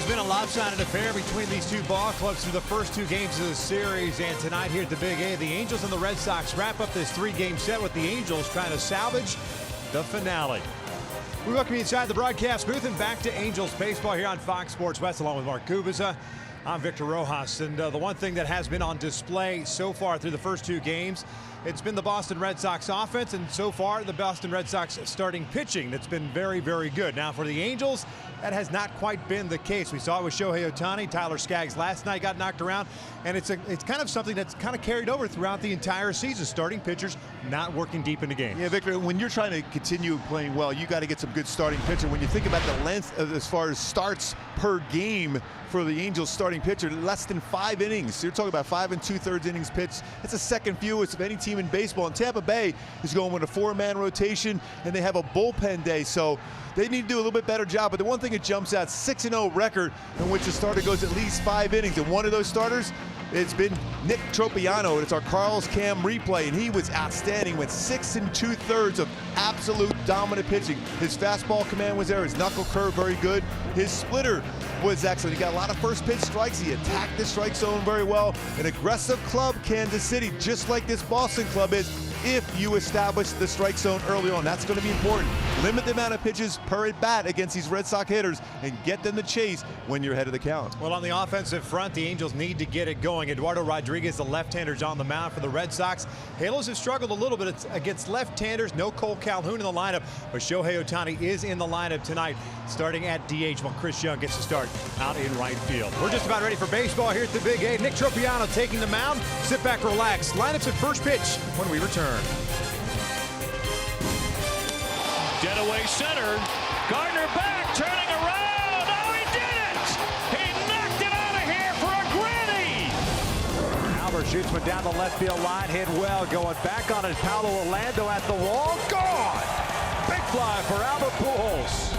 has been a lopsided affair between these two ball clubs through the first two games of the series, and tonight here at the Big A, the Angels and the Red Sox wrap up this three-game set with the Angels trying to salvage the finale. We welcome you inside the broadcast booth and back to Angels baseball here on Fox Sports West, along with Mark Kubica. I'm Victor Rojas, and the one thing that has been on display so far through the first two games, it's been the Boston Red Sox offense, and so far the Boston Red Sox starting pitching that's been very, very good. Now for the Angels, that has not quite been the case. We saw it with Shohei Ohtani. Tyler Skaggs last night got knocked around, and it's kind of something that's kind of carried over throughout the entire season. Starting pitchers not working deep into games. Yeah, Victor, when you're trying to continue playing well, you got to get some good starting pitcher. When you think about the length of as far as starts per game for the Angels starting pitcher, less than 5 innings. So you're talking about 5 2/3 innings pitched. It's the second fewest of any team in baseball. And Tampa Bay is going with a 4-man rotation, and they have a bullpen day. So they need to do a little bit better job. But the one thing that jumps out, 6-0 record in which the starter goes at least 5 innings. And one of those starters, it's been Nick Tropiano. It's our Carl's Cam replay, and he was outstanding. Went 6 2/3 of absolute dominant pitching. His fastball command was there. His knuckle curve very good. His splitter was excellent. He got a lot of first pitch strikes. He attacked the strike zone very well. An aggressive club, Kansas City, just like this Boston club is, if you establish the strike zone early on. That's going to be important. Limit the amount of pitches per at bat against these Red Sox hitters and get them to chase when you're ahead of the count. Well, on the offensive front, the Angels need to get it going. Eduardo Rodriguez, the left-hander, is on the mound for the Red Sox. Halos have struggled a little bit against left-handers. No Cole Calhoun in the lineup, but Shohei Ohtani is in the lineup tonight, starting at DH while Chris Young gets to start out in right field. We're just about ready for baseball here at the Big A. Nick Tropiano taking the mound. Sit back, relax. Lineups at first pitch when we return. Dead away center. Gardner back, turning around. Oh, he did it! He knocked it out of here for a gritty! Albert shoots one down the left field line, hit well, going back on it. Paulo Orlando at the wall, gone! Big fly for Albert Pujols.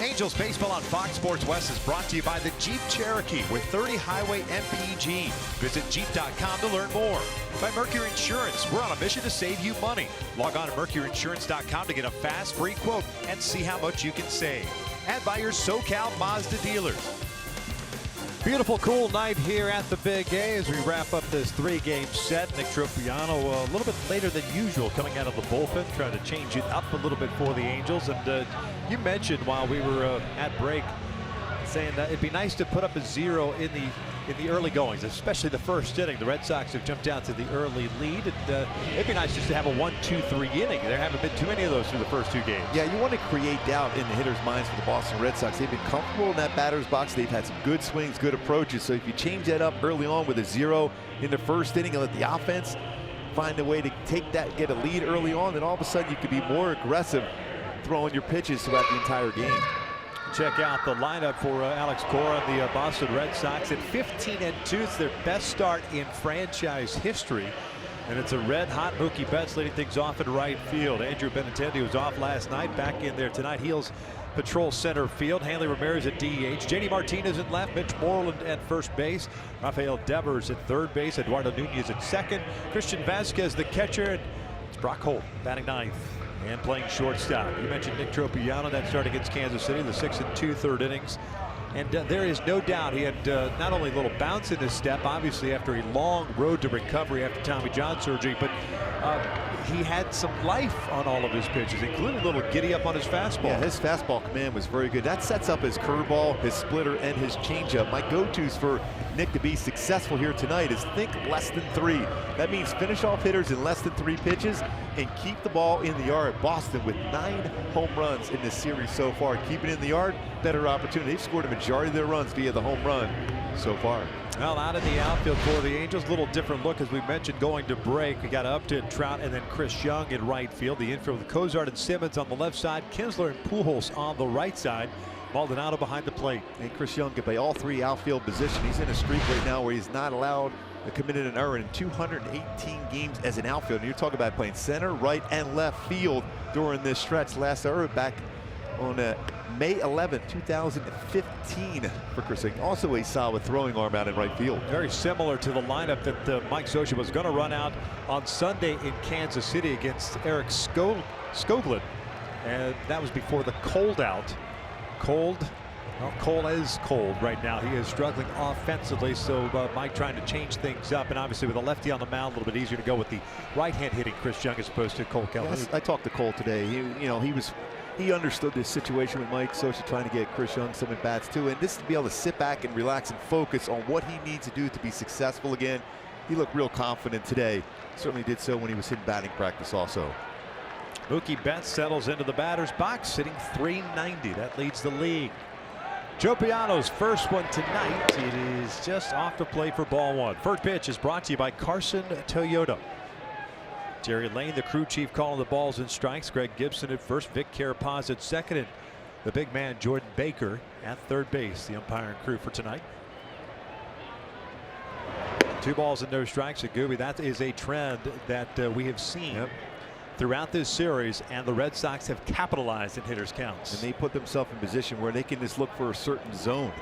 Angels Baseball on Fox Sports West is brought to you by the Jeep Cherokee with 30 Highway MPG. Visit Jeep.com to learn more. By Mercury Insurance, we're on a mission to save you money. Log on to MercuryInsurance.com to get a fast, free quote and see how much you can save. And by your SoCal Mazda dealers. Beautiful, cool night here at the Big A as we wrap up this three-game set. Nick Tropiano a little bit later than usual coming out of the bullpen, trying to change it up a little bit for the Angels. And you mentioned while we were at break saying that it'd be nice to put up a zero in the early goings, especially the first inning. The Red Sox have jumped out to the early lead. And, it'd be nice just to have a 1-2-3 inning. There haven't been too many of those through the first two games. Yeah, you want to create doubt in the hitters' minds for the Boston Red Sox. They've been comfortable in that batter's box. They've had some good swings, good approaches. So if you change that up early on with a zero in the first inning and let the offense find a way to take that, get a lead early on, then all of a sudden you could be more aggressive throwing your pitches throughout the entire game. Check out the lineup for Alex Cora and the Boston Red Sox at 15-2. It's their best start in franchise history. And it's a red-hot Mookie Betts leading things off in right field. Andrew Benintendi was off last night, back in there tonight. Heels patrol center field. Hanley Ramirez at DH. JD Martinez at left. Mitch Moreland at first base. Rafael Devers at third base. Eduardo Nunez at second. Christian Vasquez the catcher. And it's Brock Holt batting ninth and playing shortstop. You mentioned Nick Tropiano, that start against Kansas City, the 6 2/3 innings. And there is no doubt he had not only a little bounce in his step, obviously after a long road to recovery after Tommy John surgery, but he had some life on all of his pitches, including a little giddy up on his fastball. Yeah, his fastball command was very good. That sets up his curveball, his splitter, and his changeup. My go-tos for Nick to be successful here tonight is think less than 3. That means finish off hitters in less than 3 pitches and keep the ball in the yard. Boston with 9 home runs in this series so far. Keep it in the yard, better opportunity. They've scored a majority of their runs via the home run so far. Well, out in the outfield for the Angels, a little different look as we mentioned going to break. We got Upton, Trout, and then Chris Young in right field. The infield with Cozart and Simmons on the left side, Kinsler and Pujols on the right side. Maldonado behind the plate. And Chris Young can play all 3 outfield positions. He's in a streak right now where he's not allowed committed an error in 218 games as an outfielder. You're talking about playing center, right, and left field during this stretch. Last error back on May 11, 2015 for Chris Young. Also a solid throwing arm out in right field. Very similar to the lineup that Mike Scioscia was going to run out on Sunday in Kansas City against Eric Skoglund. And that was before the cold out. Well, Cole is cold right now. He is struggling offensively, so Mike trying to change things up, and obviously with a lefty on the mound, a little bit easier to go with the right-hand hitting Chris Young as opposed to Cole Calhoun. Yes, I talked to Cole today. He understood this situation with Mike Scioscia trying to get Chris Young some at-bats too, and this to be able to sit back and relax and focus on what he needs to do to be successful again. He looked real confident today. Certainly did so when he was hitting batting practice also. Mookie Betts settles into the batter's box, sitting .390. That leads the league. Tropiano's first one tonight. It is just off the plate for ball one. First pitch is brought to you by Carson Toyota. Jerry Lane, the crew chief, calling the balls and strikes. Greg Gibson at first, Vic Carapaz at second, and the big man Jordan Baker at third base. The umpire and crew for tonight. 2 balls and no strikes at Gooby. That is a trend that we have seen throughout this series, and the Red Sox have capitalized in hitters counts. And they put themselves in a position where they can just look for a certain zone.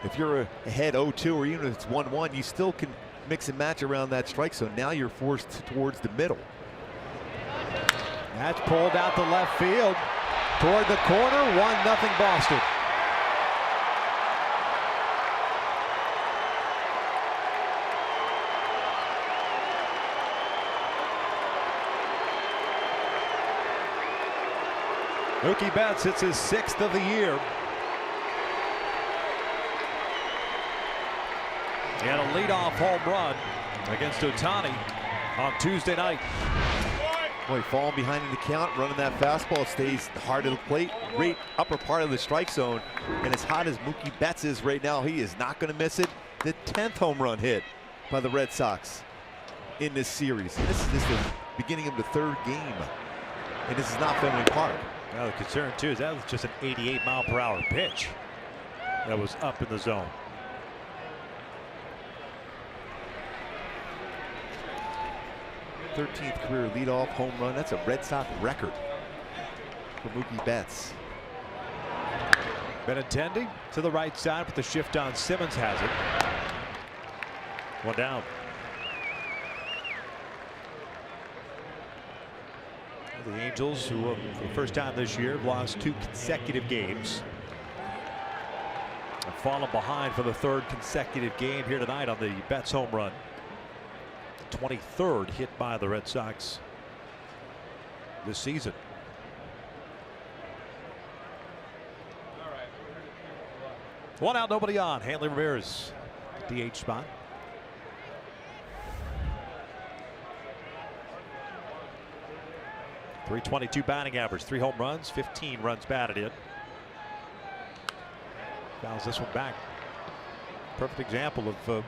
If you're ahead 0-2 or even if it's 1-1, you still can mix and match around that strike zone. Now you're forced towards the middle. That's pulled out to left field toward the corner. 1-0 Boston. Mookie Betts hits his 6th of the year. He had a leadoff home run against Ohtani on Tuesday night. Boy, falling behind in the count, running that fastball, stays hard to the plate, right upper part of the strike zone. And as hot as Mookie Betts is right now, he is not going to miss it. The 10th home run hit by the Red Sox in this series. And this is just the beginning of the 3rd game. And this is not Fenway Park. Now the concern too is that was just an 88-mile-per-hour pitch that was up in the zone. th career leadoff home run. That's a Red Sox record for Mookie Betts. Benintendi to the right side with the shift on. Simmons has it. One down. The Angels, who for the first time this year have lost 2 consecutive games, have fallen behind for the 3rd consecutive game here tonight on the Betts home run. 23rd hit by the Red Sox this season. One out, nobody on. Hanley Ramirez, DH spot. .322 batting average, 3 home runs, 15 runs batted in. Fouls this one back. Perfect example of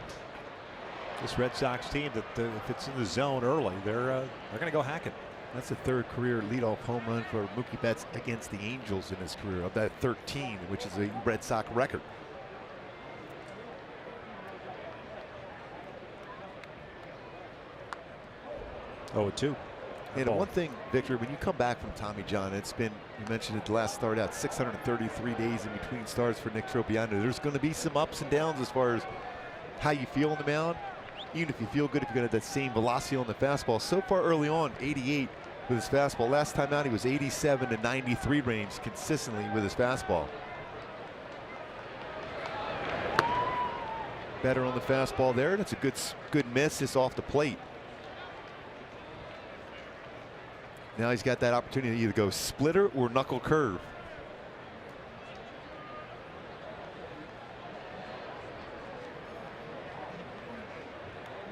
this Red Sox team that if it's in the zone early, they're going to go hacking. That's the 3rd career leadoff home run for Mookie Betts against the Angels in his career, of that 13, which is a Red Sox record. Oh, 2. And one thing, Victor, when you come back from Tommy John, it's been, you mentioned it the last start out, 633 days in between starts for Nick Tropiano. There's going to be some ups and downs as far as how you feel on the mound. Even if you feel good, if you're going to have that same velocity on the fastball. So far early on, 88 with his fastball. Last time out, he was 87 to 93 range consistently with his fastball. Better on the fastball there. That's a good miss. It's off the plate. Now he's got that opportunity to either go splitter or knuckle curve.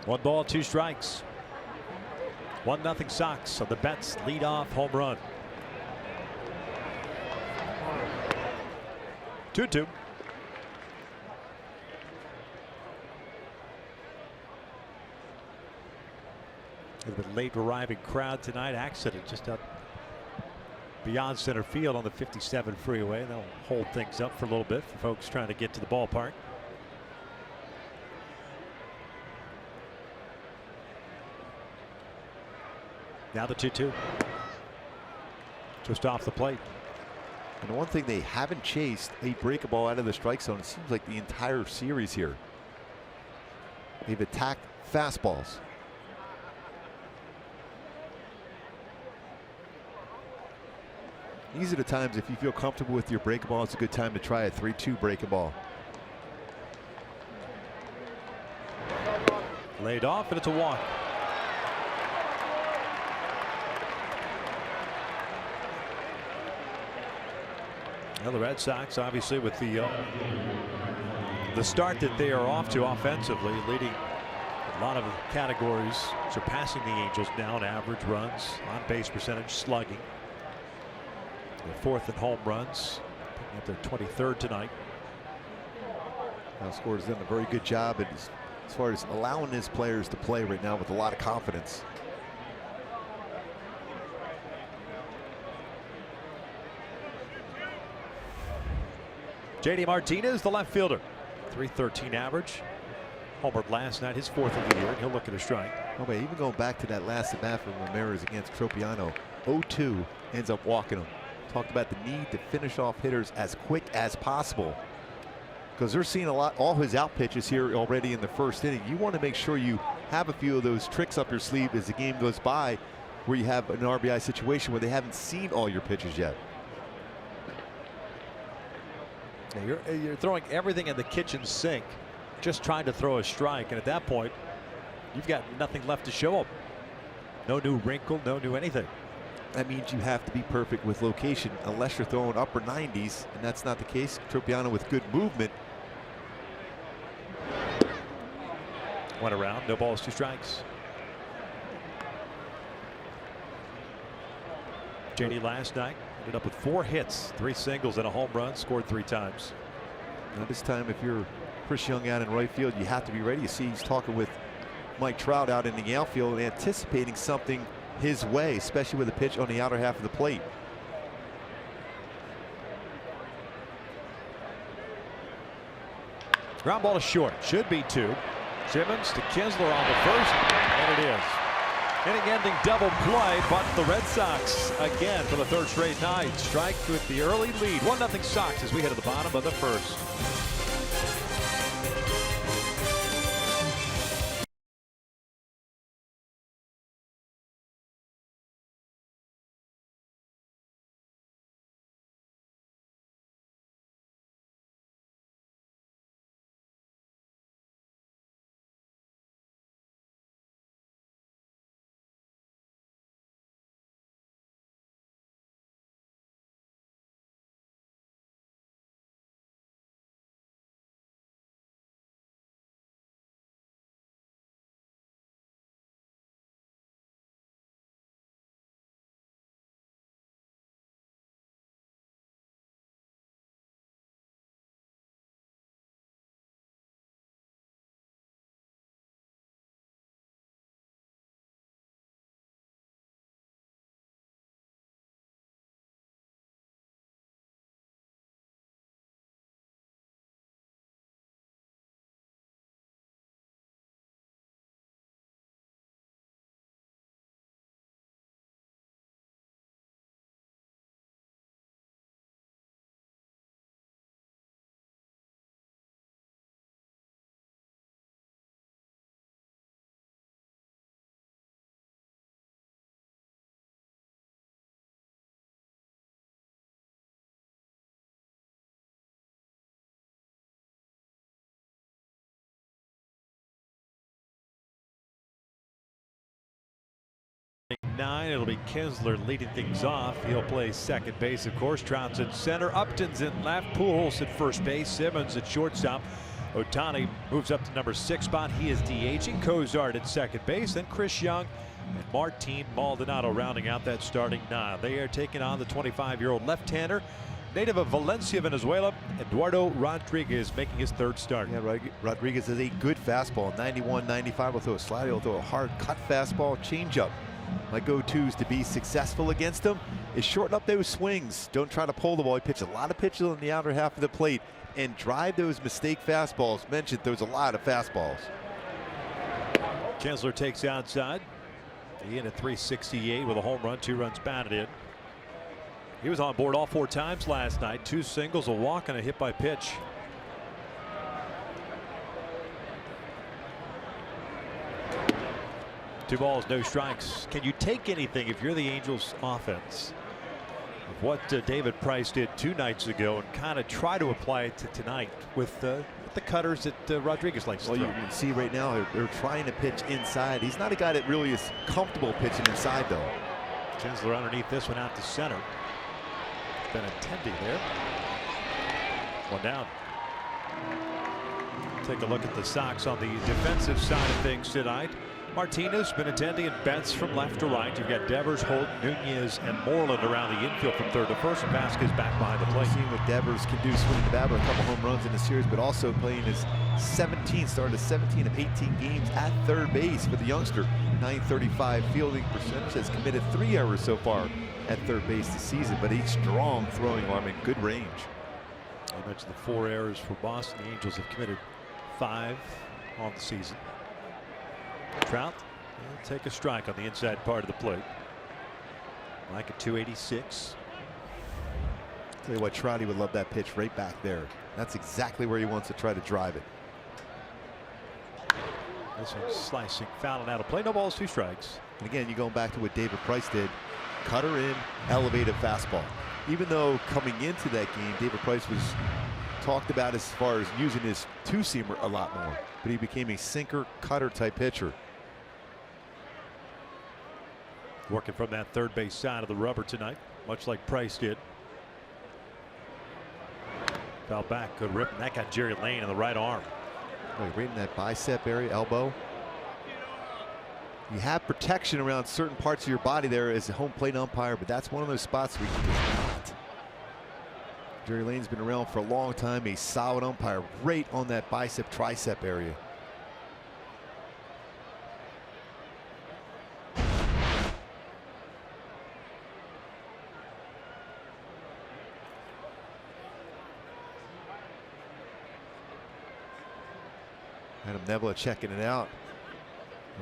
One ball, 2 strikes. 1-0 Sox on the Betts leadoff home run. 2-2. A bit late arriving crowd tonight. Accident just up beyond center field on the 57 freeway. That'll hold things up for a little bit for folks trying to get to the ballpark. Now the 2-2. Just off the plate. And the one thing they haven't chased a break ball out of the strike zone, it seems like the entire series here. They've attacked fastballs. These are the times, if you feel comfortable with your break ball, it's a good time to try a 3-2 break ball. Laid off, and it's a walk. Well, the Red Sox, obviously, with the start that they are off to offensively, leading a lot of categories, surpassing the Angels now in average runs, on base percentage, slugging. The 4th in home runs, picking up their 23rd tonight. Now Score's done a very good job as far as allowing his players to play right now with a lot of confidence. JD Martinez, the left fielder, .313 average. Homered last night, his 4th of the year, and he'll look at a strike. Oh, but even going back to that last at bat for Ramirez against Tropiano, 0-2, ends up walking him. Talked about the need to finish off hitters as quick as possible, because they're seeing all his out pitches here already in the 1st inning. You want to make sure you have a few of those tricks up your sleeve as the game goes by, where you have an RBI situation where they haven't seen all your pitches yet. You're throwing everything in the kitchen sink, just trying to throw a strike, and at that point, you've got nothing left to show them. No new wrinkle, no new anything. That means you have to be perfect with location, unless you're throwing upper 90s, and that's not the case. Tropiano with good movement. One around, no balls, 2 strikes. JD last night ended up with 4 hits, 3 singles, and a home run, scored 3 times. Now this time, if you're Chris Young out in right field, you have to be ready. You see he's talking with Mike Trout out in the outfield, anticipating something his way, especially with a pitch on the outer half of the plate. Ground ball to short, should be 2. Simmons to Kinsler on the 1st, and it is. Inning-ending double play, but the Red Sox again for the third straight night strike with the early lead. 1-0 Sox as we head to the bottom of the first. Nine, it'll be Kinsler leading things off. He'll play second base, of course. Trout's at center, Upton's in left, Pujols at first base, Simmons at shortstop. Ohtani moves up to number 6 spot. He is DHing. Cozart at second base. Then Chris Young and Martin Maldonado rounding out that starting 9. They are taking on the 25-year-old left-hander, native of Valencia, Venezuela, Eduardo Rodriguez, making his third start. Yeah, Rodriguez has a good fastball. 91, 95. Will throw a slider. Will throw a hard cut fastball, changeup. My go-tos to be successful against him is shorten up those swings. Don't try to pull the ball. He pitched a lot of pitches on the outer half of the plate and drive those mistake fastballs. Mentioned there's a lot of fastballs. Kinsler takes outside. He in at 368 with a home run, 2 runs batted in. He was on board all 4 times last night. 2 singles, a walk, and a hit by pitch. Two balls, no strikes. Can you take anything if you're the Angels offense of what David Price did 2 nights ago and kind of try to apply it to tonight with the cutters that Rodriguez likes to throw? You can see right now they're trying to pitch inside. He's not a guy that really is comfortable pitching inside, though. Kinsler underneath this one out to center. Benintendi there. 1 down. Take a look at the Sox on the defensive side of things tonight. Martinez, Benintendi, and Betts from left to right. You've got Devers, Holt, Nunez, and Moreland around the infield from third to first, and Vasquez back behind the plate. Seeing what Devers can do, swinging the bat with a couple home runs in the series, but also playing his 17 of 18 games at third base for the youngster. .935 fielding percentage, has committed 3 errors so far at third base this season, but a strong throwing arm and good range. I mentioned the 4 errors for Boston. The Angels have committed 5 on the season. Trout will take a strike on the inside part of the plate. Like a 286. Tell you what, Trouty would love that pitch right back there. That's exactly where he wants to try to drive it. This one's slicing, fouling out of play. No balls, 2 strikes. And again, you're going back to what David Price did. Cutter in, elevated fastball. Even though coming into that game, David Price was talked about as far as using his 2-seamer a lot more, but he became a sinker cutter type pitcher. Working from that third base side of the rubber tonight, much like Price did. Fell back, good rip, and that got Jerry Lane in the right arm. Right in that bicep area, elbow. You have protection around certain parts of your body there as a home plate umpire, but that's one of those spots where you just not. Jerry Lane's been around for a long time, a solid umpire right on that bicep tricep area. Adam Nebula checking it out.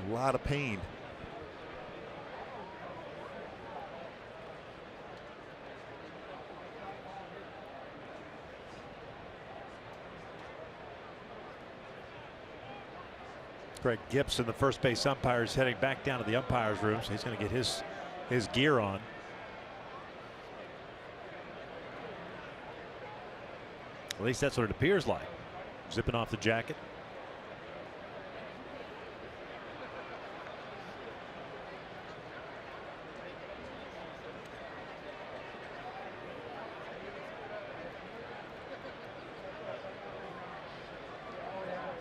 A lot of pain. Greg Gibson, the first base umpire, is heading back down to the umpire's room, so he's going to get his gear on. At least that's what it appears like. Zipping off the jacket.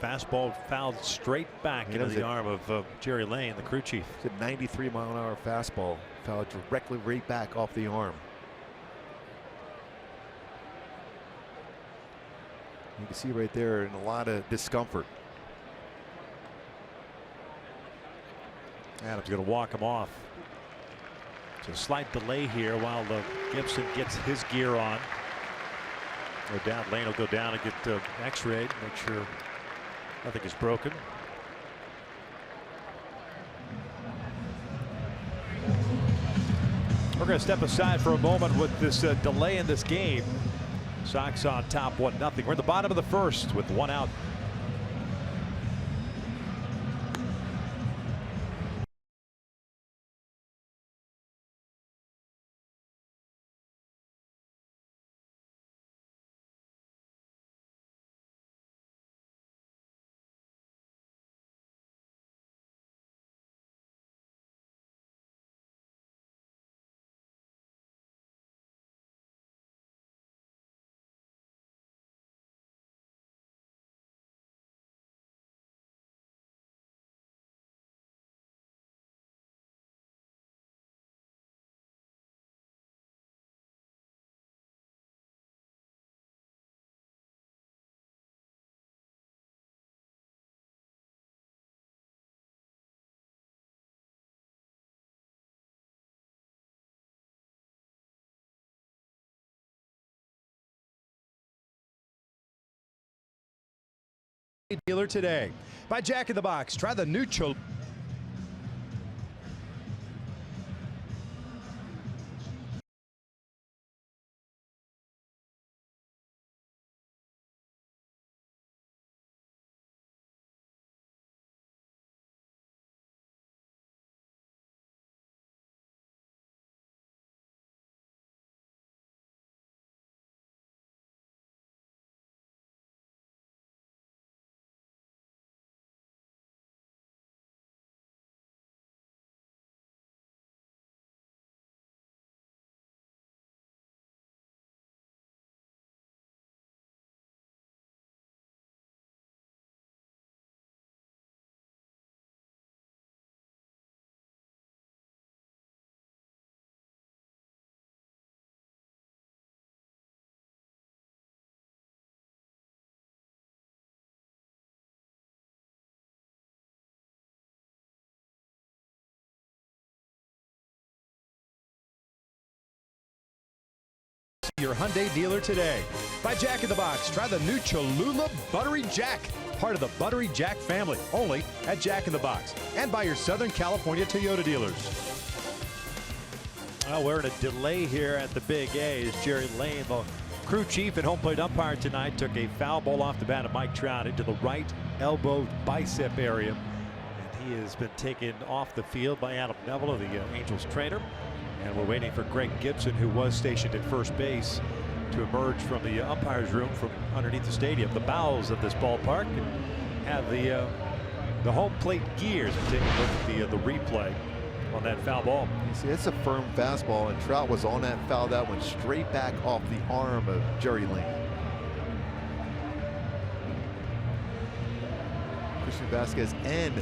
Fastball fouled straight back into the arm of Jerry Lane, the crew chief. It's a 93-mile-an-hour fastball fouled directly right back off the arm. You can see right there in a lot of discomfort. Adams going to walk him off. It's a slight delay here while Gibson gets his gear on. No doubt Lane will go down and get x-rayed, make sure nothing is broken. We're going to step aside for a moment with this delay in this game. Sox on top 1-0. We're at the bottom of the first with 1 out. Dealer today by Jack in the Box. Try the new Cholula. Your Hyundai dealer today by Jack in the Box. Try the new Cholula Buttery Jack, part of the Buttery Jack family, only at Jack in the Box, and by your Southern California Toyota dealers. Well, we're in a delay here at the Big A as Jerry Lane, the crew chief and home plate umpire tonight, took a foul ball off the bat of Mike Trout into the right elbow bicep area, and he has been taken off the field by Adam Neville, the Angels trainer. And we're waiting for Greg Gibson, who was stationed at first base, to emerge from the umpire's room from underneath the stadium, the bowels of this ballpark, and have the home plate gears. And take a look at the replay on that foul ball. You see, it's a firm fastball, and Trout was on that foul that went straight back off the arm of Jerry Lane. Christian Vasquez and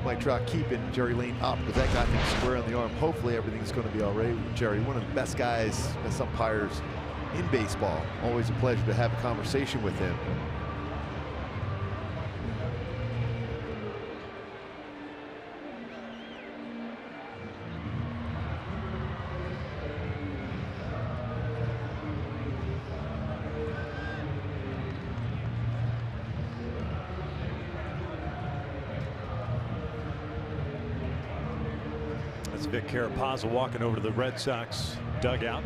Mike Trout keeping Jerry Lane up because that got him square on the arm. Hopefully everything's going to be all right with Jerry. One of the best guys, best umpires in baseball. Always a pleasure to have a conversation with him. Vic Carapazza walking over to the Red Sox dugout.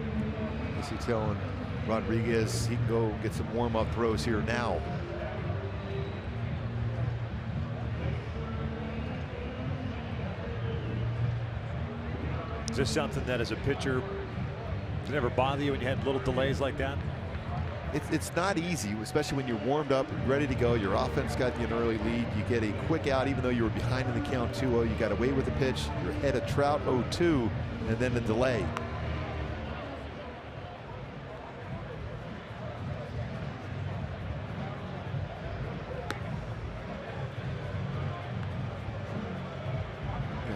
Is he telling Rodriguez he can go get some warm-up throws here now? Is this something that as a pitcher did it ever bother you when you had little delays like that? It's not easy, especially when you're warmed up, ready to go. Your offense got you an early lead. You get a quick out, even though you were behind in the count 2-0. You got away with the pitch. You're ahead of Trout 0-2, and then the delay.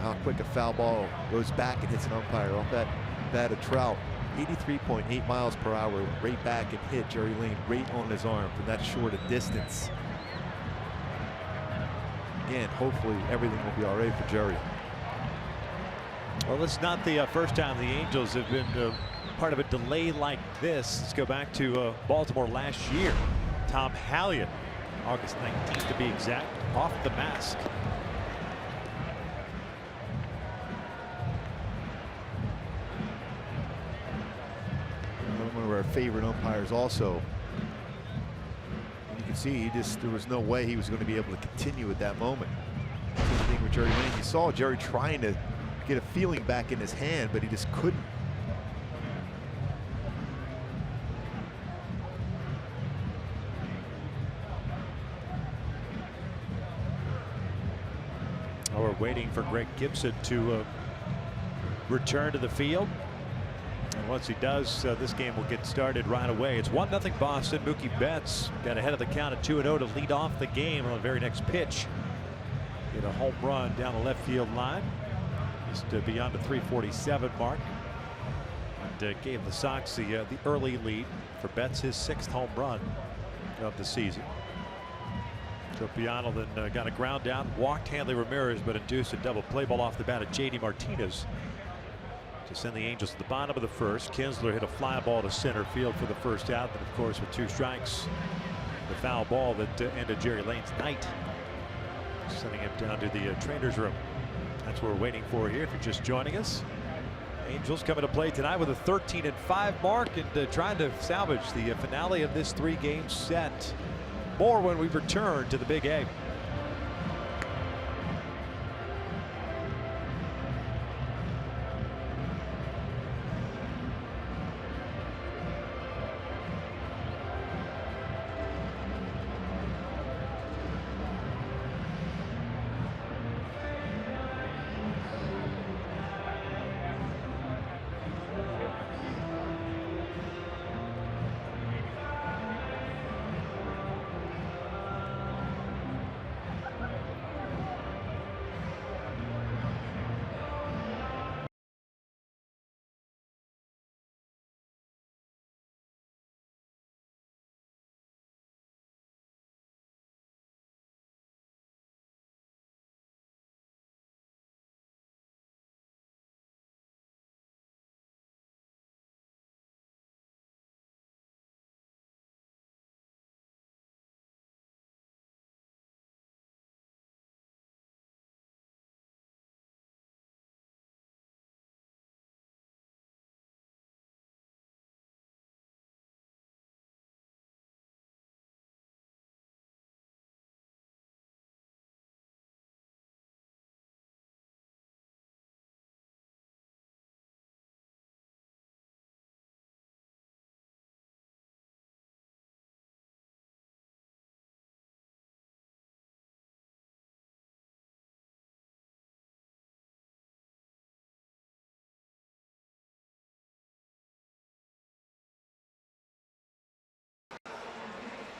How quick a foul ball goes back and hits an umpire off that bat of Trout. 83.8 miles per hour right back and hit Jerry Lane right on his arm from that short a distance. Again, hopefully everything will be all right for Jerry. Well, it's not the first time the Angels have been part of a delay like this. Let's go back to Baltimore last year. Tom Hallion, August 19th to be exact, off the mask. One of our favorite umpires also. You can see there was no way he was going to be able to continue at that moment. Same thing with Jerry Lane. You saw Jerry trying to get a feeling back in his hand, but he just couldn't. Oh, we're waiting for Greg Gibson to return to the field. And once he does, this game will get started right away. It's 1-0 Boston. Mookie Betts got ahead of the count at 2-0 to lead off the game on the very next pitch. Hit a home run down the left field line, just beyond the 347 mark. And gave the Sox the early lead for Betts, his 6th home run of the season. So Piano then got a ground down, walked Hanley Ramirez, but induced a double play ball off the bat of J.D. Martinez to send the Angels to the bottom of the first. Kinsler hit a fly ball to center field for the first out. And of course, with 2 strikes, the foul ball that ended Jerry Lane's night, sending him down to the trainer's room. That's what we're waiting for here. If you're just joining us, Angels coming to play tonight with a 13-5 mark and trying to salvage the finale of this 3-game set. More when we return to the Big A.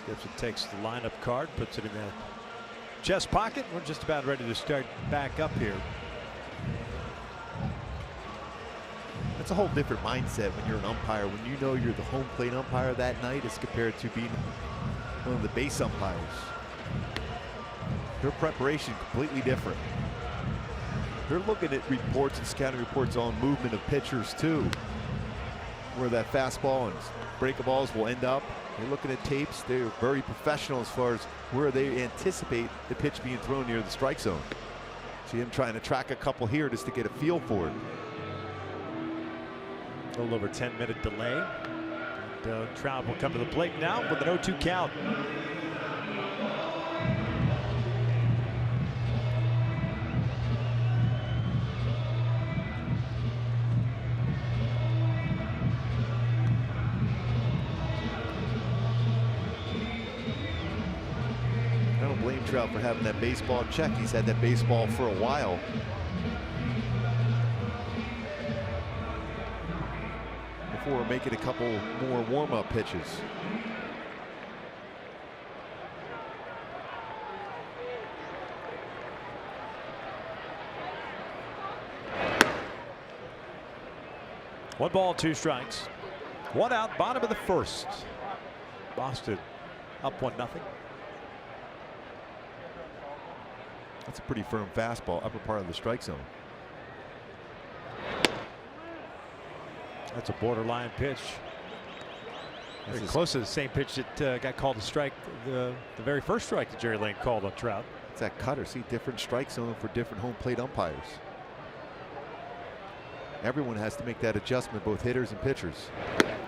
Gibson takes the lineup card, puts it in the chest pocket. We're just about ready to start back up here. That's a whole different mindset when you're an umpire, when you know you're the home plate umpire that night as compared to being one of the base umpires. Their preparation completely different. They're looking at reports and scouting reports on movement of pitchers too, where that fastball and breaking balls will end up. They're looking at tapes. They're very professional as far as where they anticipate the pitch being thrown near the strike zone. See him trying to track a couple here just to get a feel for it. A little over 10-minute delay. And, Trout will come to the plate now with an 0-2 count. can't blame Trout for having that baseball check. He's had that baseball for a while. Before making a couple more warm-up pitches. One ball, two strikes. One out, bottom of the first. Boston up 1-0. That's a pretty firm fastball, upper part of the strike zone. That's a borderline pitch. Very close to the same pitch that got called a strike, the very first strike that Jerry Lane called on Trout. It's that cutter. See, different strike zone for different home plate umpires. Everyone has to make that adjustment, both hitters and pitchers.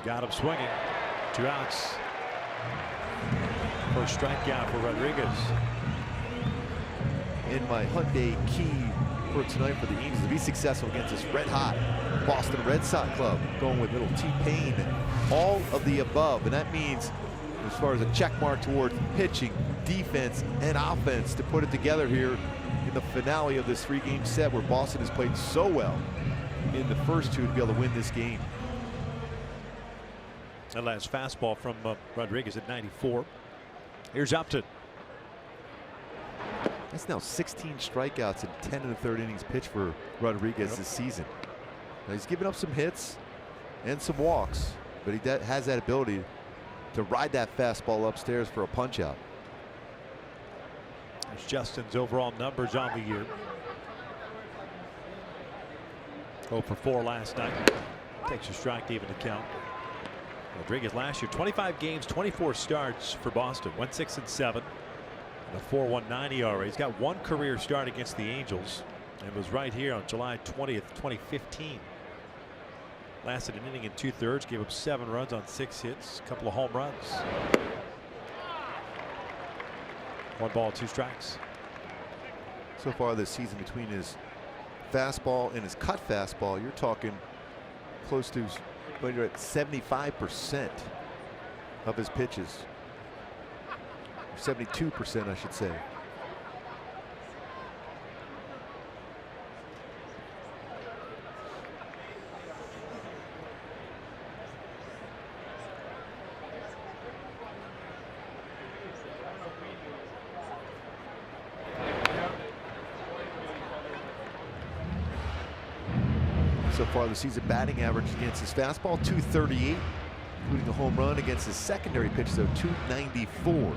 Got him swinging. 2 outs. First strikeout for Rodriguez. In my Hyundai key for tonight for the Angels to be successful against this red-hot Boston Red Sox club, going with little T-Pain, all of the above, and that means as far as a check mark towards pitching, defense, and offense to put it together here in the finale of this 3-game set where Boston has played so well in the first 2 to be able to win this game. That last fastball from Rodriguez at 94. Here's Upton. That's now 16 strikeouts and 10 1/3 innings pitched for Rodriguez this season. Now he's given up some hits and some walks, but he has that ability to ride that fastball upstairs for a punch out. There's Justin's overall numbers on the year. 0 for 4 last night. Takes a strike to even the count. Rodriguez last year, 25 games, 24 starts for Boston. 1-6-7. And a 4.19 ERA. He's got 1 career start against the Angels and was right here on July 20th, 2015. Lasted an inning and 2/3, gave up 7 runs on 6 hits, a couple of home runs. 1 ball, 2 strikes. So far this season, between his fastball and his cut fastball, you're talking close to right at 75% of his pitches. 72%, I should say. So far the season batting average against his fastball, 238, including a home run against his secondary pitches of 294.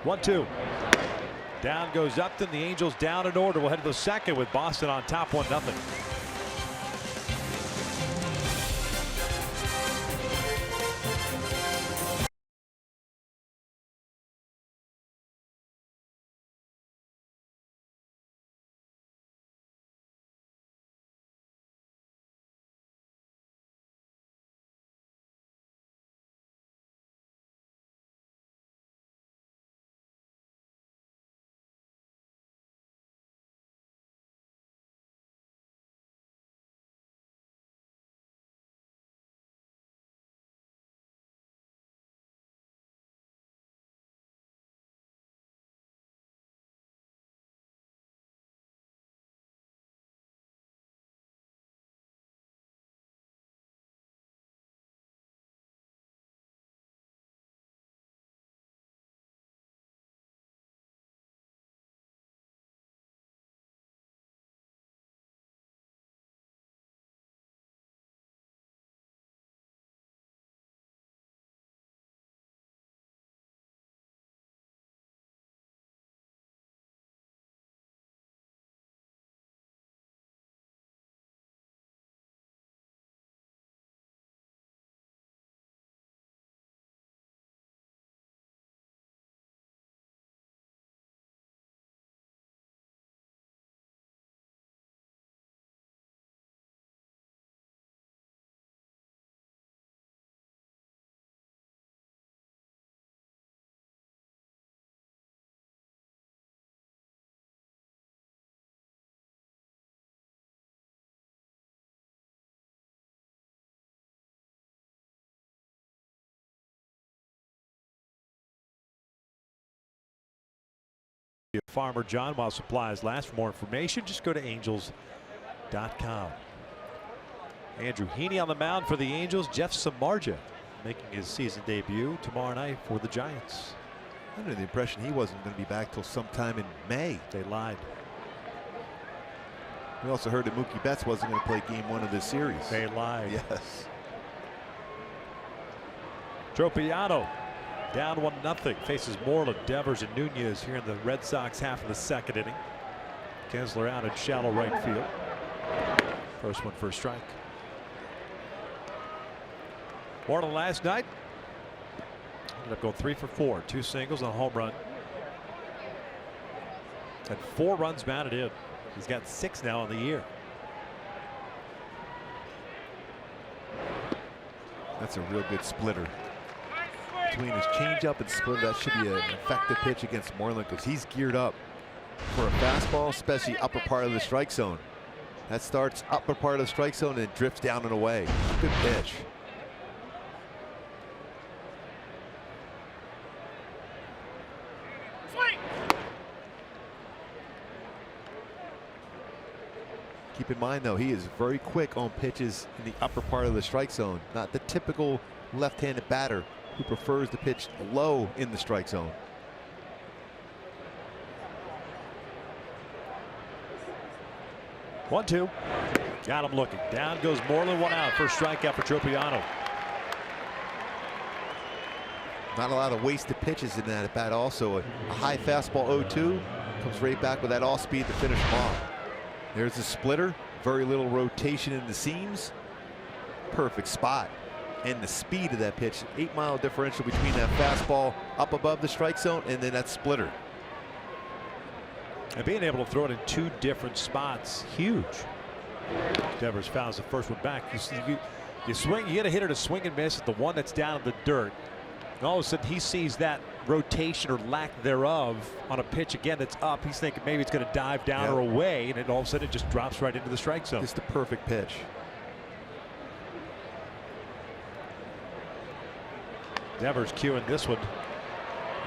One, 2. Down goes Upton. The Angels down in order. We'll head to the second with Boston on top 1-0. Farmer John while supplies last. For more information, just go to angels.com. Andrew Heaney on the mound for the Angels. Jeff Samardzija making his season debut tomorrow night for the Giants. Under the impression he wasn't going to be back till sometime in May. They lied. We also heard that Mookie Betts wasn't going to play game 1 of this series. They lied. Yes. Tropiano down 1-0. Faces Moreland, Devers, and Nunez here in the Red Sox half of the second inning. Kessler out in shallow right field. First one for a strike. Moreland last night ended up going 3 for 4. 2 singles and a home run. And 4 runs batted in. He's got 6 now on the year. That's a real good splitter. Between his changeup and splitter, that should be an effective pitch against Moreland because he's geared up for a fastball, especially upper part of the strike zone. That starts upper part of the strike zone and drifts down and away. Good pitch. Keep in mind, though, he is very quick on pitches in the upper part of the strike zone. Not the typical left-handed batter who prefers to pitch low in the strike zone. One, two. Got him looking. Down goes Moreland. 1 out. First strikeout for Tropiano. Not a lot of wasted pitches in that at bat. Also, a high fastball 0-2 comes right back with that off speed to finish him off. There's the splitter. Very little rotation in the seams. Perfect spot. And the speed of that pitch. 8-mile differential between that fastball up above the strike zone and then that splitter. And being able to throw it in 2 different spots, huge. Devers fouls the first one back. You swing, you get a hitter to swing and miss at the one that's down in the dirt. And all of a sudden he sees that rotation or lack thereof on a pitch again that's up. He's thinking maybe it's going to dive down or away, and all of a sudden it just drops right into the strike zone. Just the perfect pitch. Devers cueing this one.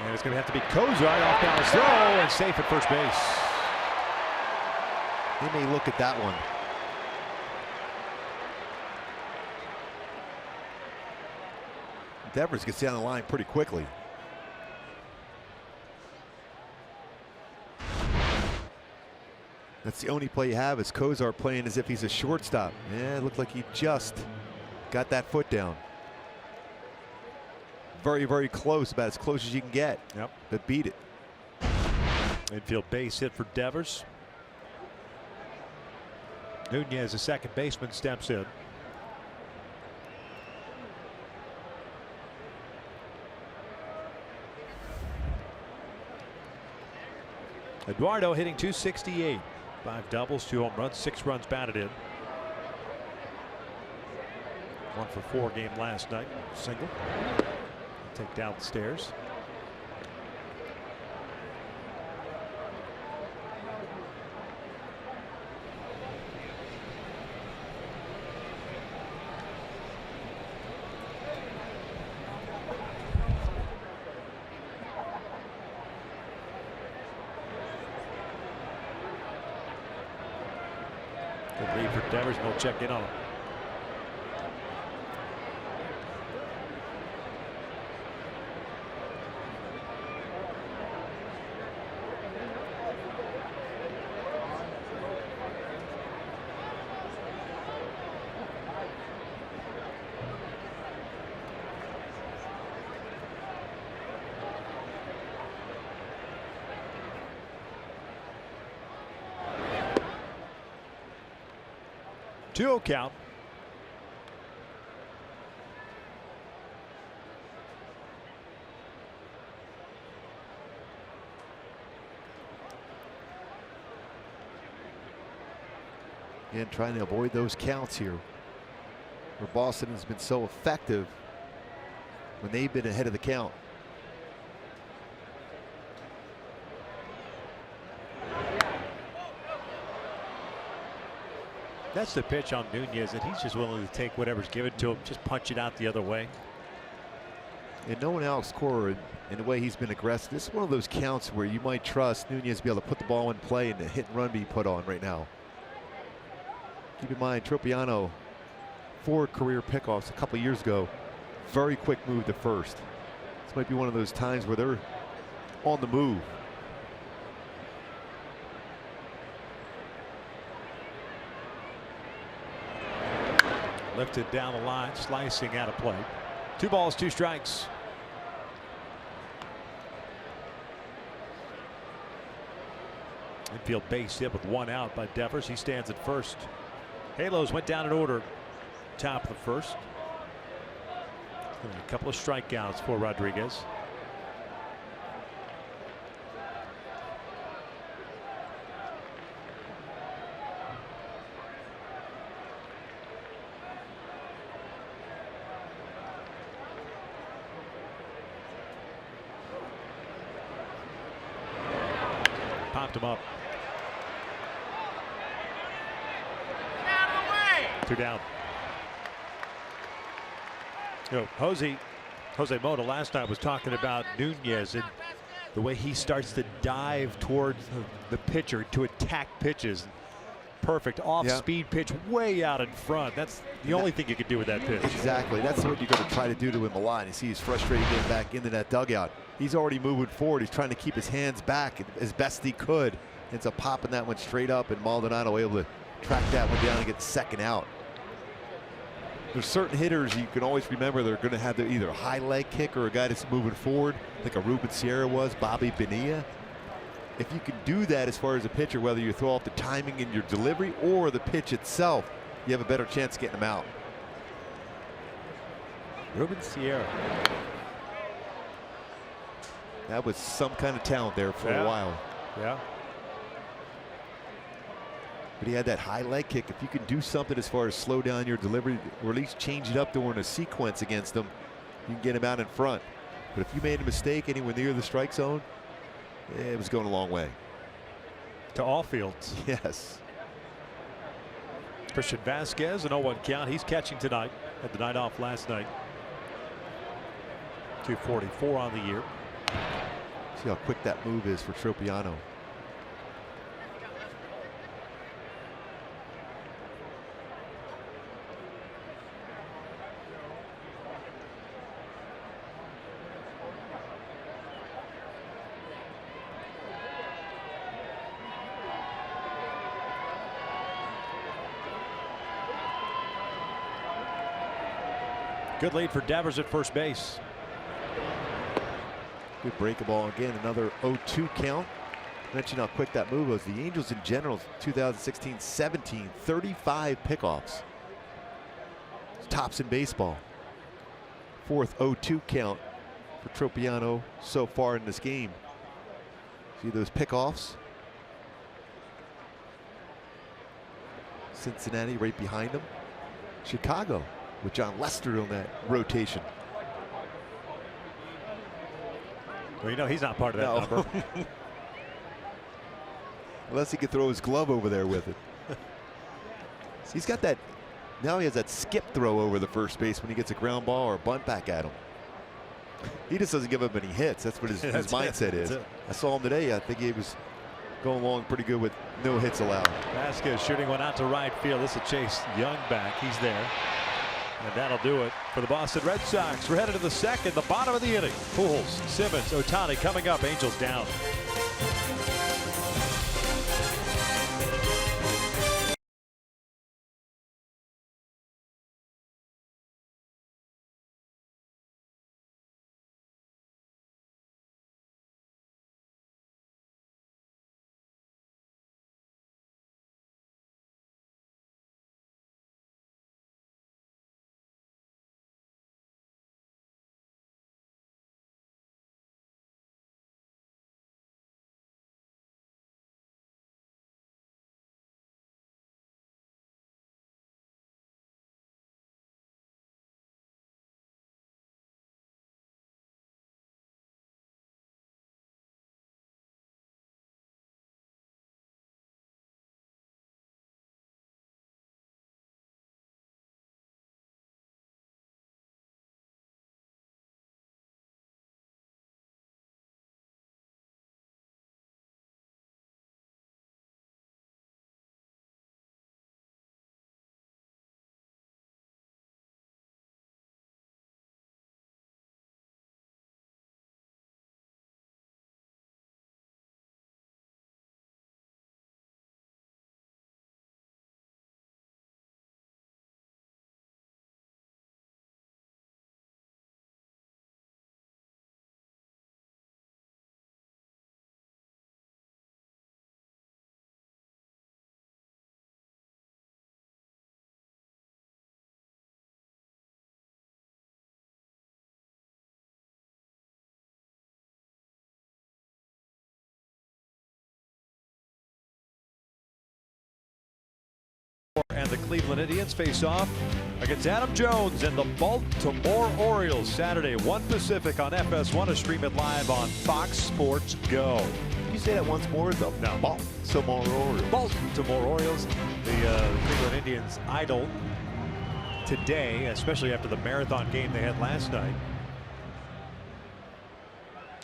And it's going to have to be Kozart off down his throw and safe at first base. He may look at that one. Devers gets down the line pretty quickly. That's the only play you have is Kozart playing as if he's a shortstop. Yeah, it looked like he just got that foot down. Very, very close, about as close as you can get. Yep. But beat it. Infield base hit for Devers. Nunez, the second baseman, steps in. Eduardo hitting .268. 5 doubles, 2 home runs, 6 runs batted in. 1 for 4 game last night. Single. Take down the stairs. Good lead for Devers, and we'll check in on him. Two count. Again, trying to avoid those counts here, where Boston has been so effective when they've been ahead of the count. That's the pitch on Nunez, and he's just willing to take whatever's given to him, just punch it out the other way. And knowing Alex Cora and the way he's been aggressive, this is one of those counts where you might trust Nunez to be able to put the ball in play and the hit and run be put on right now. Keep in mind, Tropiano, 4 career pickoffs a couple years ago. Very quick move to first. This might be one of those times where they're on the move. Lifted down the line, slicing out of play. 2 balls, 2 strikes. Infield base hit with 1 out by Devers. He stands at first. Halos went down in order. Top of the first. A couple of strikeouts for Rodriguez. Popped him up. 2 down. You know, Jose Mota last night was talking about Nunez and the way he starts to dive towards the pitcher to attack pitches. Perfect off-speed pitch way out in front. That's the only thing you could do with that pitch. Exactly. That's what you're going to try to do to him a lot. You see he's frustrated getting back into that dugout. He's already moving forward. He's trying to keep his hands back as best he could. Ends up popping that one straight up, and Maldonado able to track that one down and get the second out. There's certain hitters you can always remember they're going to have either a high leg kick or a guy that's moving forward, like a Ruben Sierra was, Bobby Bonilla. If you can do that as far as a pitcher, whether you throw off the timing in your delivery or the pitch itself, you have a better chance of getting them out. Ruben Sierra. That was some kind of talent there for a while. Yeah. But he had that high leg kick. If you can do something as far as slow down your delivery or at least change it up during a sequence against them, you can get him out in front. But if you made a mistake anywhere near the strike zone, it was going a long way. To all fields. Yes. Christian Vasquez, an 0-1 count. He's catching tonight. Had the night off last night. 244 on the year. See how quick that move is for Tropiano. Good lead for Devers at first base. Good break ball again. Another 0-2 count. Mention how quick that move was. The Angels in general, 2016-17, 35 pickoffs. Tops in baseball. 4th 0-2 count for Tropiano so far in this game. See those pickoffs? Cincinnati right behind them. Chicago with John Lester on that rotation. Well, you know he's not part of that number. Unless he could throw his glove over there with it. He's got that, now he has that skip throw over the first base when he gets a ground ball or a bunt back at him. He just doesn't give up any hits. That's what his mindset is. I saw him today. I think he was going along pretty good with no hits allowed. Vasquez shooting one out to right field. This is Chase Young back. He's there. And that'll do it for the Boston Red Sox. We're headed to the second, the bottom of the inning. Pujols, Simmons, Ohtani coming up. Angels down. Cleveland Indians face off against Adam Jones and the Baltimore Orioles Saturday, 1 Pacific on FS1. Stream it live on Fox Sports Go. Can you say that once more? The Baltimore Orioles. Baltimore Orioles, the Cleveland Indians idle today, especially after the marathon game they had last night.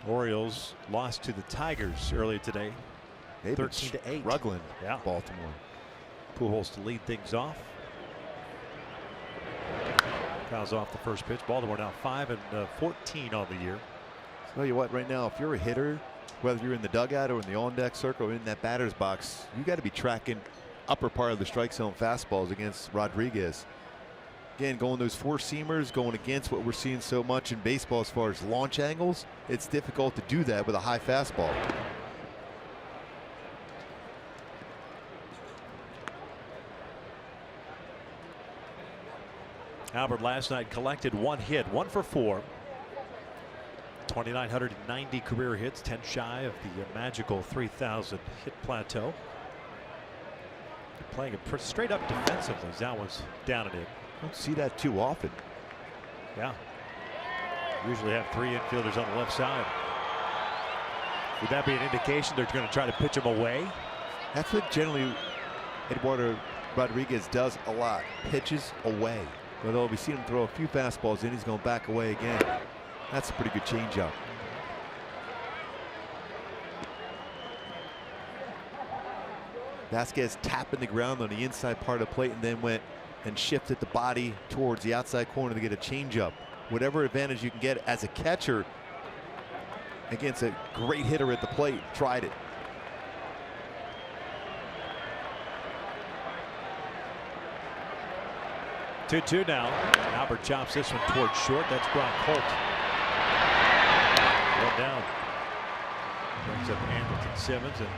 Orioles lost to the Tigers earlier today, 13-8. Struggling, yeah. Baltimore. Pujols to lead things off. Fouls off the first pitch. Baltimore now 5-14 on the year. Tell you what, right now, if you're a hitter, whether you're in the dugout or in the on-deck circle or in that batter's box, you got to be tracking upper part of the strike zone fastballs against Rodriguez. Again, going those four-seamers, going against what we're seeing so much in baseball as far as launch angles, it's difficult to do that with a high fastball. Albert last night collected 1 hit, 1 for 4. 2,990 career hits, 10 shy of the magical 3,000 hit plateau. Playing it straight up defensively. That was down and in. Don't see that too often. Yeah. Usually have 3 infielders on the left side. Would that be an indication they're going to try to pitch him away? That's what generally Eduardo Rodriguez does a lot. Pitches away. Although we've seen him throw a few fastballs in, he's going back away again. That's a pretty good changeup. Vasquez tapping the ground on the inside part of the plate and then went and shifted the body towards the outside corner to get a changeup. Whatever advantage you can get as a catcher against a great hitter at the plate, tried it. Two now. Albert chops this one towards short. That's Brock Holt. One down. Brings up Anderson Simmons, and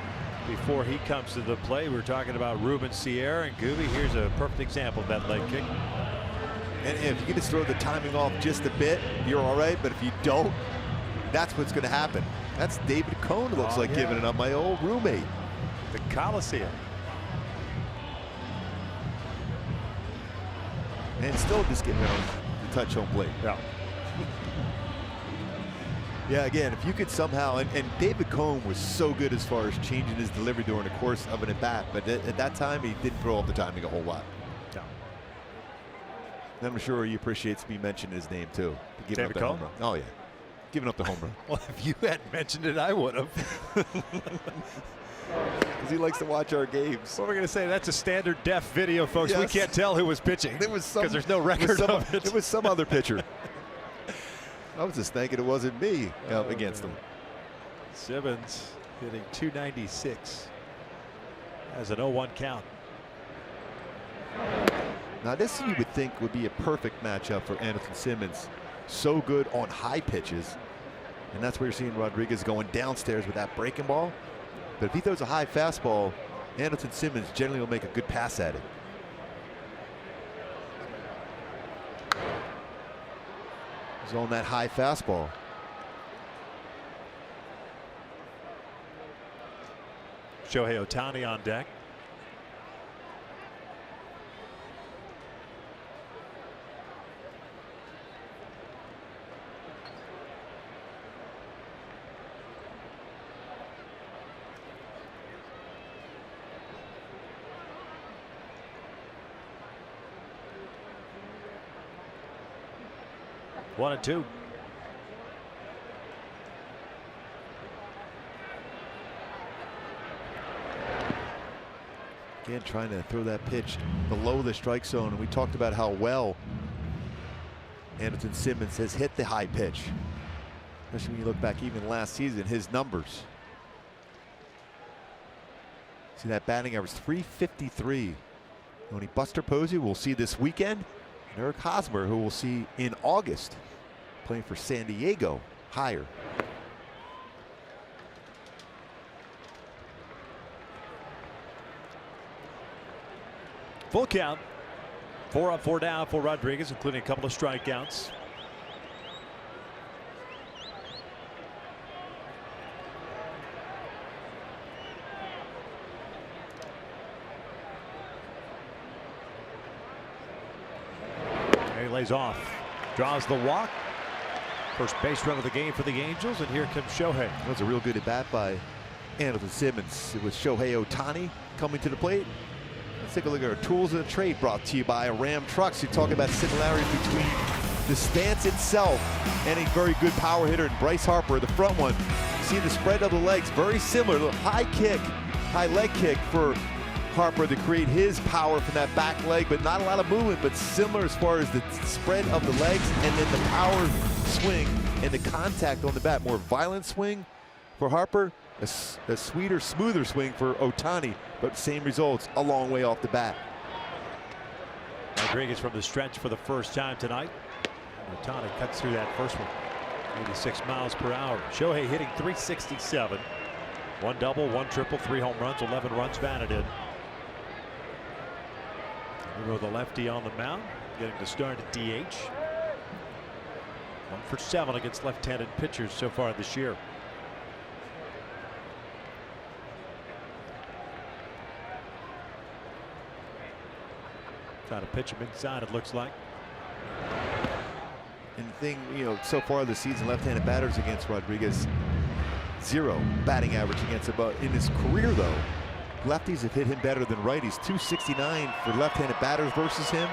before he comes to the play, we're talking about Ruben Sierra and Gooby. Here's a perfect example of that leg kick. And if you can just throw the timing off just a bit, you're all right. But if you don't, that's what's going to happen. That's David Cohn, looks like, giving it up, my old roommate. The Coliseum. And still just getting on the touch home plate. Yeah. Yeah, again, if you could somehow, and David Cohn was so good as far as changing his delivery during the course of an at-bat, but at that time, he didn't throw off the timing a whole lot. Yeah. And I'm sure he appreciates me mentioning his name, too. David Cohn? Home run. Oh, yeah. Giving up the home run. Well, if you hadn't mentioned it, I would have. Because he likes to watch our games. What we're going to say, that's a standard def video, folks. Yes. We can't tell who was pitching because there's no record of it. It was some other pitcher. I was just thinking it wasn't me against him. Simmons hitting 296 as an 0-1 count. Now this you would think would be a perfect matchup for Anderson Simmons. So good on high pitches. And that's where you're seeing Rodriguez going downstairs with that breaking ball. But if he throws a high fastball, Anderson Simmons generally will make a good pass at it. He's on that high fastball. Shohei Ohtani on deck. One and two. Again, trying to throw that pitch below the strike zone, and we talked about how well Anderson Simmons has hit the high pitch, especially when you look back even last season, his numbers. See that batting average, 353. Only Buster Posey we'll see this weekend, and Eric Hosmer, who we'll see in August, playing for San Diego, higher. Full count. 4 up, 4 down for Rodriguez, including a couple of strikeouts. lays off, draws the walk. First base run of the game for the Angels, and here comes Shohei. That was a real good at bat by Anderson Simmons. It was Shohei Ohtani coming to the plate. Let's take a look at our tools of the trade, brought to you by Ram Trucks. You talk about similarities between the stance itself and a very good power hitter, and Bryce Harper, the front one. See the spread of the legs, very similar. Little high kick, high leg kick for Harper to create his power from that back leg, but not a lot of movement, but similar as far as the spread of the legs and then the power swing and the contact on the bat. More violent swing for Harper, a sweeter, smoother swing for Ohtani, but same results a long way off the bat. Rodriguez from the stretch for the first time tonight. Ohtani cuts through that first one. 86 miles per hour. Shohei hitting .367. 1 double, 1 triple, 3 home runs, 11 runs batted in. We go the lefty on the mound, getting to start at DH. 1 for 7 against left-handed pitchers so far this year. Trying to pitch him inside, it looks like. And the thing, so far this season, left-handed batters against Rodriguez, 0 batting average against him. But in his career, though, lefties have hit him better than righties. .269 for left-handed batters versus him.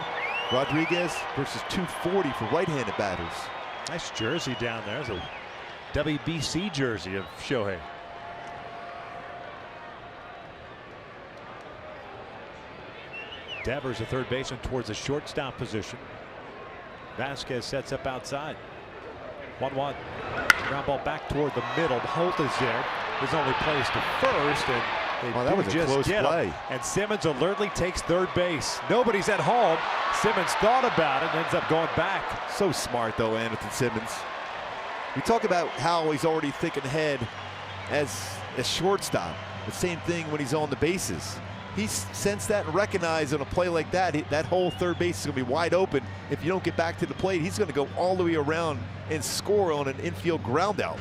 Rodriguez versus .240 for right-handed batters. Nice jersey down there. It's a WBC jersey of Shohei. Devers, a third baseman, towards the shortstop position. Vasquez sets up outside. 1-1. Ground ball back toward the middle. Holt is there. His only place to first, and they that was a close play. And Simmons alertly takes third base. Nobody's at home. Simmons thought about it and ends up going back. So smart, though, Anderson Simmons. We talk about how he's already thinking ahead as a shortstop. The same thing when he's on the bases. He sensed that and recognized on a play like that, that whole third base is going to be wide open. If you don't get back to the plate, he's going to go all the way around and score on an infield ground out.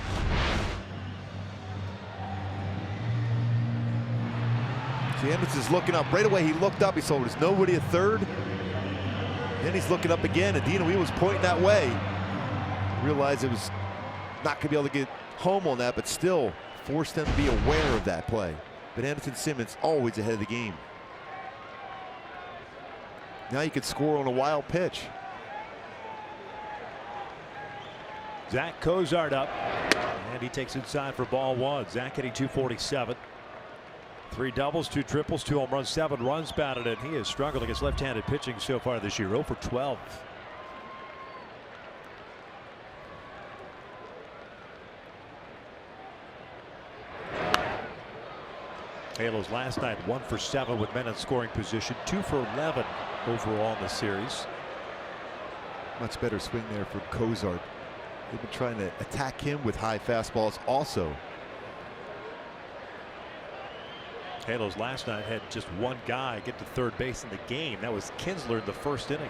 See, Anderson's looking up. Right away, he looked up. He saw there's nobody at third. Then he's looking up again, and Dino was pointing that way. Realized it was not going to be able to get home on that, but still forced them to be aware of that play. But Anderson Simmons always ahead of the game. Now you can score on a wild pitch. Zach Cozart up, and he takes inside for ball 1. Zach hitting .247. 3 doubles, 2 triples, 2 home runs, 7 runs batted in. He has struggled against left-handed pitching so far this year. 0 for 12. Halos last night 1 for 7 with men in scoring position, 2 for 11 overall in the series. Much better swing there for Cozart. They've been trying to attack him with high fastballs also. Halos last night had just 1 guy get to third base in the game. That was Kinsler in the first inning.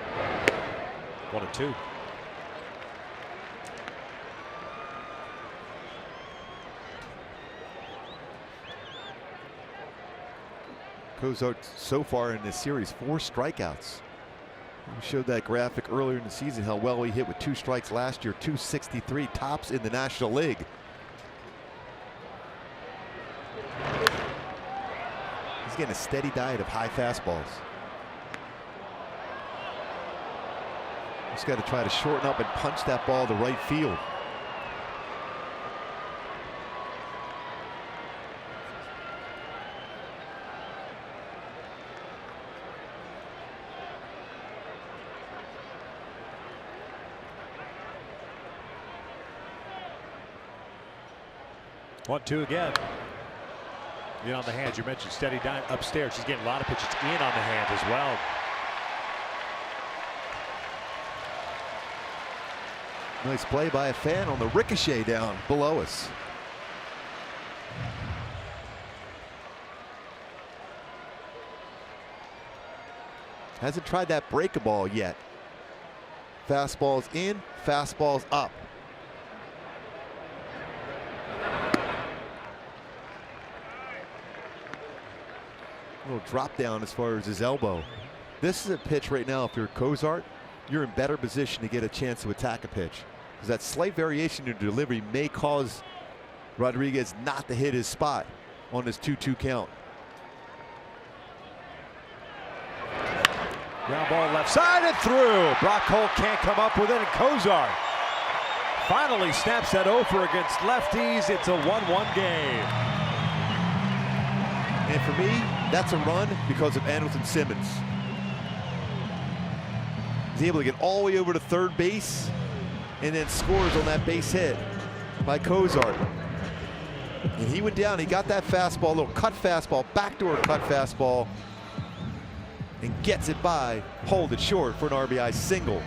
1-2. Cozart so far in this series 4 strikeouts. We showed that graphic earlier in the season how well he hit with 2 strikes last year. .263, tops in the National League. He's getting a steady diet of high fastballs. Just got to try to shorten up and punch that ball to right field. One, 2 again. In on the hands. You mentioned steady dive upstairs. She's getting a lot of pitches in on the hands as well. Nice play by a fan on the ricochet down below us. Hasn't tried that break-a-ball yet. Fastballs in, fastballs up. A little drop down as far as his elbow. This is a pitch right now if you're Cozart. you're in better position to get a chance to attack a pitch. Because that slight variation in delivery may cause Rodriguez not to hit his spot on this 2-2 count. Ground ball left side and through. Brock Holt can't come up with it, and Kozar finally snaps that over against lefties. It's a 1-1 game. And for me, that's a run because of Andrelton Simmons. He's able to get all the way over to third base and then scores on that base hit by Kozar. And he went down, he got that fastball, a little cut fastball, backdoor cut fastball, and gets it by, hold it short for an RBI single.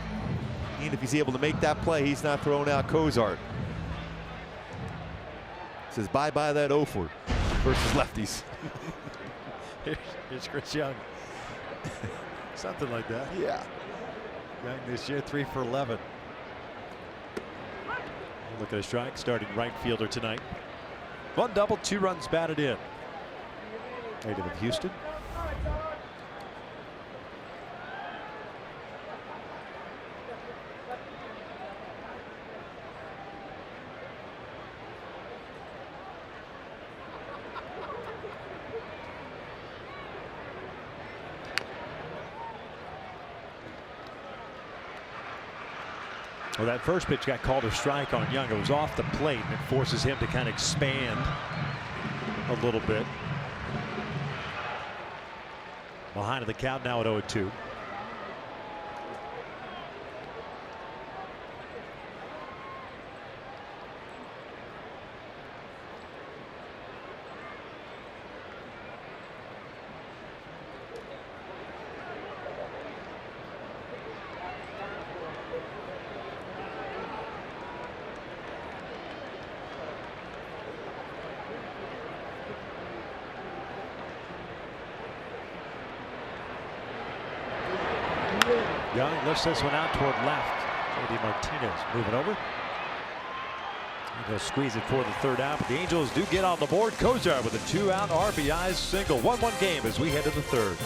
And if he's able to make that play, he's not throwing out Kozar. Says bye-bye that Oford versus lefties. Here's Chris Young. Something like that. Yeah. Young this year, 3 for 11. Look at a strike, starting right fielder tonight. 1 double, 2 runs batted in. Native of Houston. Well, that first pitch got called a strike on Young. It was off the plate, and it forces him to kind of expand a little bit. Behind of the count now at 0-2. Young lifts this one out toward left. JD Martinez moving over. He'll squeeze it for the third out, but the Angels do get on the board. Kozar with a 2-out RBI single. 1-1 game as we head to the third.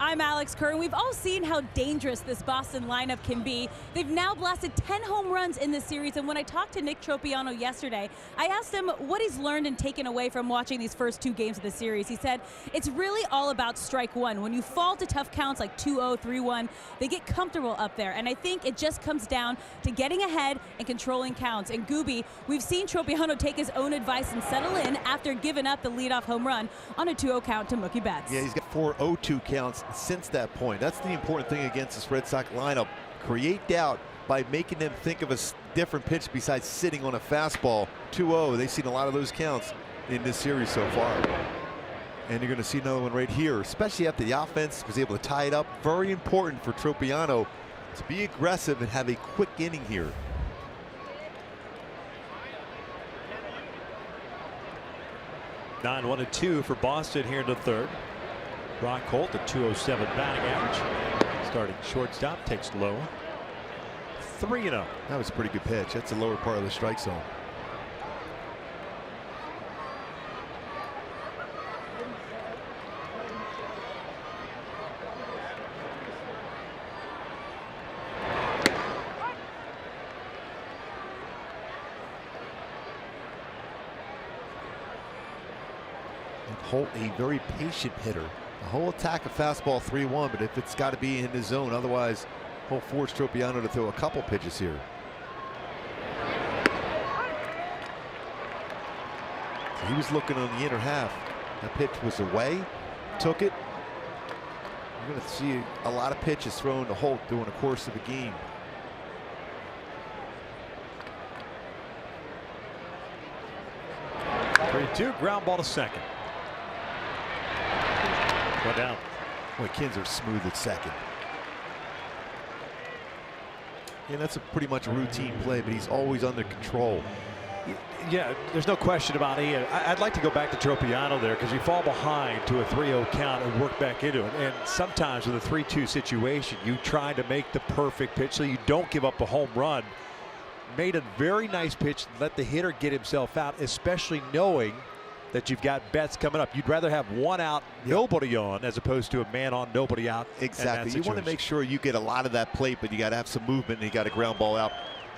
I'm Alex Kerr, and we've all seen how dangerous this Boston lineup can be. They've now blasted 10 home runs in this series, and when I talked to Nick Tropiano yesterday, I asked him what he's learned and taken away from watching these first 2 games of the series. He said, it's really all about strike one. When you fall to tough counts like 2-0, 3-1, they get comfortable up there, and I think it just comes down to getting ahead and controlling counts. And Gooby, we've seen Tropiano take his own advice and settle in after giving up the leadoff home run on a 2-0 count to Mookie Betts. Yeah, he's got 4 0-2 counts since that point. That's the important thing against this Red Sox lineup. Create doubt by making them think of a different pitch besides sitting on a fastball. 2-0, they've seen a lot of those counts in this series so far. And you're going to see another one right here, especially after the offense was able to tie it up. Very important for Tropiano to be aggressive and have a quick inning here. Nine, 1-2 for Boston here in the third. Brock Holt, a .207 batting average. Starting shortstop, takes low. 3-0. That was a pretty good pitch. That's the lower part of the strike zone. Holt, a very patient hitter. The whole attack of fastball 3-1, but if it's got to be in his zone, otherwise Holt forced Tropiano to throw a couple pitches here. So he was looking on the inner half. That pitch was away, took it. You're going to see a lot of pitches thrown to Holt during the course of the game. Two, ground ball to second. One down. Boy, Kins are smooth at second. Yeah, that's a pretty much a routine play, but he's always under control. Yeah, there's no question about it. I'd like to go back to Tropiano there because you fall behind to a 3-0 count and work back into it. And sometimes with a 3-2 situation, you try to make the perfect pitch so you don't give up a home run. Made a very nice pitch, let the hitter get himself out, especially knowing that you've got bets coming up. You'd rather have one out, nobody on, as opposed to a man on, nobody out. Exactly. You want to make sure you get a lot of that plate, but you got to have some movement and you got a ground ball out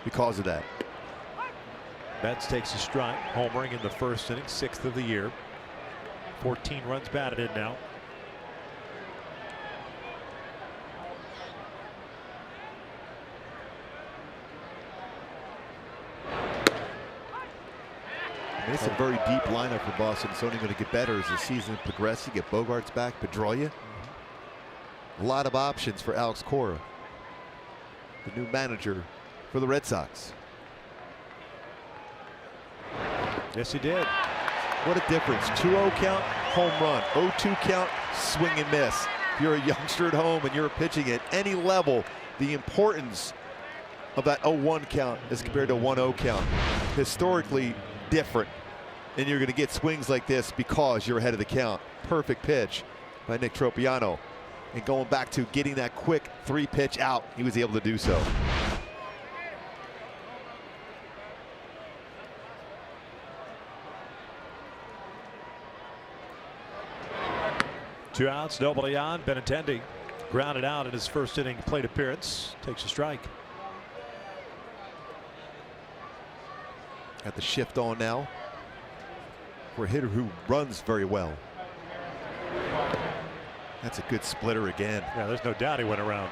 because of that. Betts takes a strike, homering in the first inning, 6th of the year. 14 runs batted in now. It's a very deep lineup for Boston. It's only going to get better as the season progresses. You get Bogarts back, Pedroia. A lot of options for Alex Cora, the new manager for the Red Sox. Yes, he did. What a difference. 2-0 count, home run. 0-2 count, swing and miss. If you're a youngster at home and you're pitching at any level, the importance of that 0-1 count as compared to 1-0 count, historically different. And you're going to get swings like this because you're ahead of the count. Perfect pitch by Nick Tropiano. And going back to getting that quick 3-pitch out, he was able to do so. Two outs, nobody on. Benintendi grounded out in his first inning plate appearance. Takes a strike. Got the shift on now for a hitter who runs very well. That's a good splitter again. Yeah, there's no doubt he went around.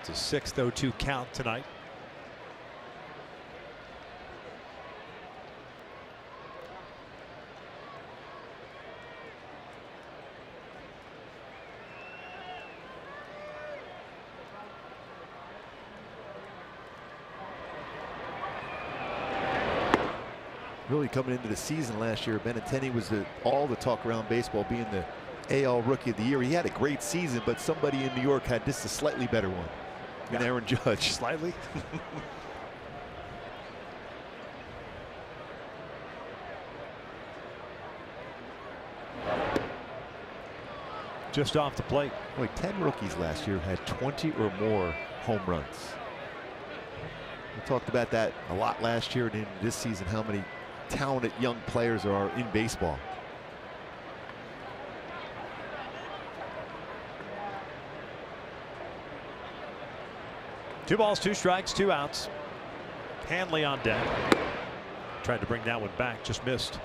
It's a 6th 0-2 count tonight. Really coming into the season last year, Benintendi was all the talk around baseball, being the AL Rookie of the Year. He had a great season, but somebody in New York had just a slightly better one. And Aaron Judge. Slightly. Just off the plate. Like 10 rookies last year had 20 or more home runs. We talked about that a lot last year and in this season, how many talented young players are in baseball. Two balls, two strikes, two outs. Hanley on deck. Tried to bring that one back, just missed.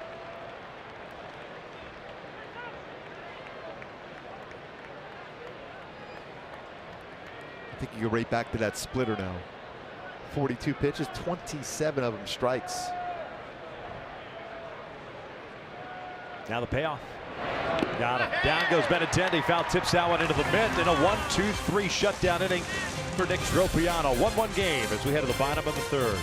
I think you go right back to that splitter now. 42 pitches, 27 of them strikes. Now the payoff. Got him. Down goes Benintendi. Foul tips that one into the mitt in a 1-2-3 shutdown inning for Nick Tropiano. 1-1 game as we head to the bottom of the third.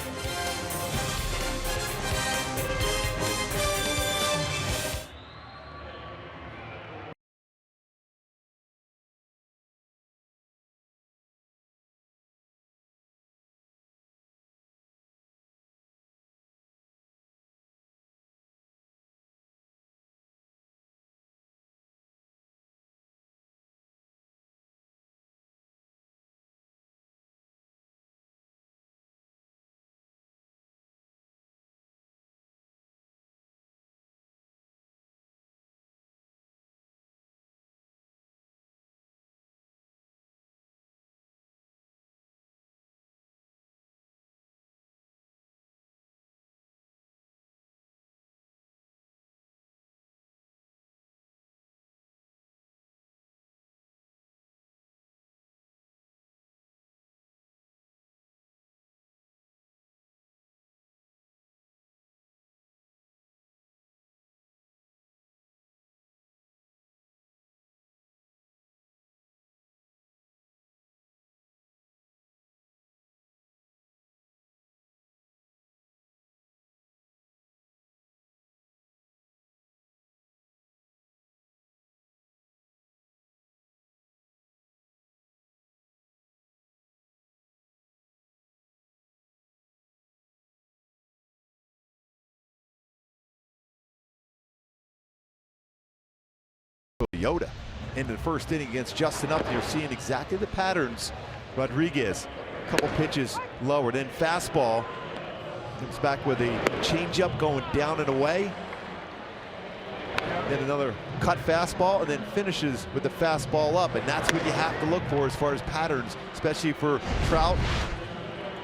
Toyota. In the first inning against Justin Upton, you're seeing exactly the patterns. Rodriguez, a couple pitches lower, then fastball. Comes back with a changeup going down and away. Then another cut fastball, and then finishes with the fastball up. And that's what you have to look for as far as patterns, especially for Trout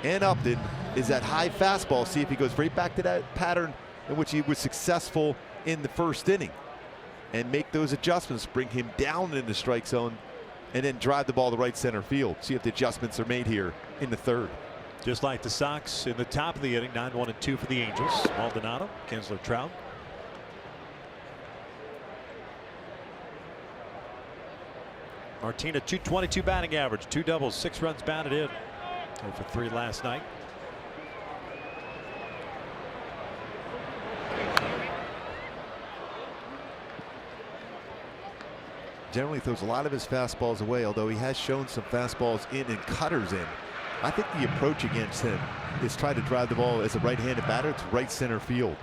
and Upton, is that high fastball. See if he goes right back to that pattern in which he was successful in the first inning, and make those adjustments, bring him down in the strike zone, and then drive the ball to right center field. See if the adjustments are made here in the third. Just like the Sox in the top of the inning, 9-1-2 for the Angels. Maldonado, Kinsler, Trout. Martina, .222 batting average, 2 doubles, 6 runs batted in. 0 for 3 last night. Generally throws a lot of his fastballs away, although he has shown some fastballs in and cutters in. I think the approach against him is try to drive the ball as a right-handed batter to right center field.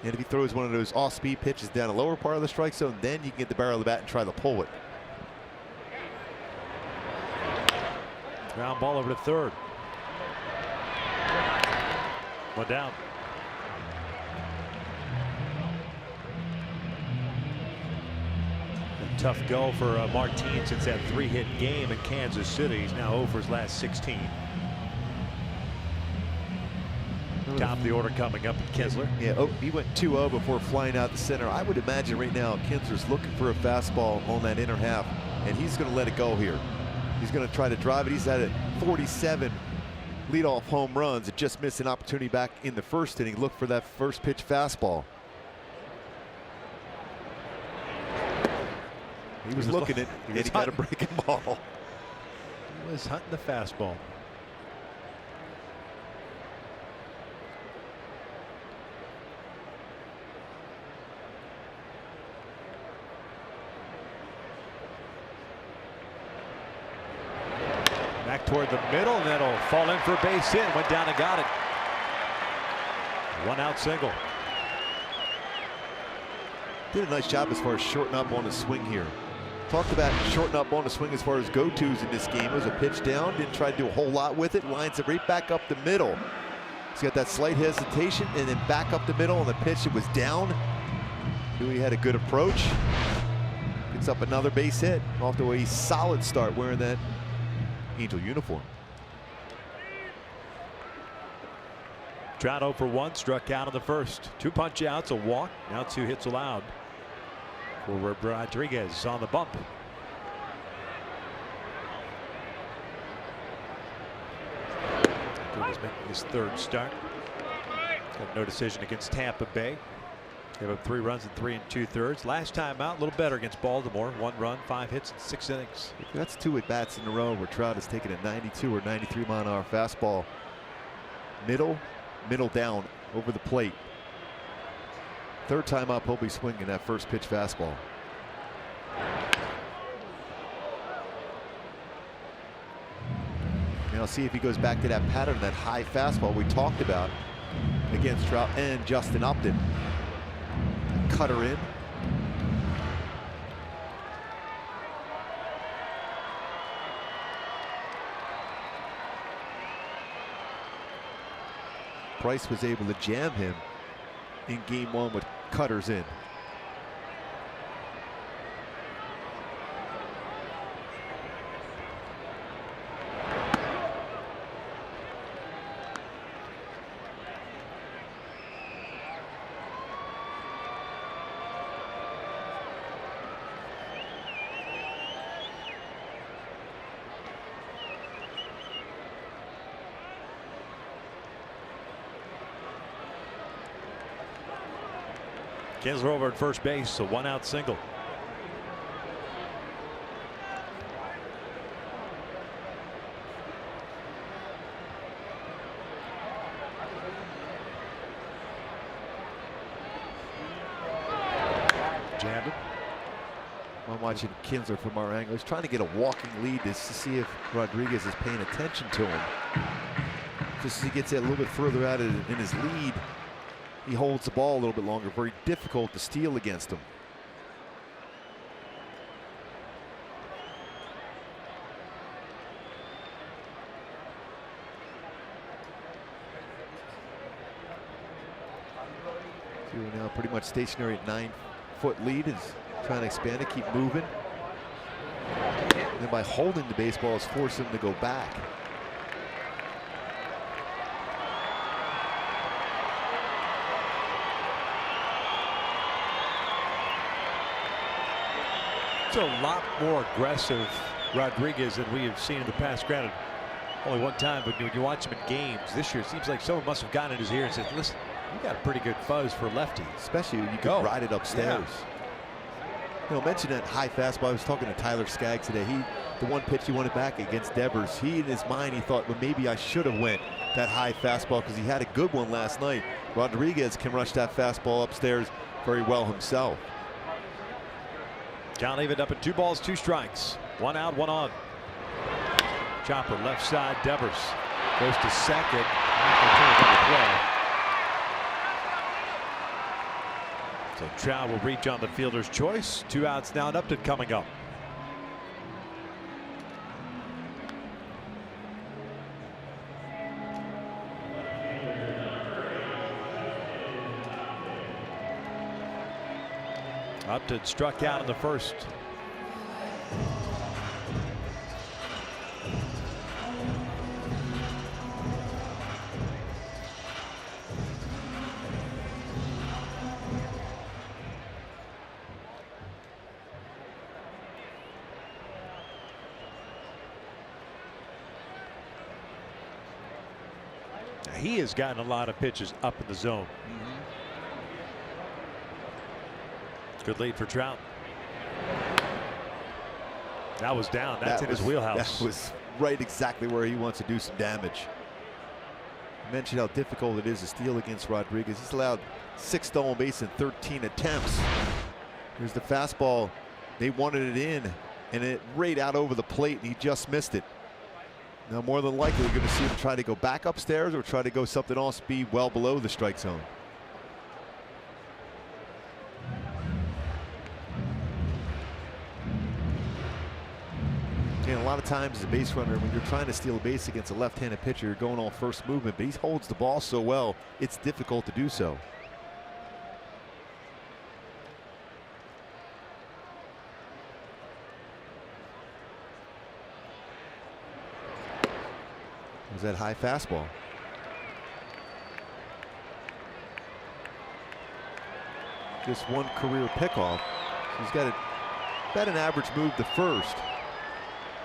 And if he throws one of those off-speed pitches down the lower part of the strike zone, then you can get the barrel of the bat and try to pull it. Ground ball over to third. One down. A tough go for Martin since that 3-hit game in Kansas City. He's now 0 for his last 16. Top of the order coming up at Kinsler. Yeah, he went 2-0 before flying out the center. I would imagine right now Kinsler's looking for a fastball on that inner half, and he's going to let it go here. He's going to try to drive it. He's at 47 leadoff home runs. It just missed an opportunity back in the first inning. Look for that first pitch fastball. He was looking at it, and he got a breaking ball. He was hunting the fastball. Back toward the middle, and that'll fall in for a base hit. Went down and got it. 1 out single. Did a nice job as far as shorting up on the swing here. Talked about shorting up on the swing as far as go-tos in this game. It was a pitch down, didn't try to do a whole lot with it. Lines it right back up the middle. He's got that slight hesitation, and then back up the middle on the pitch. It was down. Knew he had a good approach. Gets up another base hit. Off to a solid start wearing that Angel uniform. Trout 0 for 1, struck out in the first. 2 punch outs, a walk, now 2 hits allowed for Rodriguez on the bump. Rodriguez making his 3rd start. Got no decision against Tampa Bay. Gave up 3 runs in 3 2/3. Last time out, a little better against Baltimore. 1 run, 5 hits, and 6 innings. That's 2 at-bats in a row where Trout has taken a 92 or 93 mile-an-hour fastball. Middle down over the plate. 3rd time up, he'll be swinging that first pitch fastball. Now see if he goes back to that pattern, that high fastball we talked about against Trout and Justin Upton. Cutter in. Price was able to jam him in game 1 with cutters in. Kinsler over at first base, a 1 out single. Jammed it. I'm watching Kinsler from our angle. He's trying to get a walking lead just to see if Rodriguez is paying attention to him. Just as he gets a little bit further out in his lead, he holds the ball a little bit longer. Very difficult to steal against him. We're now pretty much stationary at 9-foot lead. Is trying to expand it, keep moving. And then by holding the baseball, is forcing him to go back. It's a lot more aggressive Rodriguez than we have seen in the past. Granted, only one time, but when you watch him in games this year, it seems like someone must have gotten in his ear and said, listen, you got a pretty good fuzz for lefty. Especially when you can ride it upstairs. You know, mention that high fastball. I was talking to Tyler Skaggs today. The one pitch he wanted back against Devers, he in his mind, he thought, well, maybe I should have went that high fastball because he had a good one last night. Rodriguez can rush that fastball upstairs very well himself. Count evened up at 2 balls, 2 strikes. 1 out, 1 on. Chopper left side, Devers goes to second. So Trout will reach on the fielder's choice. 2 outs now, and Upton coming up. Upton struck out in the first. He has gotten a lot of pitches up in the zone. Good lead for Trout. That was down. That's in his wheelhouse. That was right exactly where he wants to do some damage. I mentioned how difficult it is to steal against Rodriguez. He's allowed 6 stolen bases in 13 attempts. Here's the fastball. They wanted it in, and it right out over the plate, and he just missed it. Now, more than likely, we're going to see him try to go back upstairs or try to go something off speed well below the strike zone. And a lot of times as a base runner, when you're trying to steal a base against a left-handed pitcher, you're going all first movement, but he holds the ball so well, it's difficult to do so. Was that high fastball? Just one career pickoff. So he's got about an average move to first.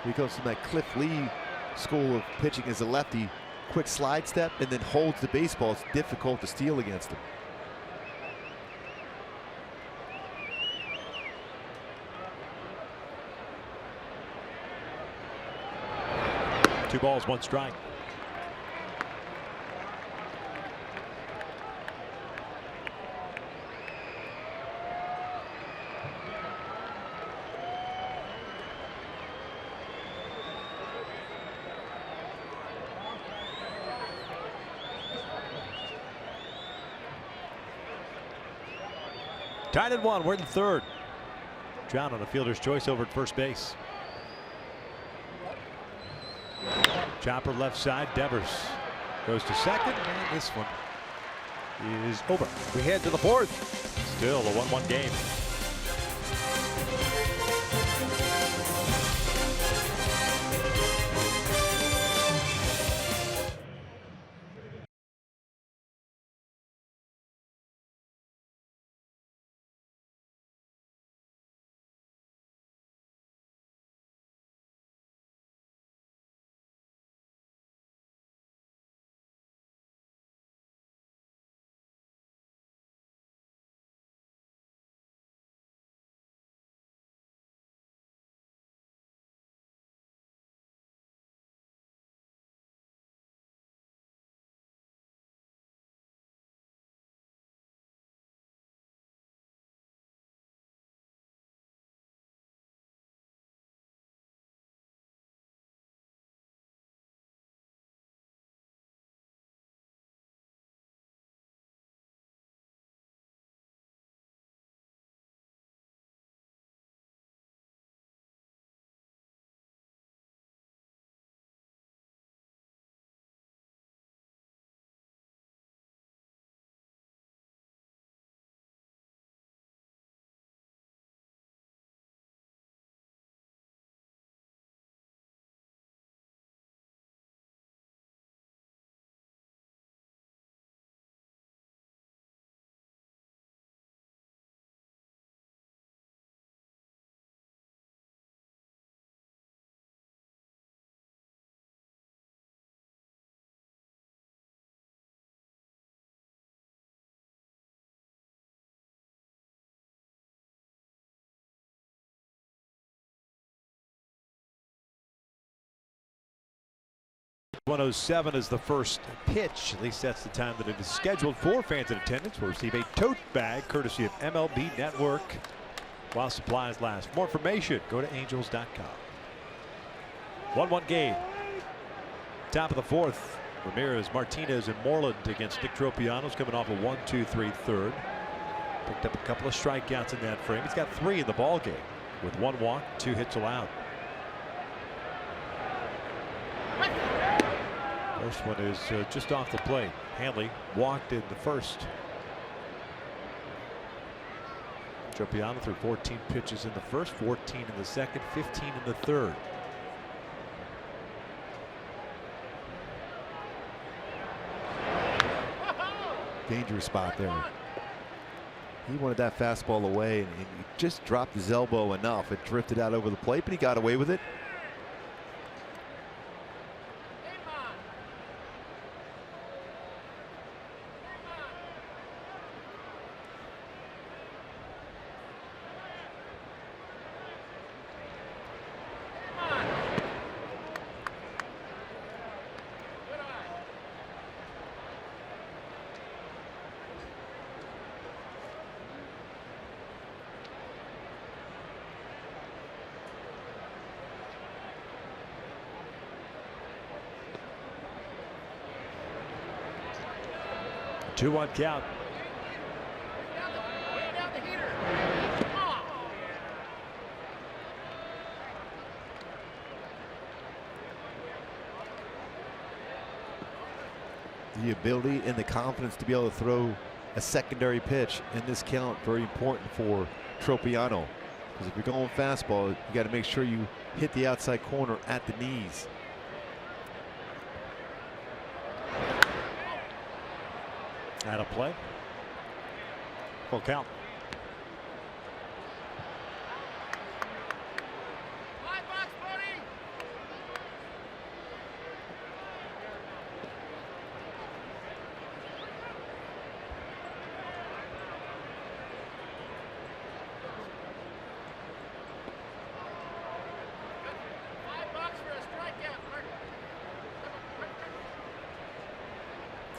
He comes from that Cliff Lee school of pitching as a lefty. Quick slide step and then holds the baseball. It's difficult to steal against him. Two balls, 1 strike. Tied at 1. We're in the 3rd. Trout on a fielder's choice over at first base. Chopper left side. Devers goes to second, and this one is over. We head to the 4th. Still a 1-1 game. 1:07 is the first pitch. At least that's the time that it is scheduled for. Fans in attendance will receive a tote bag courtesy of MLB Network while supplies last. For more information, go to angels.com. 1-1 game. Top of the fourth. Ramirez, Martinez, and Moreland against Nick Tropiano's coming off a 1-2-3 third. Picked up a couple of strikeouts in that frame. He's got 3 in the ball game with 1 walk, 2 hits allowed. First one is just off the plate. Hanley walked in the first. Tropiano threw 14 pitches in the first, 14 in the second, 15 in the third. Dangerous spot there. He wanted that fastball away, and he just dropped his elbow enough. It drifted out over the plate, but he got away with it. Two-one count. The ability and the confidence to be able to throw a secondary pitch in this count, very important for Tropiano. Because if you're going fastball, you got to make sure you hit the outside corner at the knees. Out of play. Full count.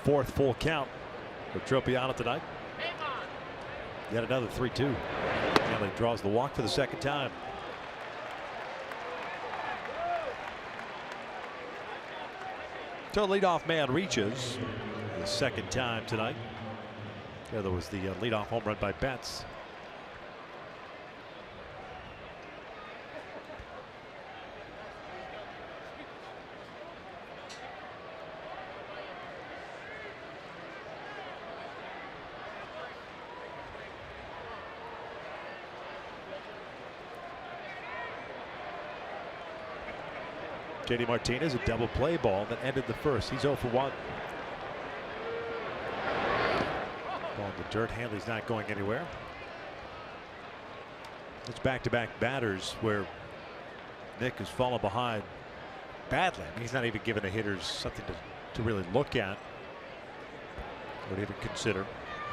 Fourth full count for Tropiano tonight. Yet another 3-2. Hanley draws the walk for the second time. So leadoff man reaches the second time tonight. The other was the leadoff home run by Betts. JD Martinez, a double play ball that ended the first. He's 0 for 1. Ball in the dirt. Hanley's not going anywhere. It's back-to-back batters where Nick has fallen behind badly. I mean, he's not even giving the hitters something to really look at or even consider.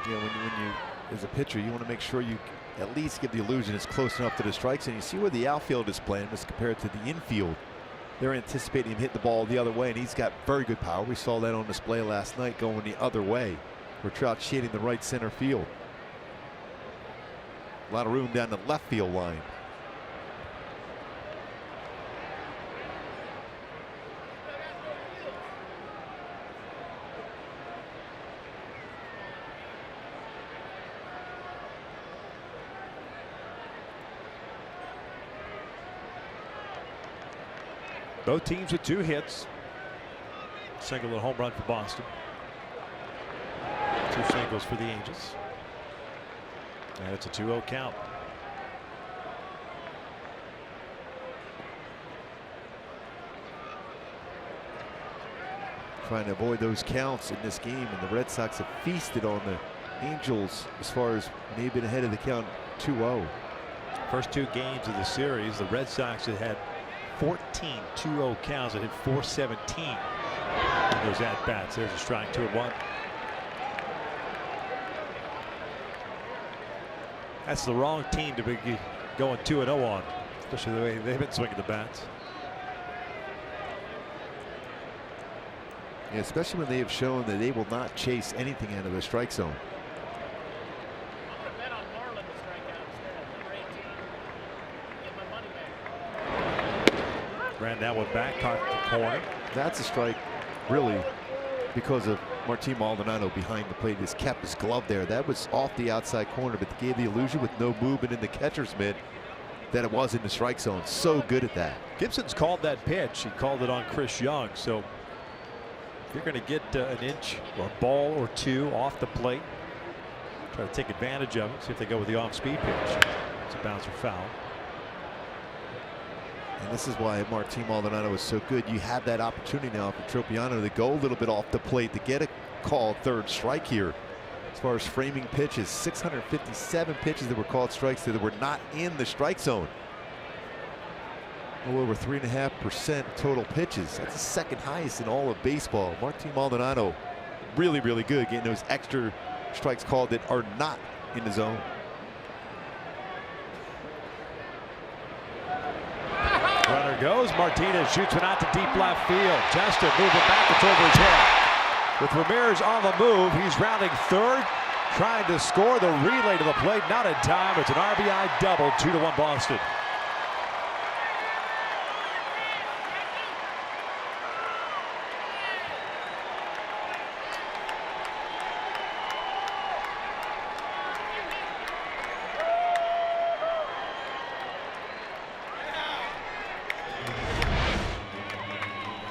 Yeah, when you as a pitcher, you want to make sure you at least give the illusion it's close enough to the strikes, and you see where the outfield is playing as compared to the infield. They're anticipating him hitting the ball the other way, and he's got very good power. We saw that on display last night going the other way, where Trout shading the right center field. A lot of room down the left field line. Both teams with 2 hits. Single and home run for Boston. 2 singles for the Angels. And it's a 2-0 count. Trying to avoid those counts in this game, and the Red Sox have feasted on the Angels as far as they've been ahead of the count 2-0. First 2 games of the series, the Red Sox had 14 2-0 counts that hit 417 in those at bats. There's a strike, 2-1. That's the wrong team to be going 2-0 on, especially the way they've been swinging the bats. Yeah, especially when they have shown that they will not chase anything out of the strike zone. Ran that one back, caught the corner. That's a strike, really, because of Martin Maldonado behind the plate. Just kept his glove there. That was off the outside corner, but gave the illusion with no movement in the catcher's mitt that it was in the strike zone. So good at that. Gibson's called that pitch. He called it on Chris Young. So if you're going to get an inch or a ball or two off the plate, try to take advantage of it. See if they go with the off-speed pitch. It's a bouncer foul. And this is why Martin Maldonado is so good. You have that opportunity now for Tropiano to go a little bit off the plate to get a called third strike here. As far as framing pitches, 657 pitches that were called strikes that were not in the strike zone. A little over 3.5% total pitches. That's the second highest in all of baseball. Martin Maldonado really, really good getting those extra strikes called that are not in the zone. Runner goes. Martinez shoots one out to deep left field. Chester moving back. It's over his head. With Ramirez on the move, he's rounding third, trying to score the relay to the plate. Not in time. It's an RBI double. 2-1 Boston.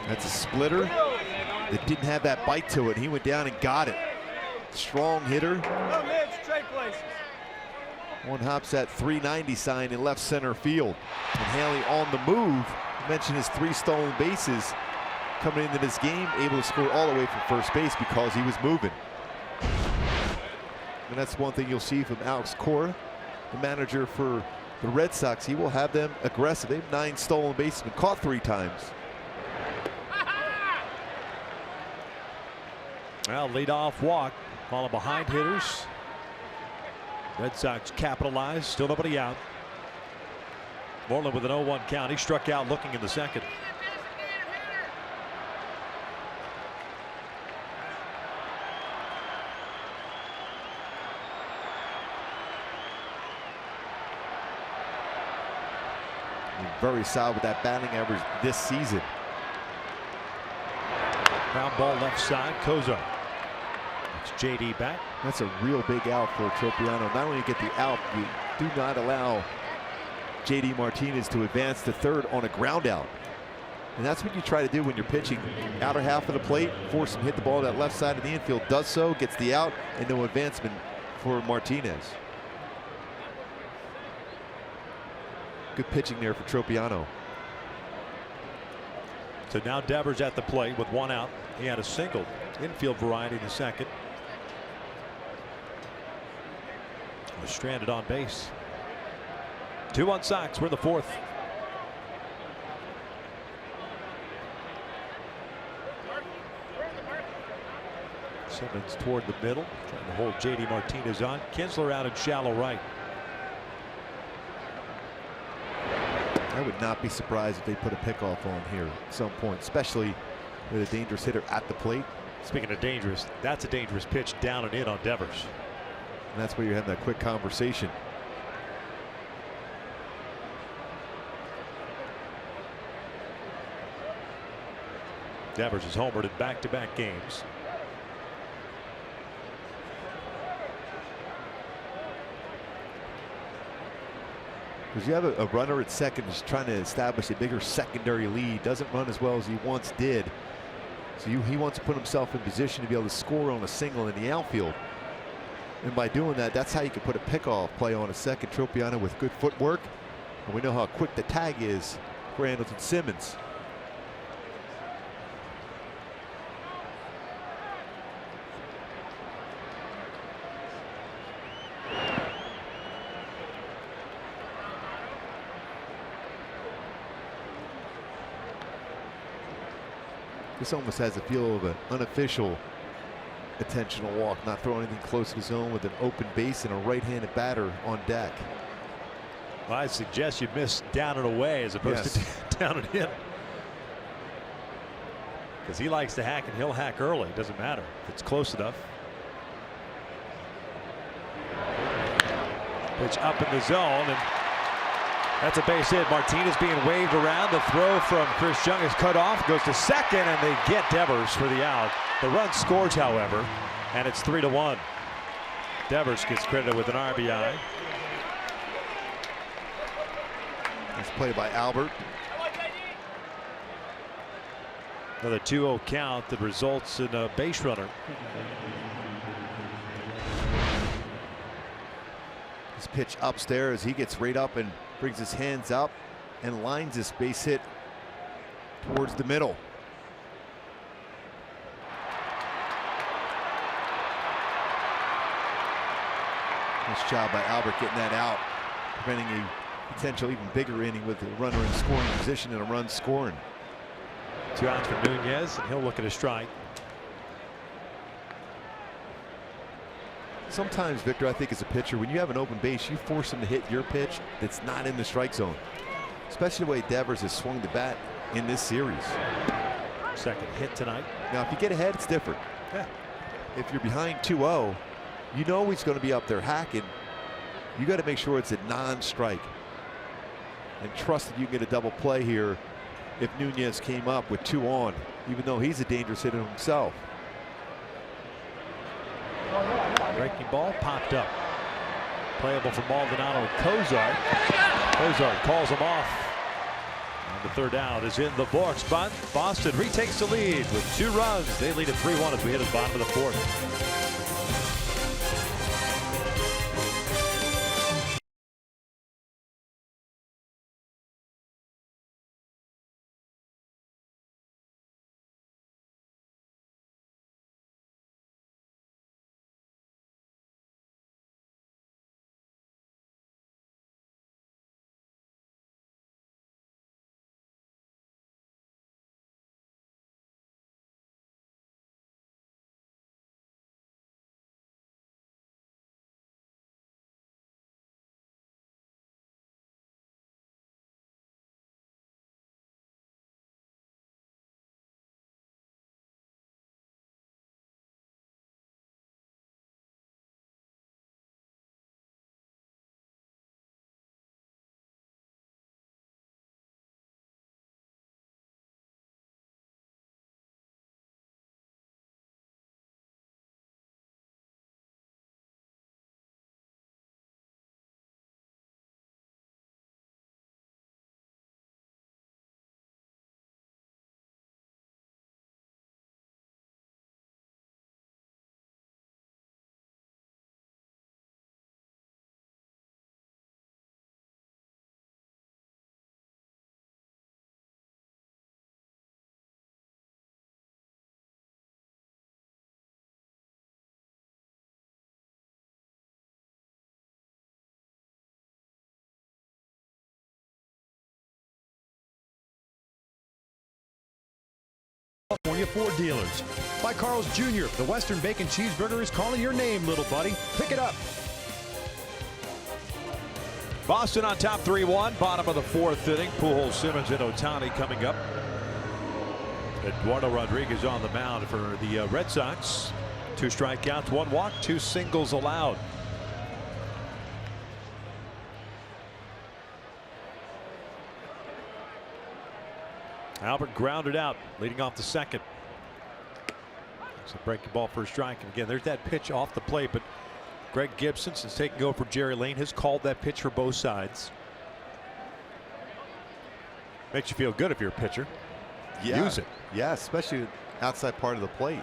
That's a splitter that didn't have that bite to it. He went down and got it. Strong hitter. One hops that 390 sign in left center field. And Haley on the move. I mentioned his 3 stolen bases coming into this game, able to score all the way from first base because he was moving. And that's one thing you'll see from Alex Cora, the manager for the Red Sox. He will have them aggressive. They have 9 stolen bases, been caught 3 times. Well, leadoff walk, followed behind hitters. Red Sox capitalized, still nobody out. Moreland with an 0-1 count. He struck out looking in the second. Very solid with that batting average this season. Ground ball left side, Kozar. It's JD back. That's a real big out for Tropiano. Not only get the out, you do not allow JD Martinez to advance to third on a ground out. And that's what you try to do when you're pitching. Outer half of the plate, force him to hit the ball to that left side of the infield. Does so, gets the out, and no advancement for Martinez. Good pitching there for Tropiano. So now Devers at the plate with 1 out. He had a single infield variety in the second. Was stranded on base. 2-1 Sox. We're in the 4th. Simmons toward the middle, trying to hold JD Martinez on. Kinsler out in shallow right. I would not be surprised if they put a pickoff on here at some point, especially with a dangerous hitter at the plate. Speaking of dangerous, that's a dangerous pitch down and in on Devers. And that's where you're having that quick conversation. Devers has homered in back-to-back games. Because you have a runner at second who's trying to establish a bigger secondary lead. Doesn't run as well as he once did. So he wants to put himself in position to be able to score on a single in the outfield. And by doing that, that's how you can put a pickoff play on a second. Tropiano with good footwork. And we know how quick the tag is for Andrelton Simmons. This almost has a feel of an unofficial intentional walk, not throwing anything close to the zone with an open base and a right-handed batter on deck. Well, I suggest you miss down and away as opposed to down and in. because he likes to hack, and he'll hack early. Doesn't matter if it's close enough. Pitch up in the zone, and that's a base hit. Martinez being waved around. The throw from Chris Young is cut off, goes to second, and they get Devers for the out. The run scores, however, and it's 3-1. Devers gets credited with an RBI. Nice play by Albert. Another 2-0 count that results in a base runner. This pitch upstairs, he gets right up and brings his hands up and lines this base hit towards the middle. Nice job by Albert getting that out, preventing a potential even bigger inning with a runner in scoring position and a run scoring. 2 outs for Nunez, and he'll look at a strike. Sometimes, Victor, I think as a pitcher, when you have an open base, you force him to hit your pitch that's not in the strike zone. Especially the way Devers has swung the bat in this series. Second hit tonight. Now, if you get ahead, it's different. Yeah. If you're behind 2-0, you know he's going to be up there hacking. You got to make sure it's a non-strike. And trust that you can get a double play here if Nunez came up with 2 on, even though he's a dangerous hitter himself. Breaking ball popped up. Playable for Maldonado and Cozart. Cozart calls him off. And the third out is in the books, but Boston retakes the lead with 2 runs. They lead at 3-1 as we hit the bottom of the 4th. California Ford dealers. By Carl's Jr., the Western Bacon Cheeseburger is calling your name, little buddy. Pick it up. Boston on top 3-1, bottom of the 4th inning. Pujols, Simmons, and Ohtani coming up. Eduardo Rodriguez on the mound for the Red Sox. 2 strikeouts, 1 walk, 2 singles allowed. Albert grounded out, leading off the 2nd. It's a breaking ball for a strike. And again, there's that pitch off the plate, but Greg Gibson, since taking over for Jerry Lane, has called that pitch for both sides. Makes you feel good if you're a pitcher. Yeah. Use it. Yeah, especially outside part of the plate.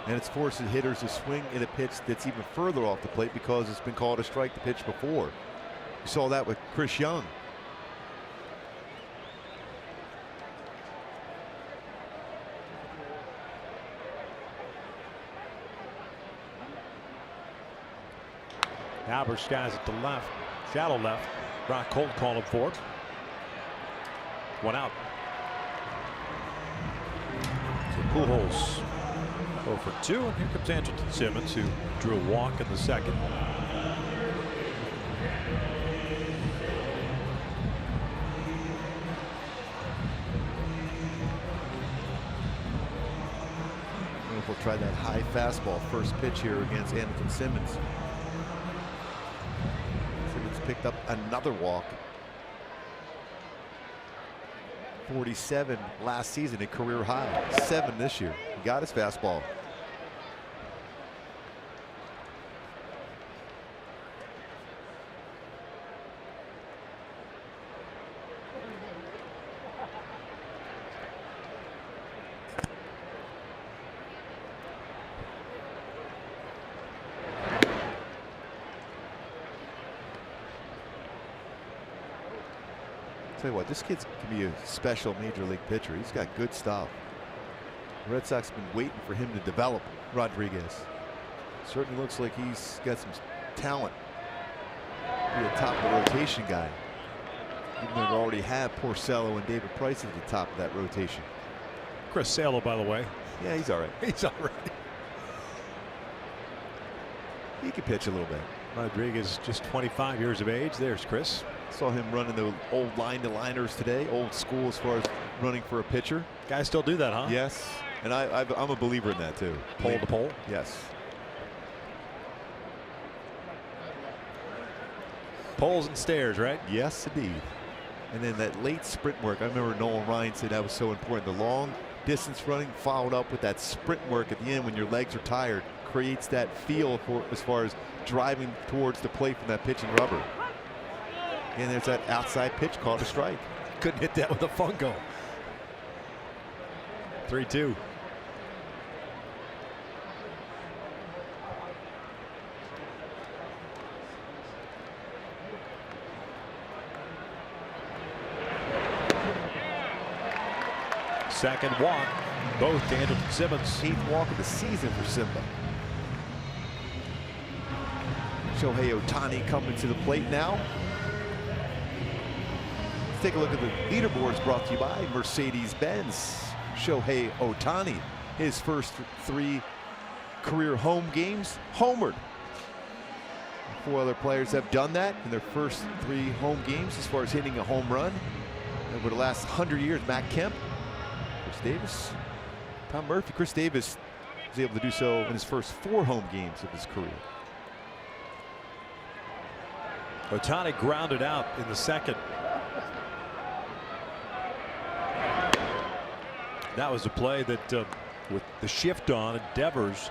And it's forcing hitters to swing in a pitch that's even further off the plate because it's been called a strike the pitch before. You saw that with Chris Young. Albert skies at the left, shallow left. Brock Holt calling for it. 1 out. So Pujols 0 for 2, and here comes Andrelton Simmons, who drew a walk in the 2nd. if he'll try that high fastball first pitch here against Anderson Simmons. Simmons picked up another walk. 47 last season, a career high. 7 this year. He got his fastball. Tell you what, this kid can be a special major league pitcher. He's got good stuff. The Red Sox have been waiting for him to develop Rodriguez. Certainly looks like he's got some talent. Be a top of the rotation guy. Even though they already have Porcello and David Price at the top of that rotation. Chris Sale, by the way. Yeah, he's all right. He's all right. He can pitch a little bit. Rodriguez just 25 years of age. There's Chris. Saw him running the old line-to-liners today, old school as far as running for a pitcher. Guys still do that, huh? Yes, and I'm a believer in that too. Pole to pole. Yes. Poles and stairs, right? Yes, indeed. And then that late sprint work. I remember Nolan Ryan said that was so important. The long distance running followed up with that sprint work at the end when your legs are tired creates that feel for as far as driving towards the plate from that pitching rubber. And there's that outside pitch called a strike. Couldn't hit that with a fungo. 3-2. Second walk, both to Anderson Simmons. 8th walk of the season for Simba. Shohei Ohtani coming to the plate now. Let's take a look at the leaderboards brought to you by Mercedes-Benz. Shohei Ohtani, his first 3 career home games, homered. 4 other players have done that in their first 3 home games as far as hitting a home run. Over the last 100 years, Matt Kemp, Chris Davis, Tom Murphy. Chris Davis was able to do so in his first 4 home games of his career. Ohtani grounded out in the second. That was a play that with the shift on and Devers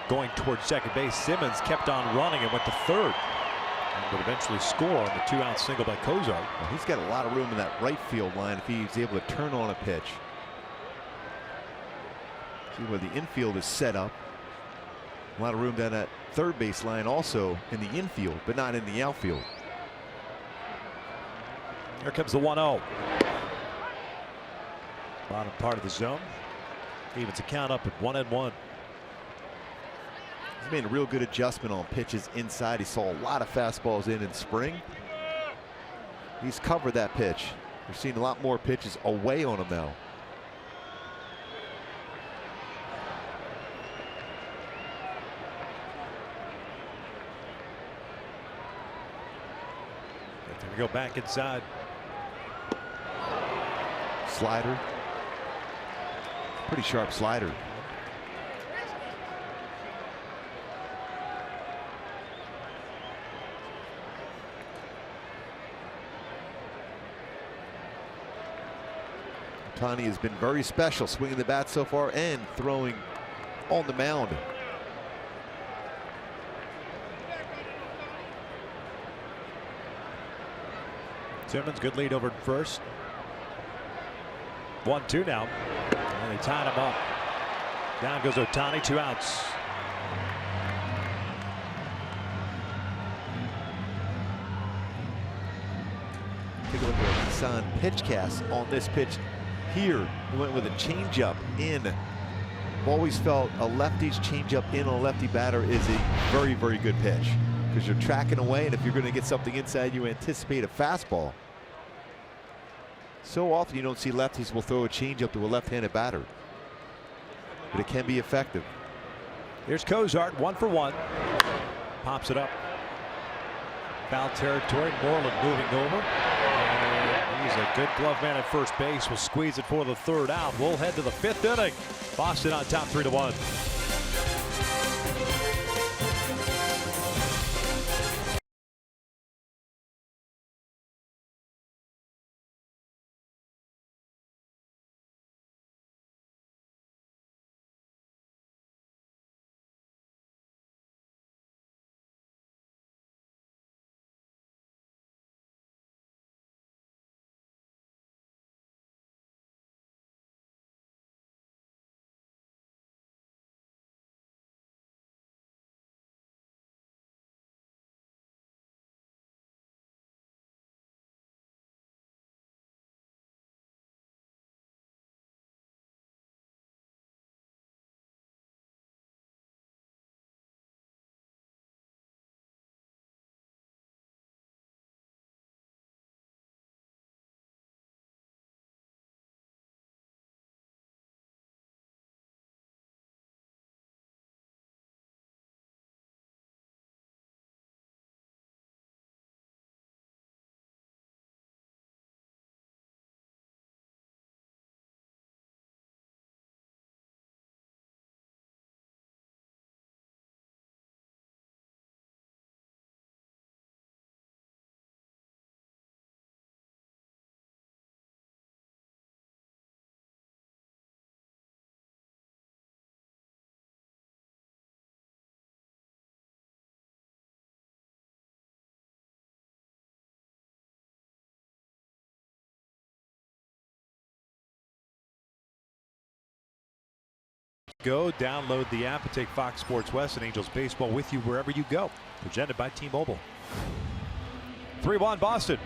going towards second base, Simmons kept on running and went to third and would eventually score on the 2-out single by Cozart. Well, he's got a lot of room in that right field line if he's able to turn on a pitch. See where the infield is set up. A lot of room down that third base line also in the infield, but not in the outfield. Here comes the 1-0. Bottom part of the zone. Evens the count up at 1-1. He's made a real good adjustment on pitches inside. He saw a lot of fastballs in spring. He's covered that pitch. We're seeing a lot more pitches away on him now. We go back inside. Slider. Pretty sharp slider. Ohtani has been very special, swinging the bat so far and throwing on the mound. Simmons, good lead over at first. 1-2 now. And they tied him up. Down goes Ohtani, 2 outs. Take a look at Nissan pitch cast on this pitch here. He went with a changeup in. I've always felt a lefty's changeup in on a lefty batter is a very, very good pitch because you're tracking away, and if you're going to get something inside, you anticipate a fastball. So often you don't see lefties will throw a changeup to a left-handed batter, but it can be effective. Here's Cozart, 1 for 1. Pops it up. Foul territory. Moreland moving over. And He's a good glove man at first base. Will squeeze it for the third out. We'll head to the fifth inning. Boston on top 3-1. Go download the app and take Fox Sports West and Angels baseball with you wherever you go. Presented by T-Mobile. 3-1 Boston.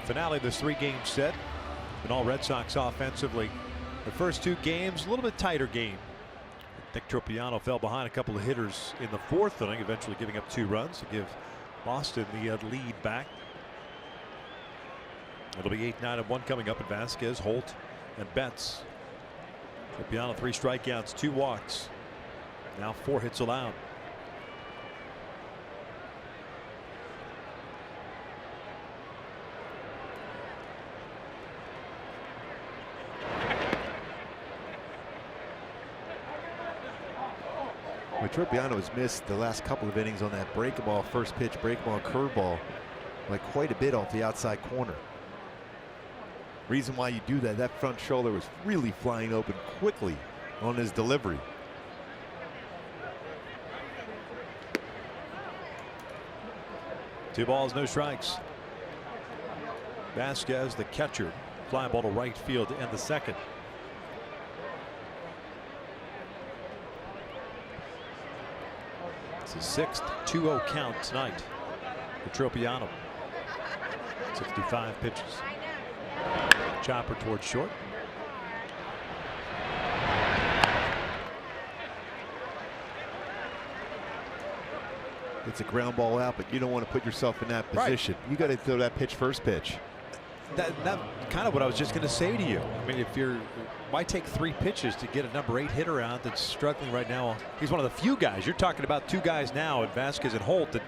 Finale of this three-game set. And all Red Sox offensively. The first two games, a little bit tighter game. Nick Tropiano fell behind a couple of hitters in the fourth inning, eventually giving up 2 runs to give Boston the lead back. It'll be 8-9 and 1 coming up at Vasquez, Holt, and Betts. Tropiano 3 strikeouts, 2 walks. Now 4 hits allowed. Well, Tropiano has missed the last couple of innings on that breakable first pitch, breakable curveball, like quite a bit off the outside corner. Reason why you do that, that front shoulder was really flying open quickly on his delivery. Two balls, no strikes. Vasquez, the catcher, fly ball to right field to end the second. It's his 6th 2-0 count tonight for Tropiano. 65 pitches. Chopper towards short. It's a ground ball out, but you don't want to put yourself in that position. Right. You got to throw that pitch first pitch. That kind of what I was just going to say to you. I mean, if you're, why take 3 pitches to get a number 8 hitter out that's struggling right now? He's one of the few guys. You're talking about 2 guys now at Vasquez and Holt. That,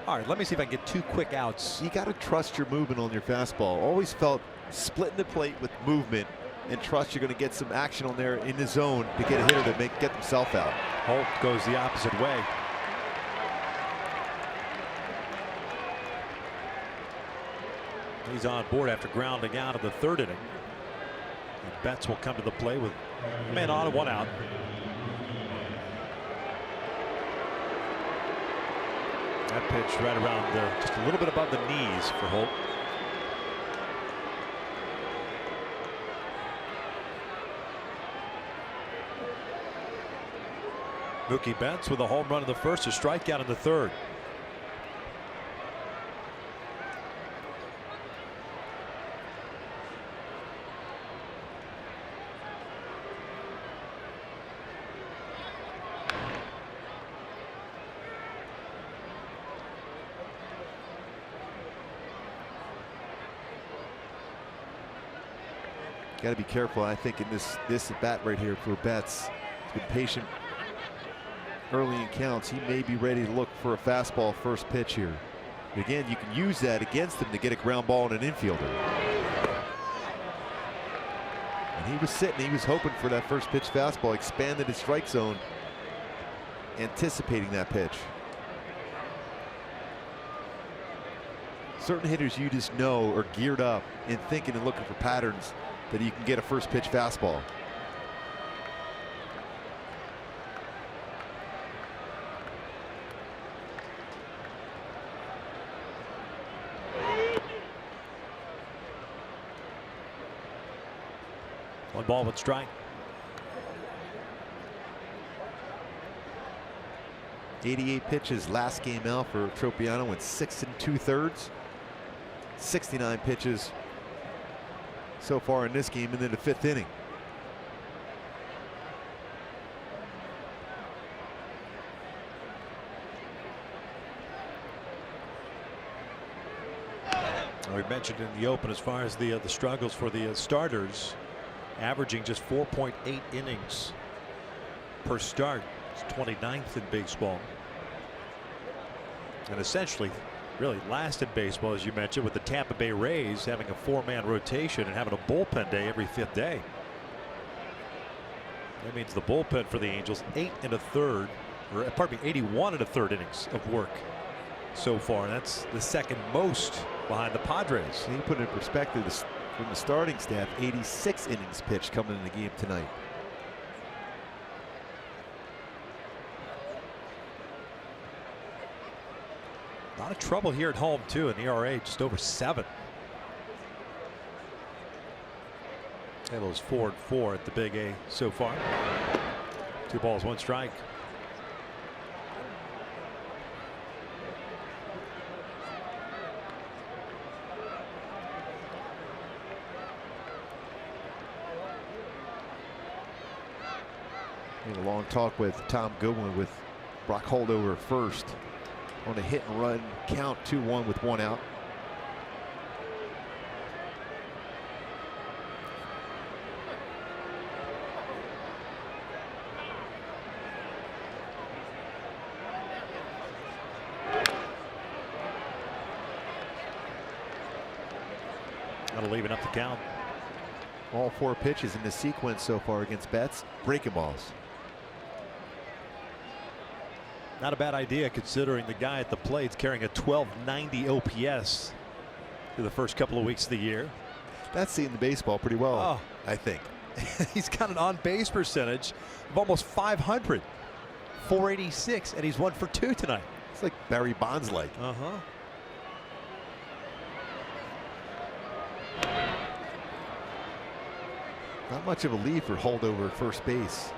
all right, let me see if I can get 2 quick outs. You got to trust your movement on your fastball. Always felt splitting the plate with movement and trust you're going to get some action on there in the zone to get a hitter to get himself out. Holt goes the opposite way. He's on board after grounding out of the 3rd inning. And Betts will come to the play with a man on and 1 out. That pitch right around just a little bit above the knees for Holt. Mookie Betts with a home run in the first, a strikeout in the 3rd. Got to be careful, I think, in this at bat right here for Betts. He's been patient early in counts. He may be ready to look for a fastball first pitch here. But again, you can use that against him to get a ground ball and an infielder. he was sitting, he was hoping for that first pitch fastball, expanded his strike zone, anticipating that pitch. Certain hitters you just know are geared up and thinking and looking for patterns that you can get a first pitch fastball. One ball, one strike. 88 pitches last game out for Tropiano, went 6 2/3. 69 pitches so far in this game, and then the 5th inning. We mentioned in the open as far as the struggles for the starters, averaging just 4.8 innings per start. It's 29th in baseball, and essentially really last in baseball, as you mentioned, with the Tampa Bay Rays having a 4-man rotation and having a bullpen day every 5th day. That means the bullpen for the Angels 8 1/3, or pardon me, 81 1/3 innings of work so far, and that's the second most behind the Padres. And you put it in perspective, from the starting staff, 86 innings pitched coming in the game tonight. A lot of trouble here at home too, an ERA just over 7. Halos 4-4 at the Big A so far. 2 balls, 1 strike. A long talk with Tom Goodwin with Brock Holdover first on a hit and run count, 2-1 with 1 out. That'll even up the count. All 4 pitches in the sequence so far against Betts, breaking balls. Not a bad idea considering the guy at the plate's carrying a 1290 OPS through the first couple of weeks of the year. That's seeing the baseball pretty well, I think. He's got an on-base percentage of almost 500, 486, and he's 1 for 2 tonight. It's like Barry Bonds-like. Not much of a lead for Holdover at first base.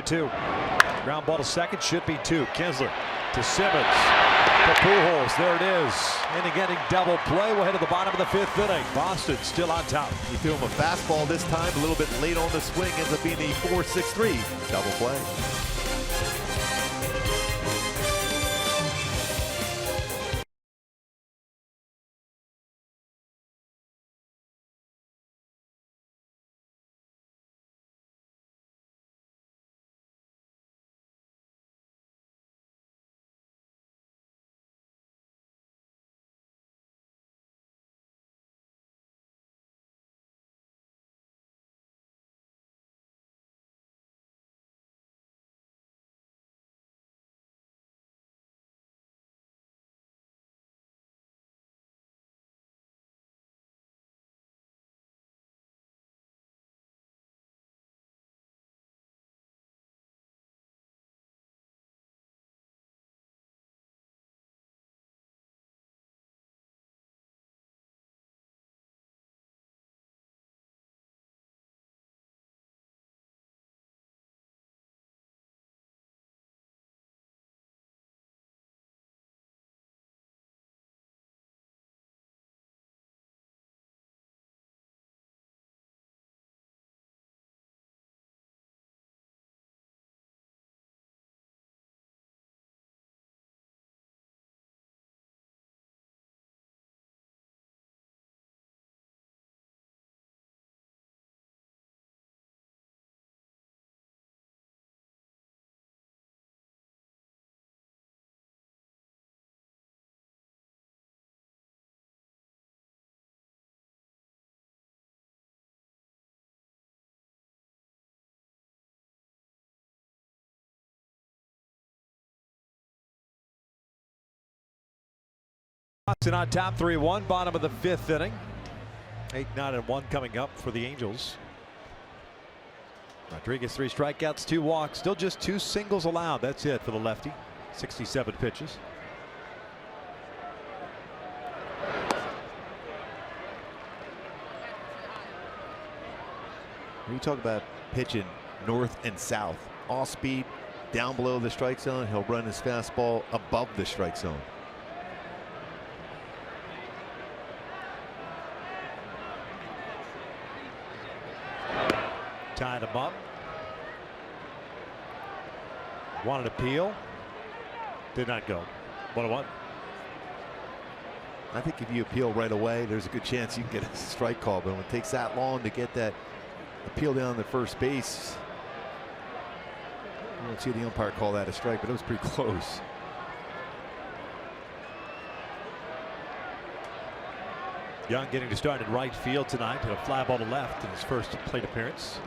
Two. Ground ball to second, should be 2. Kinsler to Simmons. To Pujols, there it is. And getting double play. We'll head to the bottom of the 5th inning. Boston still on top. You threw him a fastball this time, a little bit late on the swing, ends up being a 4-6-3 double play. Boston on top 3-1, bottom of the 5th inning. 8-9-1 coming up for the Angels. Rodriguez 3 strikeouts, 2 walks, still just 2 singles allowed. That's it for the lefty. 67 pitches. When you talk about pitching north and south, off speed down below the strike zone, he'll run his fastball above the strike zone. Tied him up. Wanted appeal. Did not go. 1-1. I think if you appeal right away, there's a good chance you can get a strike call. But when it takes that long to get that appeal down to first base, I don't see the umpire call that a strike, but it was pretty close. Young getting to start in right field tonight. Hit a fly ball to left in his first plate appearance.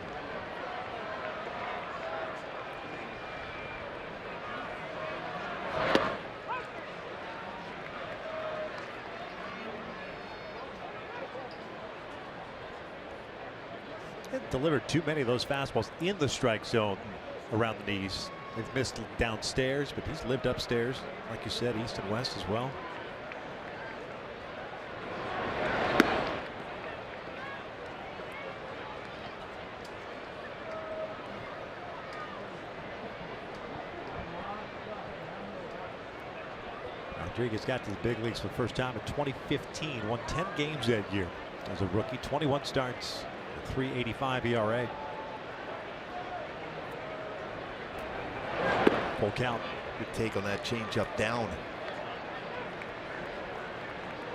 Delivered too many of those fastballs in the strike zone around the knees. They've missed downstairs, but he's lived upstairs, like you said, east and west as well. Rodriguez got to the big leagues for the first time in 2015. Won 10 games that year as a rookie. 21 starts. 3.85 ERA. Full count. Good take on that changeup down.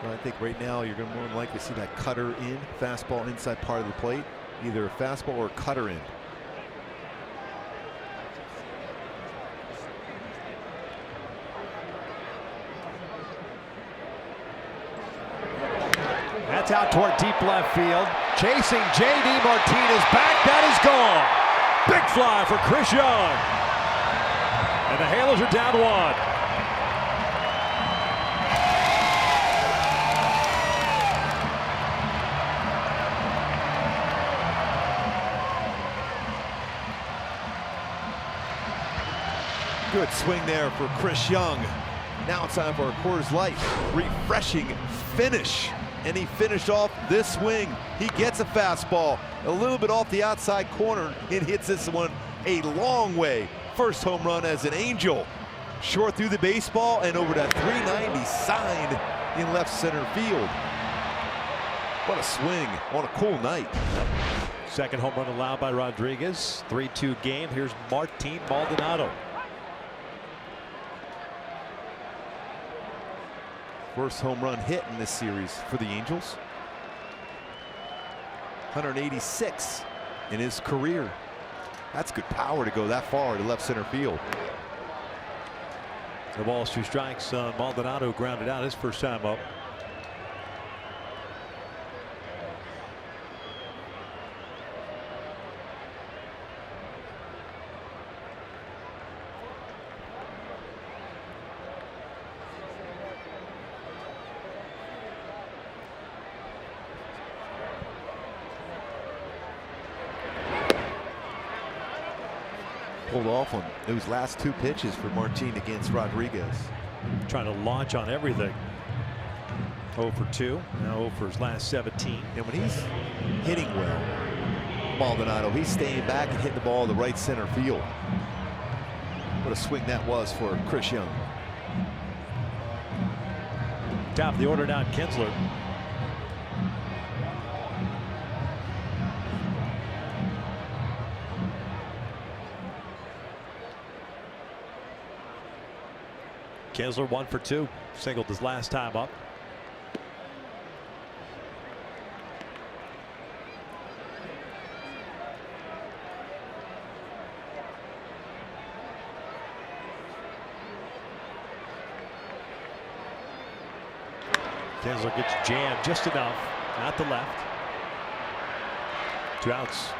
Well, I think right now you're going to more than likely see that cutter in, fastball inside part of the plate, either a fastball or a cutter in. That's out toward deep left field. Chasing J.D. Martinez back. That is gone. Big fly for Chris Young. And the Halos are down 1. Good swing there for Chris Young. Now it's time for a Coors Light refreshing finish. And he finished off this swing. He gets a fastball a little bit off the outside corner and hits this one a long way. First home run as an Angel. Short through the baseball and over that 390 sign in left center field. What a swing on a cool night. Second home run allowed by Rodriguez. 3-2 game. Here's Martin Maldonado. First home run hit in this series for the Angels. 186 in his career. That's good power to go that far to left center field. The ball's 2 strikes. Maldonado grounded out his first time up. Pulled off on those last 2 pitches for Martin against Rodriguez. Trying to launch on everything. 0 for 2. Now 0 for his last 17. And when he's hitting well, Maldonado, he's staying back and hitting the ball to right center field. What a swing that was for Chris Young. Top of the order now, Kinsler. Kinsler 1 for 2. Singled his last time up. Kinsler gets jammed just enough. Not the left. 2 outs.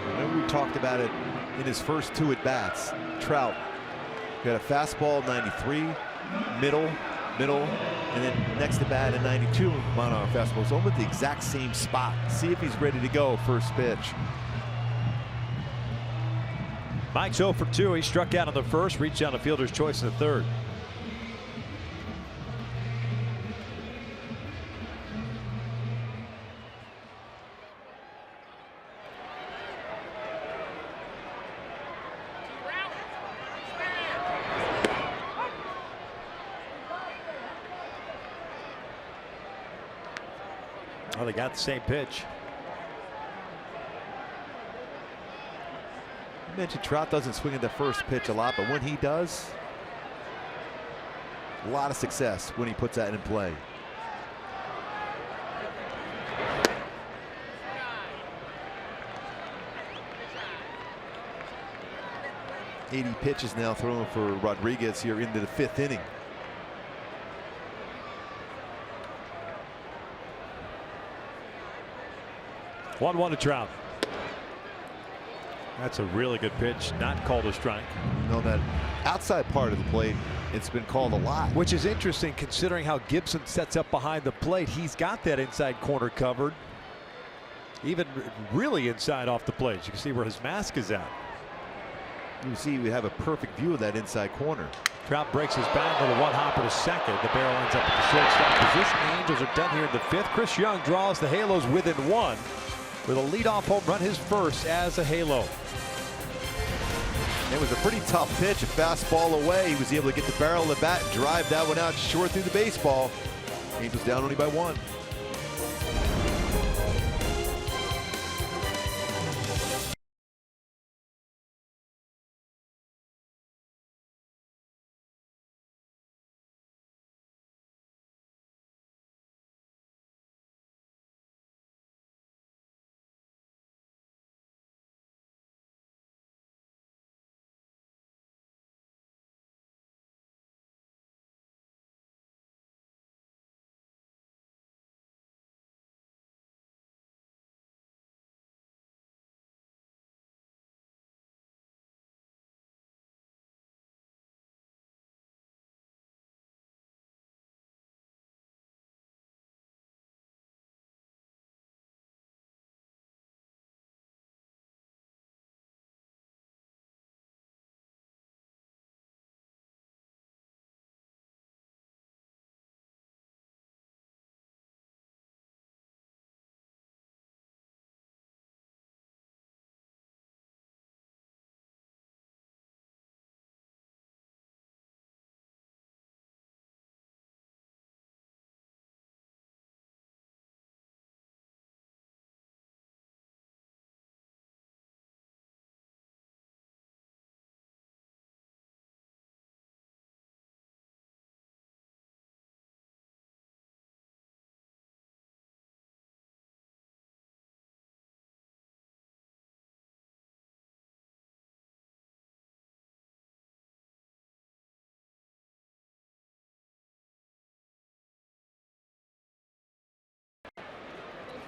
Remember we talked about it in his first 2 at-bats. Trout Got a fastball 93, middle, and then next to bat a 92 mile-an-hour fastball. It's almost the exact same spot. See if he's ready to go first pitch. Mike's 0 for 2. He struck out on the first, reached down the fielder's choice in the third. Well, they got the same pitch. You mentioned Trout doesn't swing at the first pitch a lot, but when he does, a lot of success when he puts that in play. .80 pitches now thrown for Rodriguez here into the 5th inning. One to Trout. That's a really good pitch, not called a strike. No, that outside part of the plate, it's been called a lot. Which is interesting considering how Gibson sets up behind the plate. He's got that inside corner covered. Even really inside off the plate. You can see where his mask is at. You see we have a perfect view of that inside corner. Trout breaks his back with a one-hopper to second. The barrel ends up at the shortstop position. The Angels are done here in the 5th. Chris Young draws the Halos within 1 with a leadoff home run, his first as a Halo. It was a pretty tough pitch, a fastball away. He was able to get the barrel of the bat and drive that one out short through the baseball. Angels down only by 1.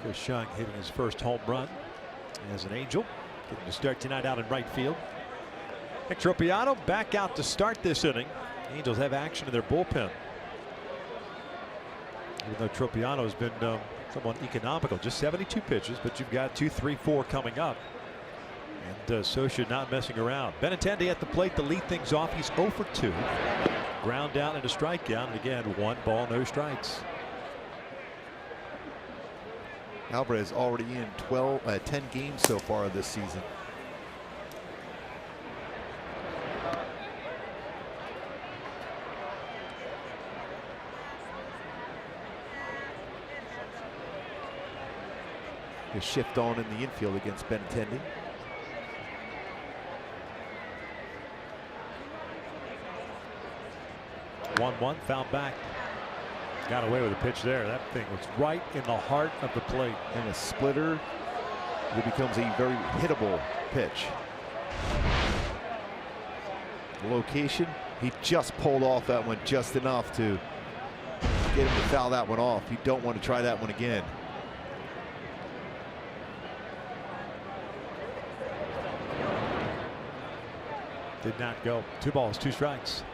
Chris Young hitting his first home run as an Angel. Getting to start tonight out in right field. Nick Tropiano back out to start this inning. Angels have action in their bullpen. Even though Tropiano has been somewhat economical, just 72 pitches, but you've got 2, 3, 4 coming up. And Socia not messing around. Benintendi at the plate to lead things off. He's 0 for 2. Ground down and a strikeout. And again, 1 ball, no strikes. Alvarez already in 10 games so far this season. A shift on in the infield against Benintendi. One foul back. Got away with a pitch there. That thing was right in the heart of the plate. And a splitter, it becomes a very hittable pitch. The location, he just pulled off that one just enough to get him to foul that one off. You don't want to try that one again. Did not go. 2 balls, 2 strikes.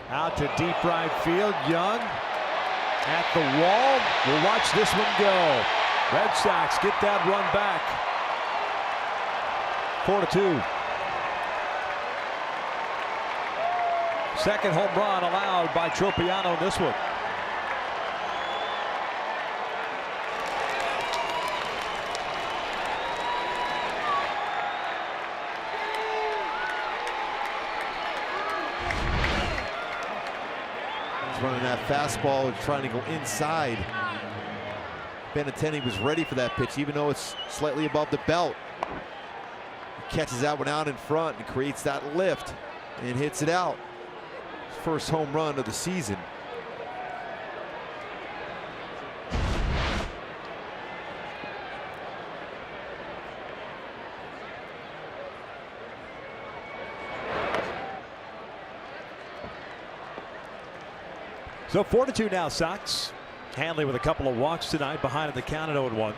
Out to deep right field. Young at the wall. We'll watch this one go. Red Sox get that run back. 4-2. Second home run allowed by Tropiano in this one. Running that fastball, trying to go inside. Benintendi was ready for that pitch, even though it's slightly above the belt. He catches that one out in front and creates that lift and hits it out. First home run of the season. So 4-2 now, Sox. Hanley with a couple of walks tonight, behind in the count at 0-1.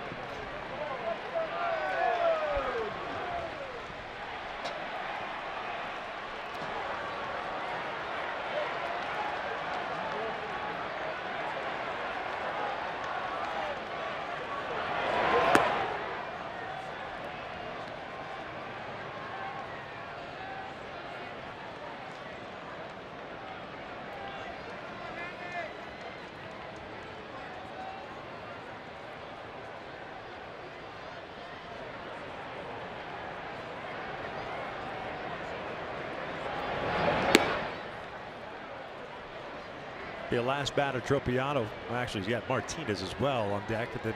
The last batter, Tropiano. Well, actually, he's got Martinez as well on deck, and then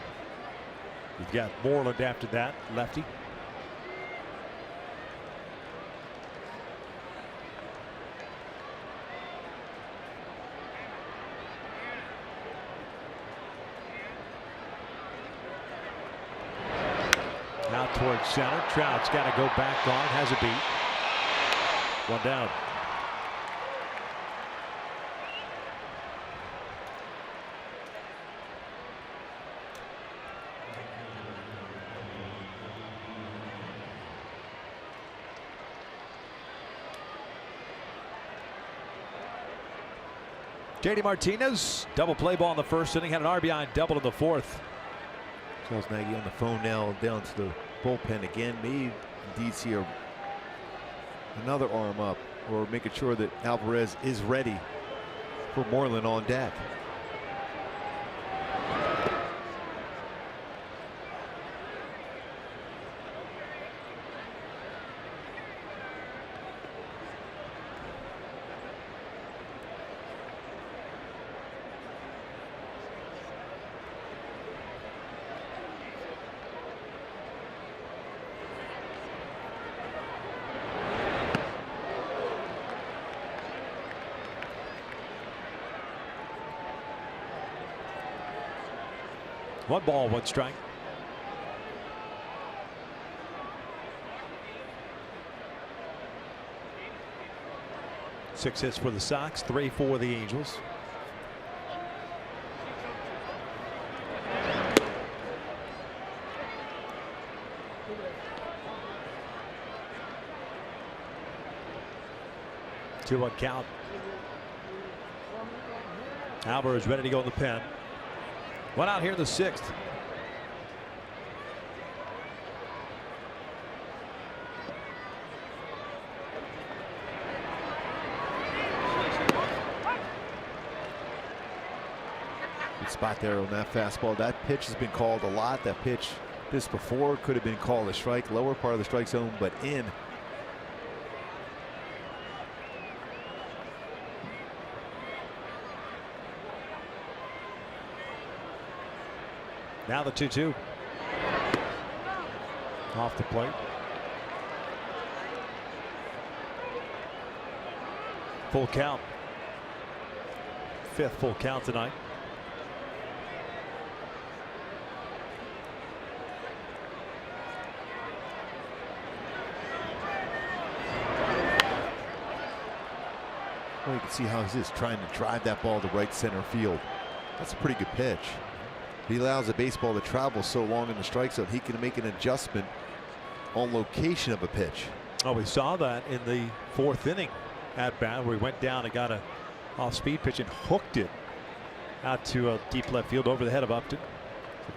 you've got Moreland after that, lefty. Out towards center. Trout's got to go back on. Has a beat. 1 down. JD Martinez, double play ball in the first inning, had an RBI and double in the fourth. Charles Nagy on the phone now down to the bullpen again. Maybe indeed see another arm up, or making sure that Alvarez is ready for Moreland on deck. One ball, 1 strike. Six hits for the Sox, 3 for the Angels. Two-one count. Alvarez ready to go in the pen. One out here in the 6th. Good spot there on that fastball. That pitch has been called a lot. That pitch just before could have been called a strike, lower part of the strike zone, but in. Now the 2-2. Off the plate. Full count. 5th full count tonight. Well, you can see how he's just trying to drive that ball to right center field. That's a pretty good pitch. He allows the baseball to travel so long in the strike zone, he can make an adjustment on location of a pitch. Oh, we saw that in the 4th inning at bat where he went down and got a off-speed pitch and hooked it out to a deep left field over the head of Upton.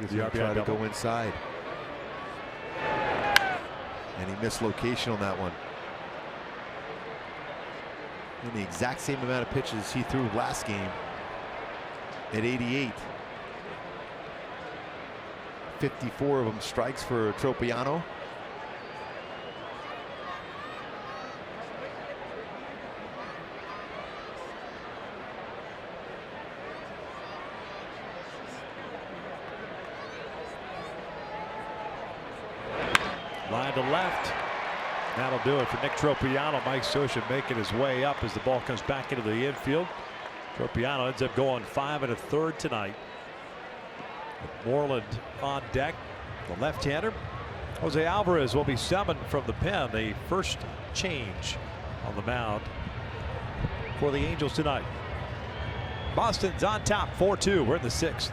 He's going to try to go inside. And he missed location on that one. And the exact same amount of pitches he threw last game at 88. 54 of them strikes for Tropiano. Line to left. That'll do it for Nick Tropiano. Mike Scioscia making his way up as the ball comes back into the infield. Tropiano ends up going 5 1/3 tonight. Moreland on deck. The left-hander. Jose Alvarez will be summoned from the pen. The first change on the mound for the Angels tonight. Boston's on top 4-2. We're in the 6th.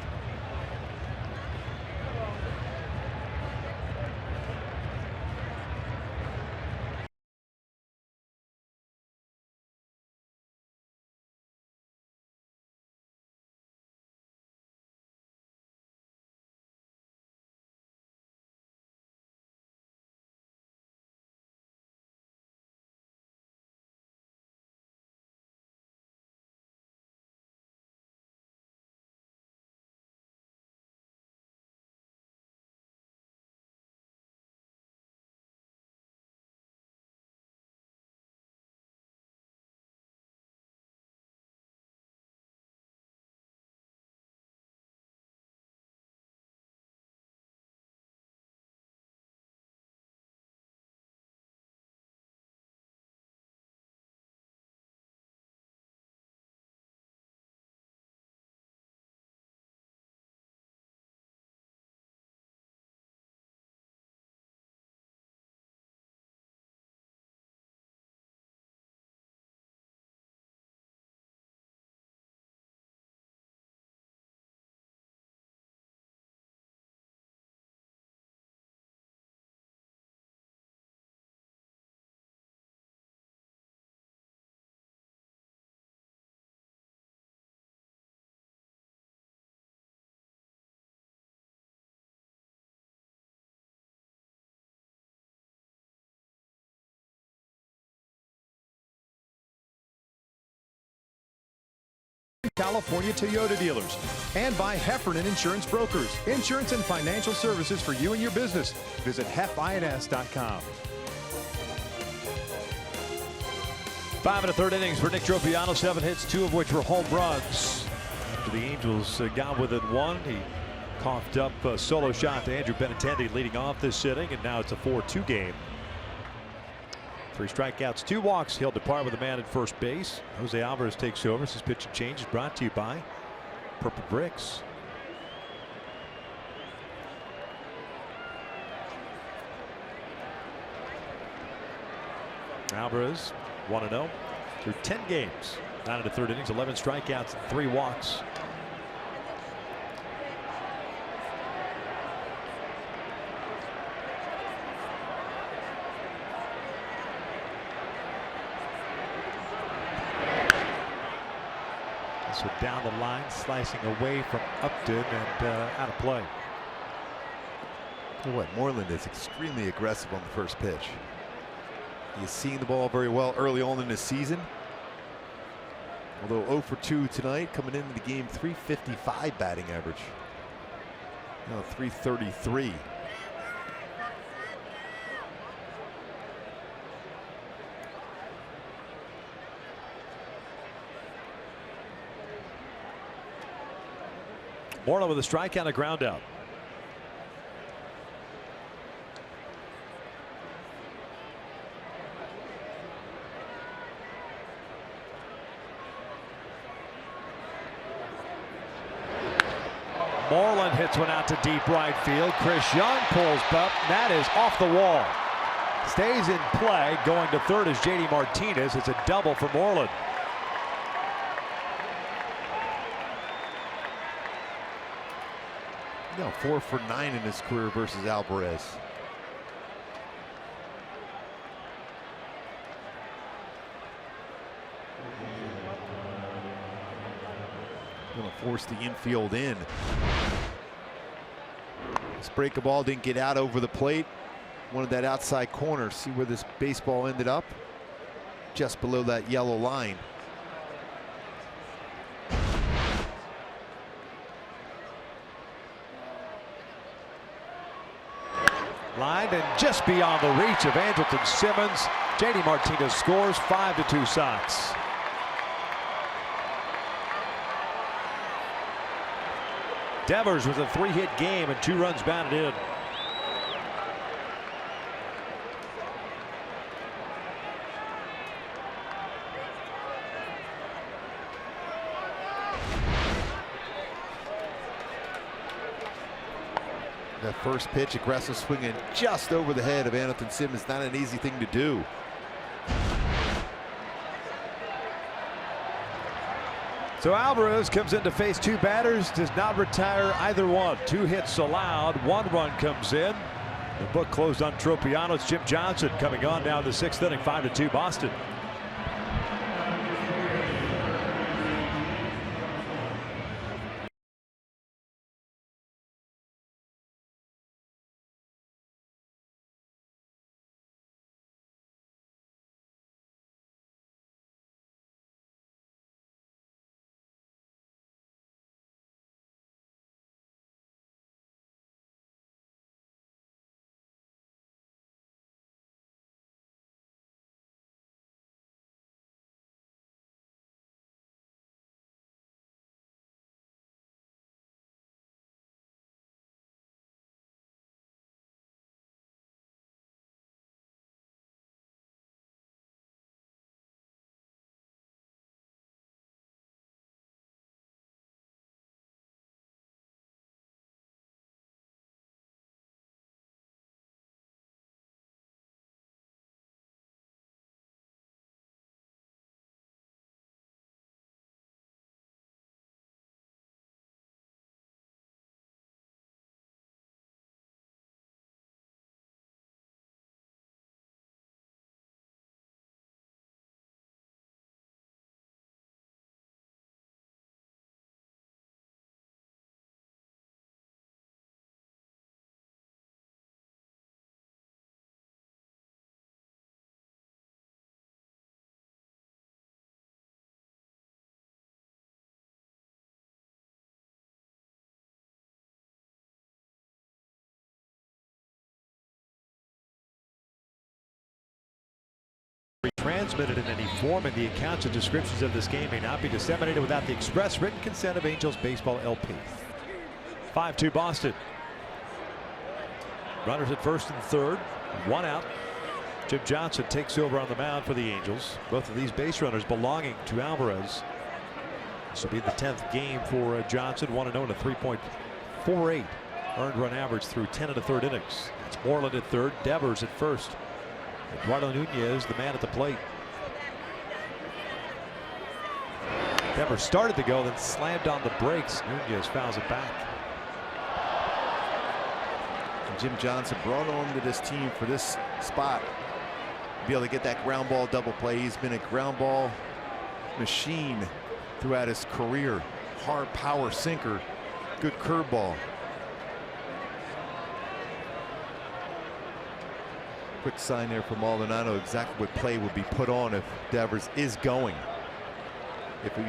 California Toyota dealers, and by Heffernan Insurance Brokers. Insurance and financial services for you and your business. Visit hefins.com. 5 1/3 innings for Nick Tropiano. 7 hits, 2 of which were home runs. After the Angels got within 1, he coughed up a solo shot to Andrew Benintendi leading off this inning, and now it's a 4-2 game. 3 strikeouts, 2 walks. He'll depart with a man at first base. Jose Alvarez takes over. His pitch and change is brought to you by Purple Bricks. Alvarez 1-0 through 10 games. 9 1/3 innings, 11 strikeouts, and 3 walks. So down the line, slicing away from Upton and out of play. What, Moreland is extremely aggressive on the first pitch. He's seeing the ball very well early on in the season. Although 0 for 2 tonight, coming into the game, .355 batting average. Now .333. Moreland with a strikeout, a ground out. Moreland hits one out to deep right field. Chris Young pulls up. That is off the wall. Stays in play. Going to third is JD Martinez. It's a double for Moreland. No, 4 for 9 in his career versus Alvarez. Going to force the infield in. This breaking ball didn't get out over the plate. Wanted that outside corner. See where this baseball ended up? Just below that yellow line. Lined and just beyond the reach of Andrelton Simmons. JD Martinez scores. 5-2 Sox. Devers with a 3-hit game and 2 runs batted in. That first pitch, aggressive swinging just over the head of Andrelton Simmons. Not an easy thing to do. So Alvarez comes in to face 2 batters, does not retire either one. 2 hits allowed, 1 run comes in. The book closed on Tropiano. It's Jim Johnson coming on now in the 6th inning. 5-2 Boston. Transmitted in any form, and the accounts and descriptions of this game may not be disseminated without the express written consent of Angels Baseball LP. 5-2 Boston. Runners at first and third, 1 out. Jim Johnson takes over on the mound for the Angels. Both of these base runners belonging to Alvarez. This will be the 10th game for Johnson. 1-0 and a 3.48 earned run average through 10 1/3 innings. It's Moreland at third, Devers at first. Eduardo Nunez, the man at the plate. Devers started to go, then slammed on the brakes. Nunez fouls it back. And Jim Johnson brought on to this team for this spot. Be able to get that ground ball double play. He's been a ground ball machine throughout his career. Hard power sinker, good curveball. Quick sign there from Maldonado, exactly what play would be put on if Devers is going. If we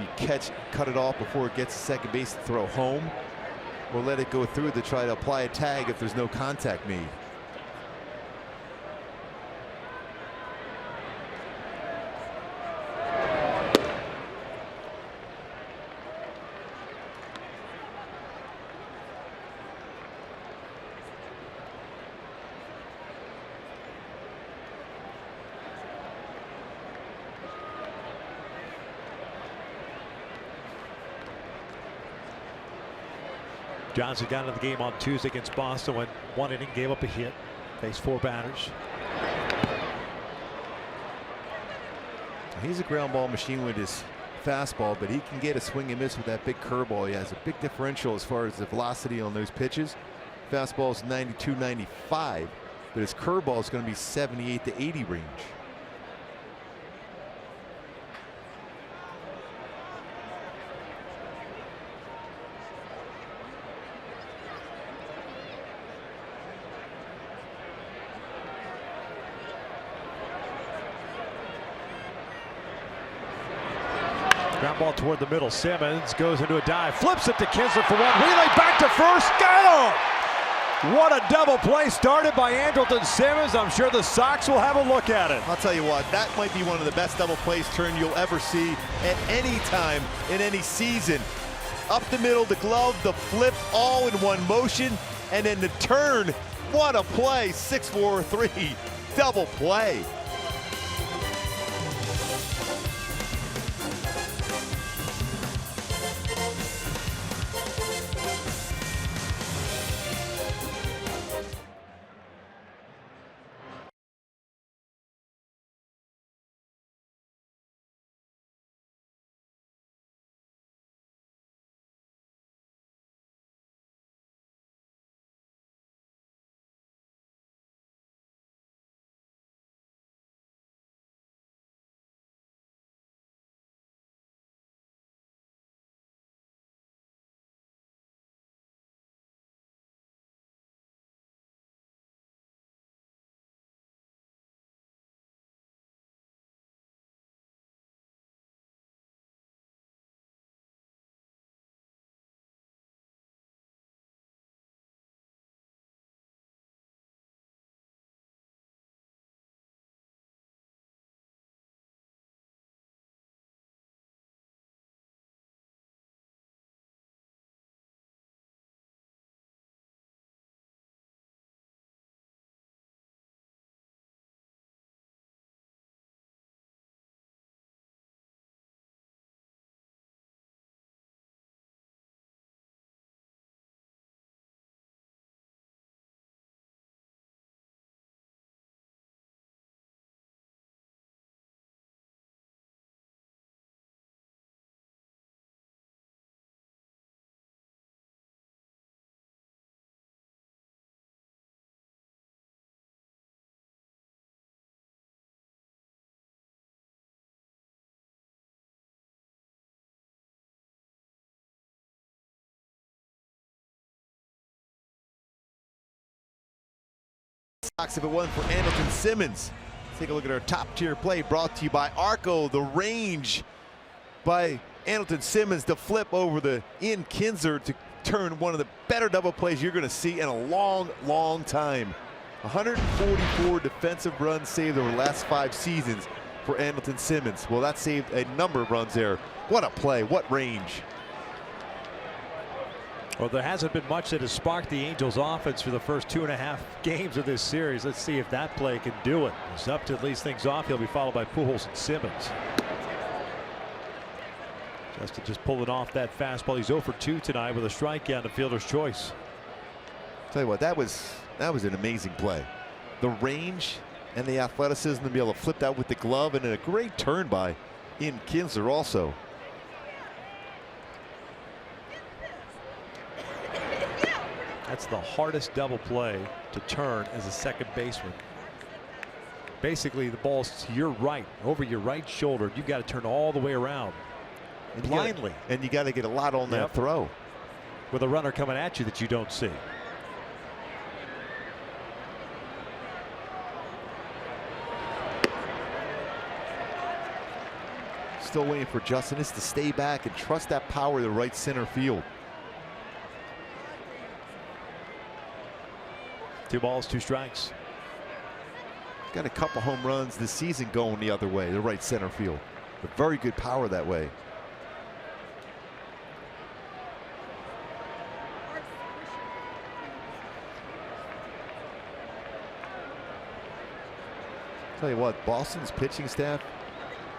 cut it off before it gets to second base to throw home, or let it go through to try to apply a tag if there's no contact made. Johnson got into the game on Tuesday against Boston, went 1 inning, gave up a hit, faced 4 batters. He's a ground ball machine with his fastball, but he can get a swing and miss with that big curveball. He has a big differential as far as the velocity on those pitches. Fastball is 92, 95, but his curveball is going to be 78 to 80 range. Ground ball toward the middle. Simmons goes into a dive, flips it to Kinsler for one. Relay back to first. Got him! What a double play started by Andrelton Simmons. I'm sure the Sox will have a look at it. I'll tell you what, that might be one of the best double plays turn you'll ever see at any time in any season. Up the middle, the glove, the flip, all in one motion, and then the turn. What a play! 6-4-3 double play. If it wasn't for Andrelton Simmons. Take a look at our top tier play brought to you by Arco. The range by Andrelton Simmons to flip over the Kinsler to turn one of the better double plays you're going to see in a long time. 144 defensive runs saved over the last 5 seasons for Andrelton Simmons. Well, that saved a number of runs there. What a play, what range. Well, there hasn't been much that has sparked the Angels offense for the first 2.5 games of this series. Let's see if that play can do it. It's up to lead things off. He'll be followed by Pujols and Simmons. Justin just pulling off that fastball. He's 0 for 2 tonight with a strikeout and fielder's choice. Tell you what, that was an amazing play. The range and the athleticism to be able to flip that with the glove, and then a great turn by Kinsler also. That's the hardest double play to turn as a second baseman. Basically, the ball's to your right, over your right shoulder. You've got to turn all the way around And blindly. You got to get a lot on that throw. With a runner coming at you that you don't see. Still waiting for Justin to stay back and trust that power to right center field. 2 balls, 2 strikes. Got a couple home runs this season going the other way, the right center field. But very good power that way. Tell you what, Boston's pitching staff,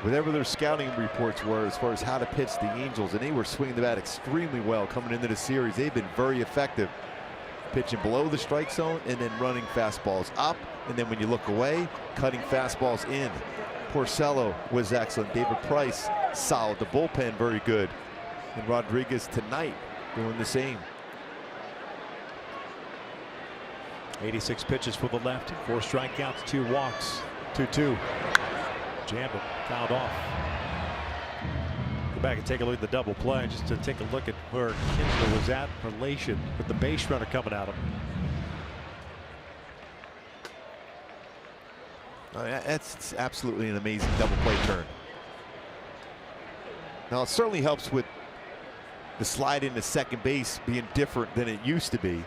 whatever their scouting reports were as far as how to pitch the Angels, and they were swinging the bat extremely well coming into the series. They've been very effective. Pitching below the strike zone and then running fastballs up, and then when you look away, cutting fastballs in. Porcello was excellent. David Price solid. The bullpen very good. And Rodriguez tonight doing the same. 86 pitches for the lefty. 4 strikeouts, 2 walks. 2-2. Jammed it, fouled off. Go back and take a look at the double play just to take a look at where Kinsler was at in relation with the base runner coming at him. That's absolutely an amazing double play turn. Now it certainly helps with the slide into second base being different than it used to be.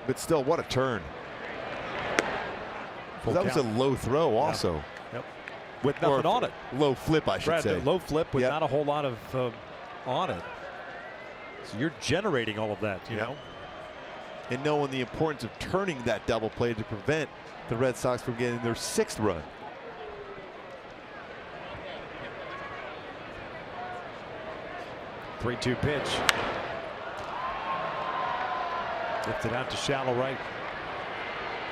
But still, what a turn. That was a low throw also. Yep. With nothing on it. Low flip, I should say. Low flip with not a whole lot of on it. So you're generating all of that, you know. And knowing the importance of turning that double play to prevent the Red Sox from getting their 6th run. The 3-2 pitch. Lifted out to shallow right.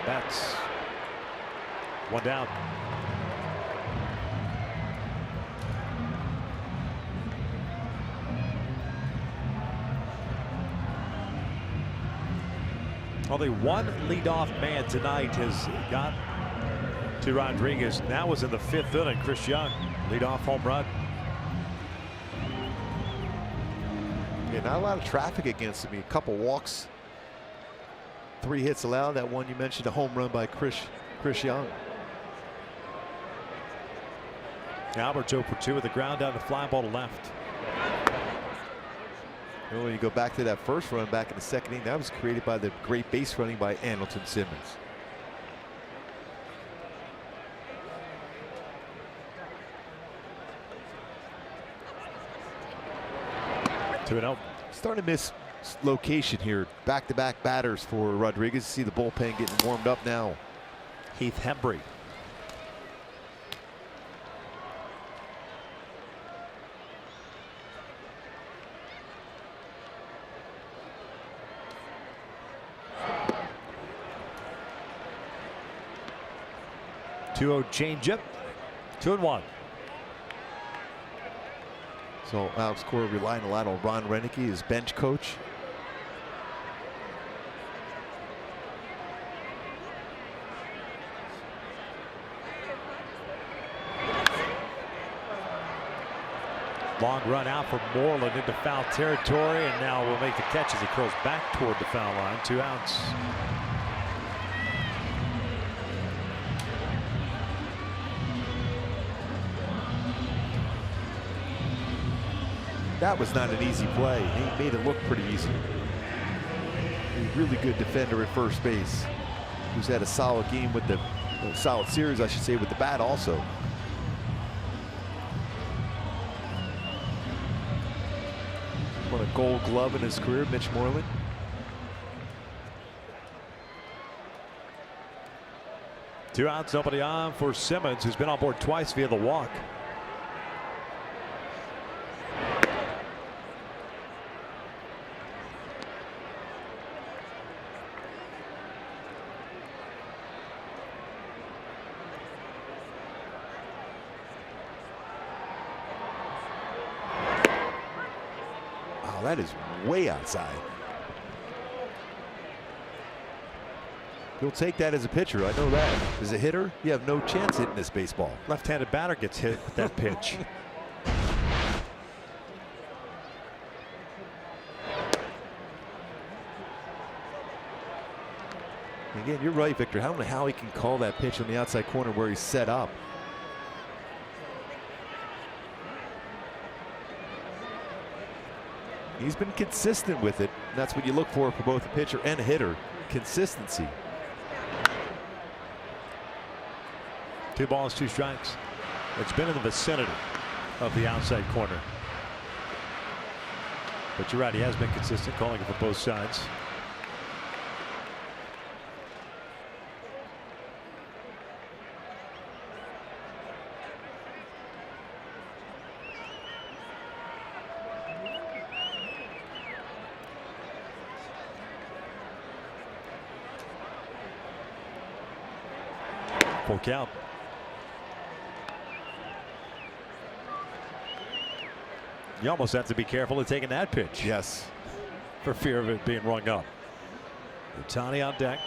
That's 1 down. Only one leadoff man tonight has got to Rodriguez. That was in the 5th inning. Chris Young, leadoff home run. Yeah, not a lot of traffic against him. A couple walks. 3 hits allowed. That one you mentioned, a home run by Chris Young. Albert 0 for 2 with the ground down, the fly ball to left. When you go back to that first run back in the 2nd inning, that was created by the great base running by Andrelton Simmons. Starting to miss location here. Back-to-back batters for Rodriguez. See the bullpen getting warmed up now. Heath Hembry. Two-0 changeup. 2-1. So Alex Cora relying a lot on Ron Renicky, his bench coach. Long run out for Moreland into foul territory, and now will make the catch as he curls back toward the foul line. 2 outs. That was not an easy play. He made it look pretty easy. A really good defender at first base, who's had a solid game with the solid series, I should say, with the bat also. Won a Gold Glove in his career, Mitch Moreland. Two outs, nobody on for Simmons, who's been on board twice via the walk. That is way outside. He'll take that as a pitcher. I know that. As a hitter, you have no chance hitting this baseball. Left-handed batter gets hit with that pitch. Again, you're right, Victor. I don't know how he can call that pitch on the outside corner where he's set up. He's been consistent with it. And that's what you look for both a pitcher and a hitter. Consistency. 2 balls, 2 strikes. It's been in the vicinity of the outside corner. But you're right, he has been consistent, calling it for both sides. Full count. You almost have to be careful of taking that pitch. Yes. For fear of it being rung up. Ohtani on deck.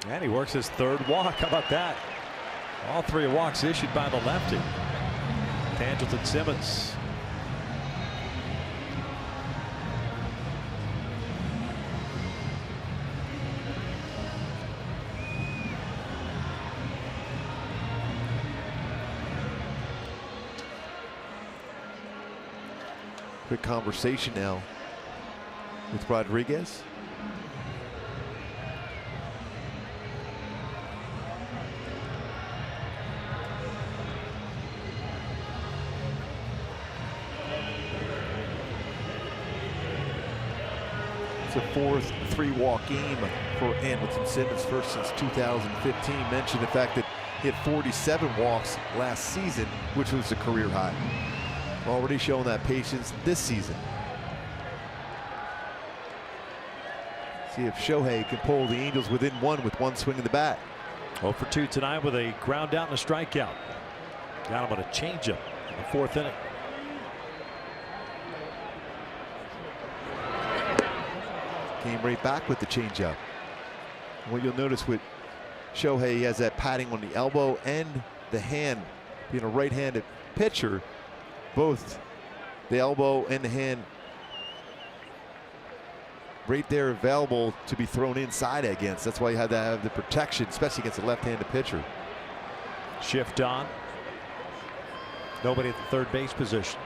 And he works his third walk. How about that? All three walks issued by the lefty. Tangleton Simmons. Quick conversation now with Rodriguez. It's a fourth three-walk game for Anderson Simmons, first since 2015. Mentioned the fact that he had 47 walks last season, which was a career high. Already showing that patience this season. See if Shohei can pull the Angels within one with one swing of the bat. 0 for 2 tonight with a ground out and a strikeout. Got him on a changeup in the 4th inning. Came right back with the changeup. What you'll notice with Shohei, he has that padding on the elbow and the hand. Being a right-handed pitcher, both the elbow and the hand right there available to be thrown inside against. That's why you had to have the protection, especially against a left-handed pitcher. Shift on. Nobody at the third base position.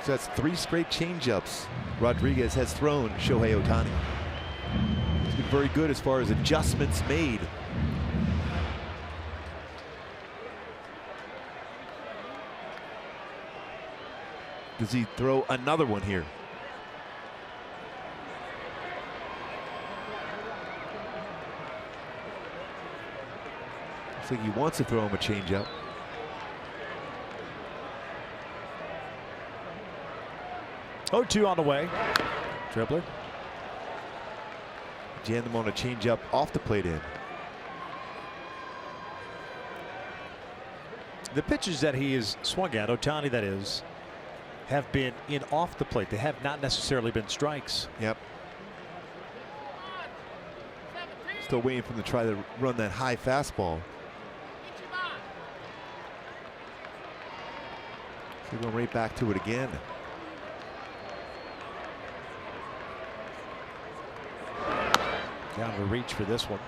So that's 3 straight changeups Rodriguez has thrown Shohei Ohtani. He's been very good as far as adjustments made. Does he throw another one here? Looks like he wants to throw him a changeup. Oh, 2 on the way. Dribbler. Jammed him on a changeup off the plate in. The pitches that he has swung at, Ohtani that is, have been in off the plate. They have not necessarily been strikes. Yep. Still waiting for him to try to run that high fastball. So going right back to it again. Down to reach for this one.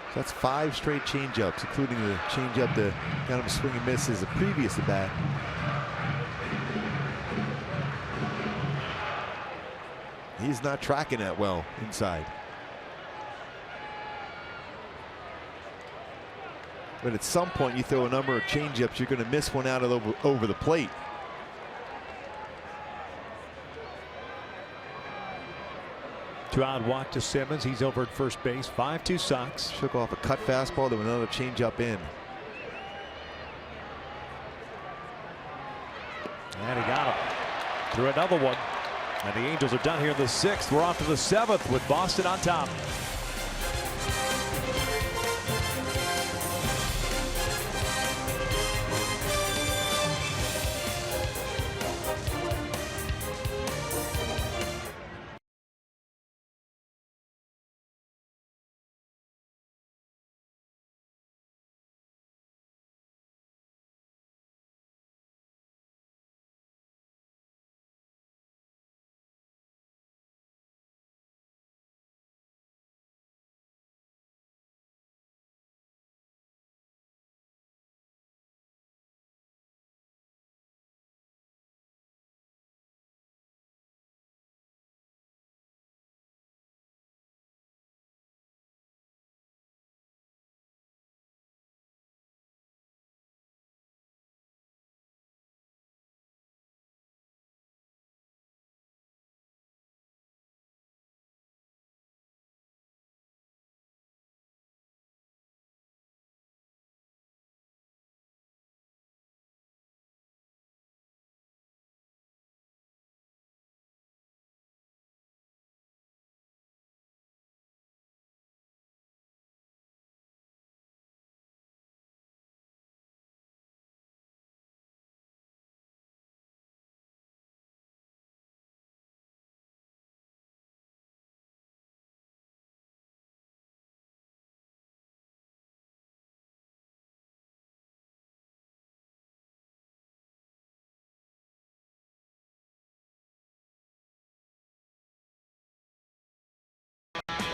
So that's 5 straight changeups, including the changeup that got him a swing and miss as the previous at bat. He's not tracking that well inside. But at some point you throw a number of changeups, you're going to miss one out of over the plate. Two-out walk to Simmons. He's over at first base. 5-2 Sox. Shook off a cut fastball to another changeup in. And he got him. Threw another one. And the Angels are done here in the 6th. We're off to the 7th with Boston on top.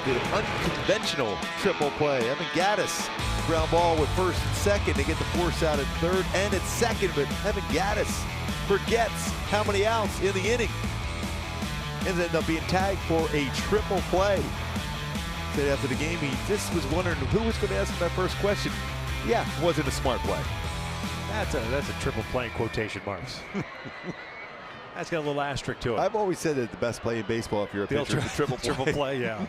did an unconventional triple play. Evan Gaddis, ground ball with first and second to get the force out at third and at second, but Evan Gaddis forgets how many outs in the inning. Ends up being tagged for a triple play. Said after the game, he just was wondering who was going to ask him that first question. Yeah, wasn't a smart play. That's a triple play in quotation marks. That's got a little asterisk to it. I've always said that the best play in baseball, if you're a pitcher, is a triple play. Triple play, yeah.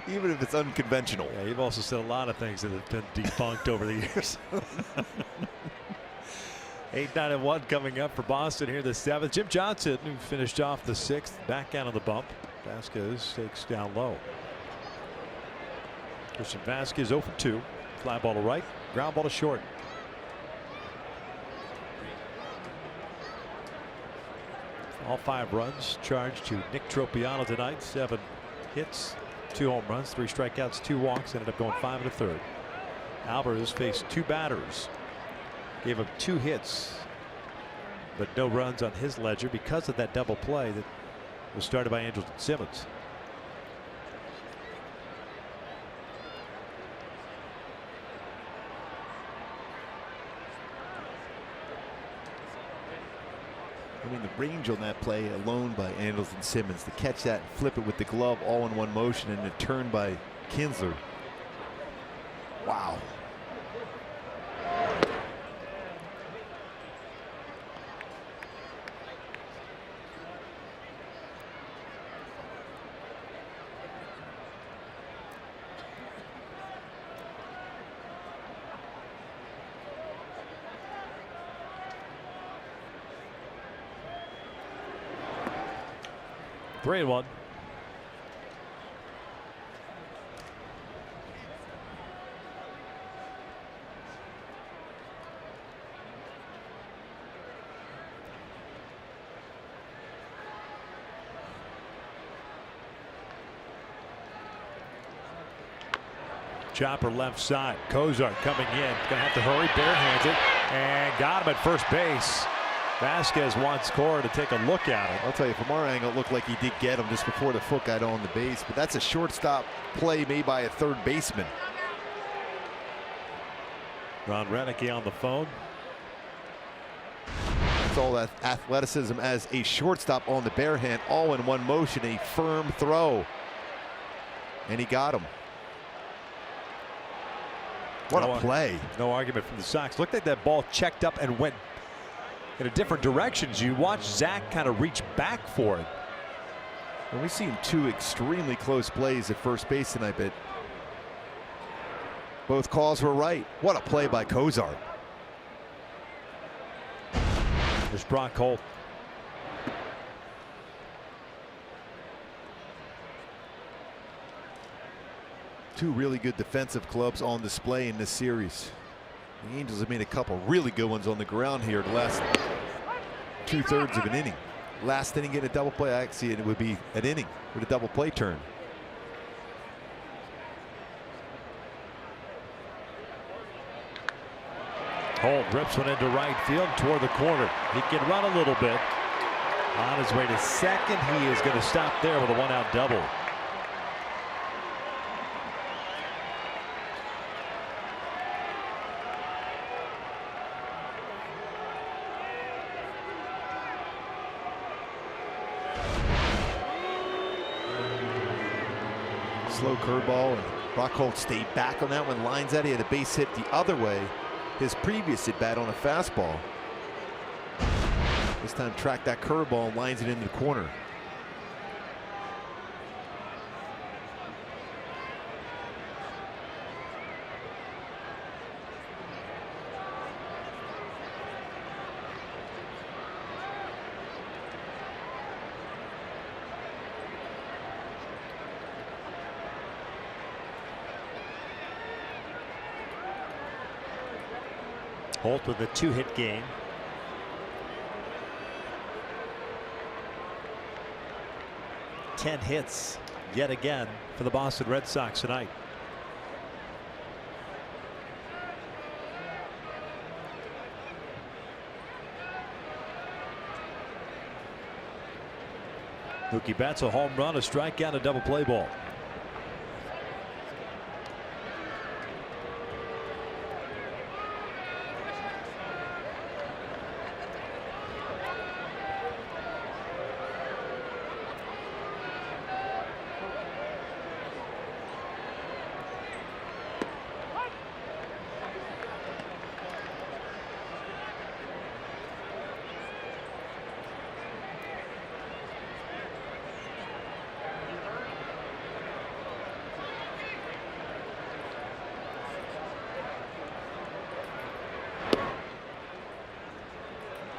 Even if it's unconventional. Yeah, you've also said a lot of things that have been debunked over the years. 8-9-1 coming up for Boston here the 7th. Jim Johnson, who finished off the 6th, back out on the bump. Vasquez takes down low. Christian Vasquez 0 for 2. Fly ball to right, ground ball to short. All 5 runs charged to Nick Tropiano tonight. 7 hits, 2 home runs, 3 strikeouts, 2 walks. Ended up going 5 1/3. Alvarez faced 2 batters. Gave him 2 hits, but no runs on his ledger because of that double play that was started by Andrelton Simmons. I mean, the range on that play alone by Andrelton Simmons to catch that and flip it with the glove all in one motion, and a turn by Kinsler. Wow. Three and 1. Chopper left side. Cozart coming in. Gonna have to hurry. Barehands it and got him at first base. Vasquez wants Cora to take a look at it. I'll tell you, from our angle, it looked like he did get him just before the foot got on the base, but that's a shortstop play made by a third baseman. Ron Renicky on the phone. It's all that athleticism as a shortstop on the bare hand, all in one motion, a firm throw. And he got him. What a play. No argument from the Sox. Looked like that ball checked up and went in a different direction. You watch Zach kind of reach back for it. And we've seen 2 extremely close plays at first base tonight, but both calls were right. What a play by Cozart. There's Brock Holt. Two really good defensive clubs on display in this series. The Angels have made a couple really good ones on the ground here the last 2/3 of an inning. Last inning getting a double play. I see it would be an inning with a double play turn. Holt rips one into right field toward the corner. He can run a little bit. On his way to second, he is going to stop there with a 1-out double. Slow curveball, and Brock Holt stayed back on that one. Lines out. He had a base hit the other way. His previous at bat on a fastball. This time tracked that curveball and lines it into the corner. Holt with a 2-hit game. Ten hits yet again for the Boston Red Sox tonight. Mookie Betts a home run, a strikeout, a double play ball.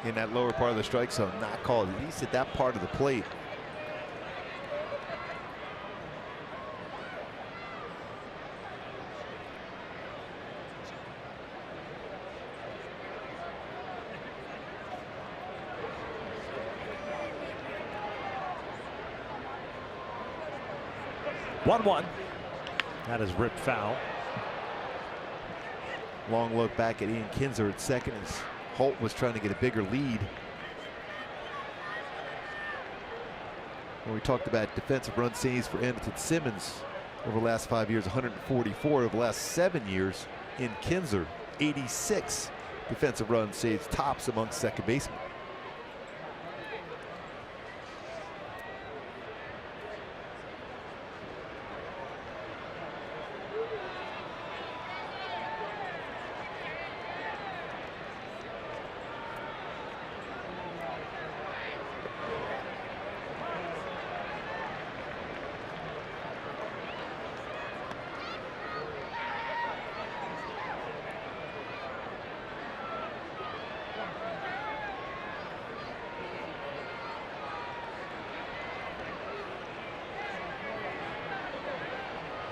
in that lower part of the strike zone, not called, at least at that part of the plate. One. That is ripped foul. Long look back at Ian Kinzer at second as Holt was trying to get a bigger lead. When we talked about defensive run saves for Anderson Simmons over the last 5 years, 144. Over the last 7 years, in Kinzer, 86 defensive run saves, tops among second basemen.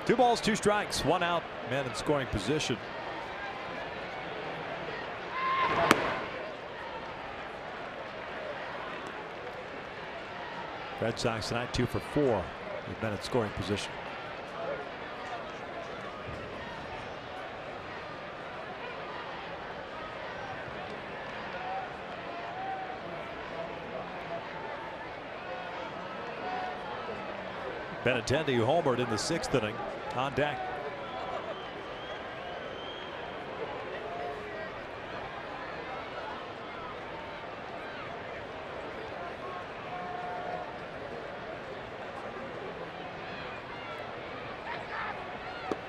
Two balls, two strikes, one out, man in scoring position. Red Sox tonight 2 for 4 with men in scoring position. Benintendi, who homered in the 6th inning, on deck.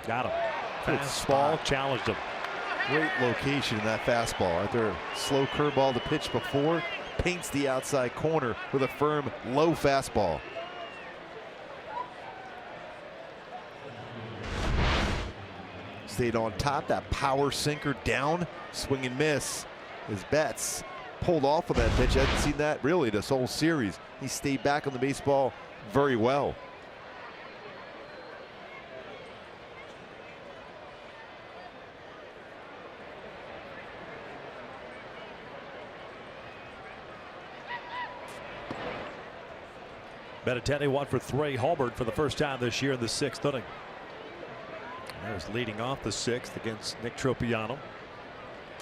Got him. Fastball challenged him. Great location in that fastball. After a slow curveball to pitch before, paints the outside corner with a firm low fastball. Stayed on top, that power sinker down, swing and miss. As Betts pulled off of that pitch. I hadn't seen that really this whole series. He stayed back on the baseball very well. Benintendi 1 for 3, homered for the first time this year in the 6th inning. There's leading off the 6th against Nick Tropiano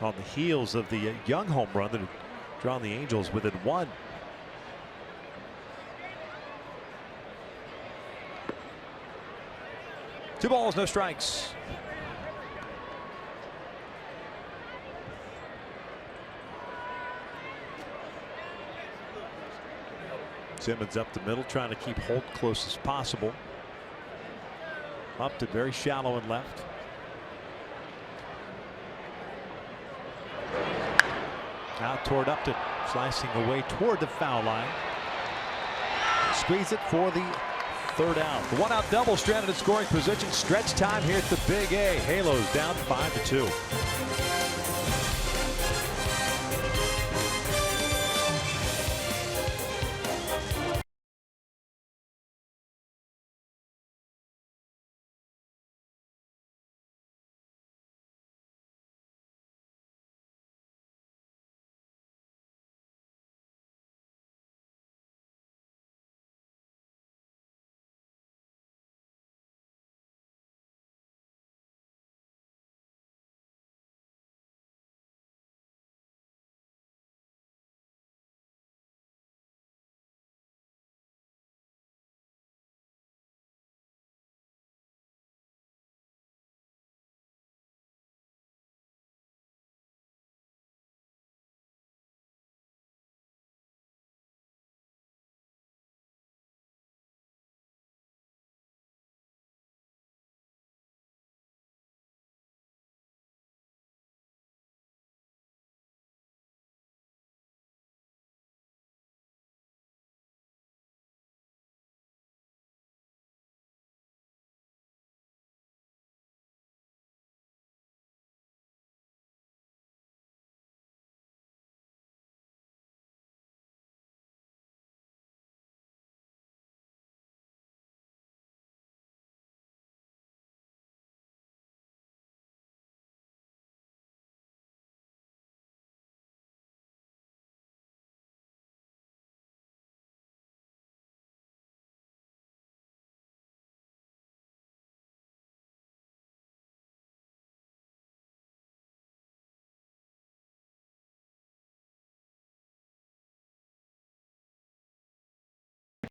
on the heels of the Young home run that had drawn the Angels within 1. Two balls, no strikes. Simmons up the middle, trying to keep Holt close as possible. Up to very shallow and left. Out toward Upton, slicing away toward the foul line. Squeeze it for the 3rd out. The 1-out double stranded in scoring position. Stretch time here at the Big A. Halos down 5-2.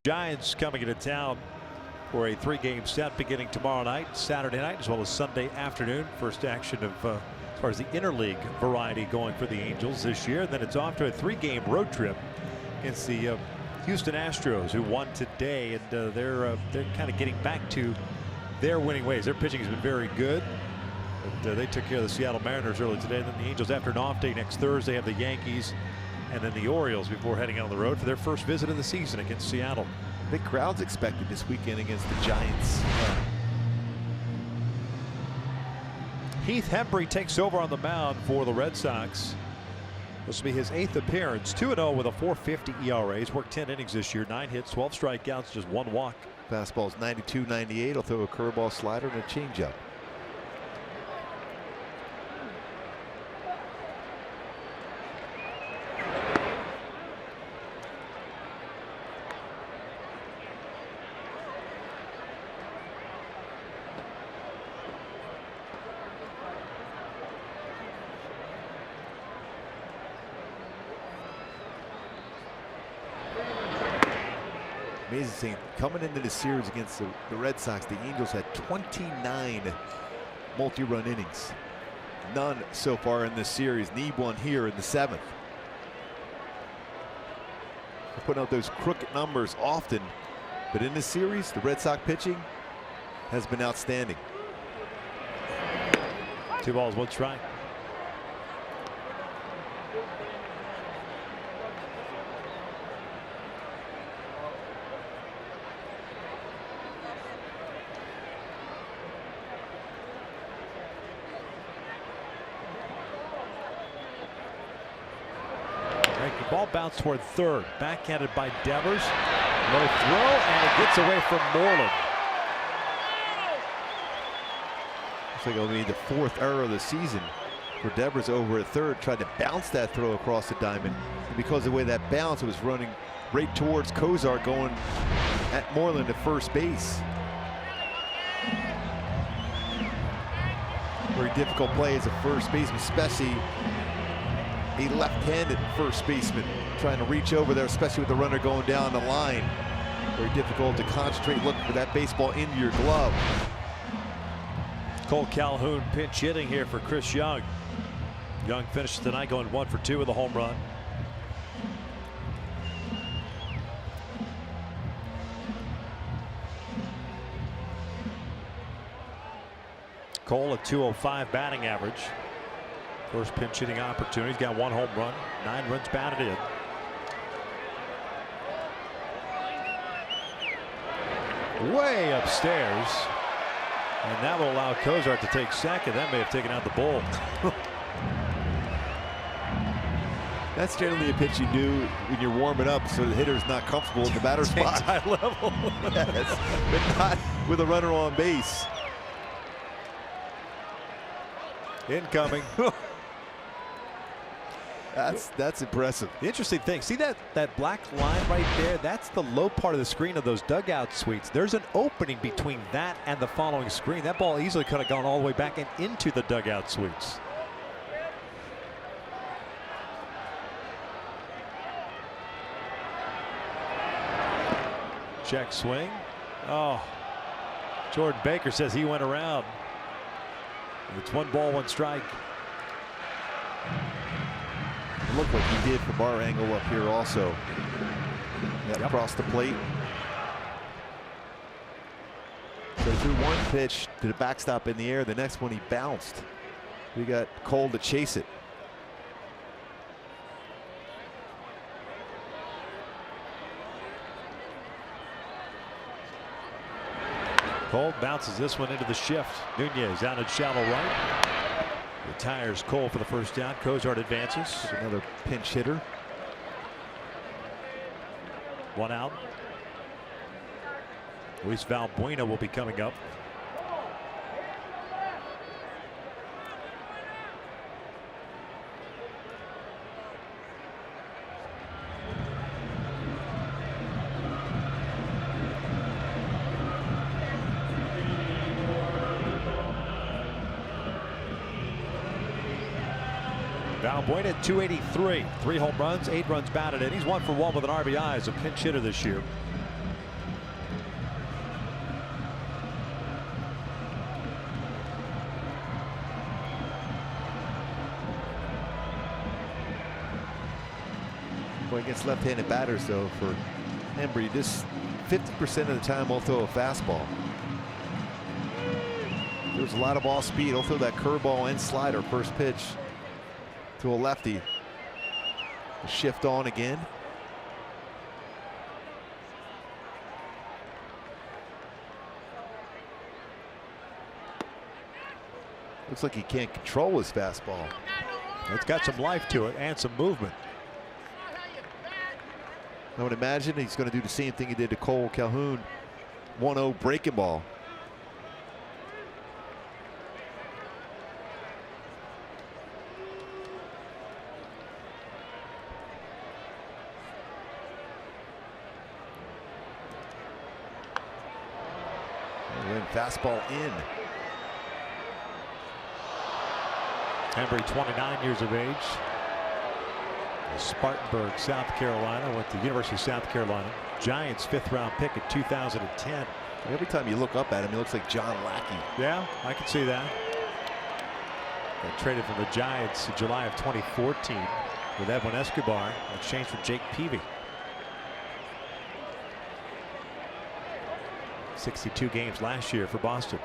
Giants coming into town for a 3-game set beginning tomorrow night, Saturday night, as well as Sunday afternoon. First action of as far as the interleague variety going for the Angels this year. Then it's off to a 3-game road trip against the Houston Astros, who won today, and they're kind of getting back to their winning ways. Their pitching has been very good, but they took care of the Seattle Mariners early today. Then the Angels, after an off day next Thursday, have the Yankees and then the Orioles before heading out on the road for their first visit of the season against Seattle. Big crowds expected this weekend against the Giants. Heath Hembree takes over on the mound for the Red Sox. This will be his 8th appearance. 2-0 with a 4.50 ERA. He's worked 10 innings this year, 9 hits, 12 strikeouts, just 1 walk. Fastball's 92-98. He'll throw a curveball, slider, and a changeup. Amazing thing, coming into the series against the Red Sox, the Angels had 29 multi-run innings. None so far in this series. Need one here in the 7th. They're putting out those crooked numbers often, but in this series, the Red Sox pitching has been outstanding. 2 balls, 1 strike. The ball bounced toward third, backhanded by Devers. Low throw, and it gets away from Moreland. Looks like it'll be the 4th error of the season for Devers over at third. Tried to bounce that throw across the diamond, and because of the way that bounce, it was running right towards Kozar, going at Moreland at first base. Very difficult play as a first baseman, especially a left-handed first baseman trying to reach over there, especially with the runner going down the line. Very difficult to concentrate, look for that baseball into your glove. Cole Calhoun pinch hitting here for Chris Young. Young finishes tonight going 1 for 2 with a home run. Cole at .205 batting average. First pinch hitting opportunity. He's got 1 home run, 9 runs batted in. Way upstairs, and that will allow Kozar to take second. That may have taken out the bull. That's generally a pitch you do when you're warming up, so the hitter's not comfortable in the batter's spot. High level. Yes, but not with a runner on base. Incoming. That's impressive. The interesting thing, see that black line right there? That's the low part of the screen of those dugout suites. There's an opening between that and the following screen. That ball easily could have gone all the way back and into the dugout suites. Check swing. Oh, Jordan Baker says he went around. It's 1 ball, 1 strike. It looked like he did from our angle up here also. Across the plate. So threw 1 pitch to the backstop in the air. The next one he bounced. We got Cole to chase it. Cole bounces this one into the shift. Nunez out in shallow right. Retires Cole for the first down. Kozar advances. Another pinch hitter. 1 out. Luis Valbuena will be coming up. Valbuena at 283, 3 home runs, 8 runs batted in. He's 1 for 1 with an RBI as a pinch hitter this year. Well, against left-handed batters, though, for Embry, just 50% of the time he'll throw a fastball. There's a lot of ball speed. He'll throw that curveball and slider first pitch to a lefty. Shift on again. Looks like he can't control his fastball. It's got some life to it and some movement. I would imagine he's going to do the same thing he did to Cole Calhoun. 1-0 breaking ball. And then fastball in. Embry, 29 years of age. Spartanburg, South Carolina, went to the University of South Carolina. Giants 5th round pick in 2010. Every time you look up at him, he looks like John Lackey. Yeah, I can see that. Got traded from the Giants in July of 2014 with Edwin Escobar in exchange for Jake Peavy. 62 games last year for Boston.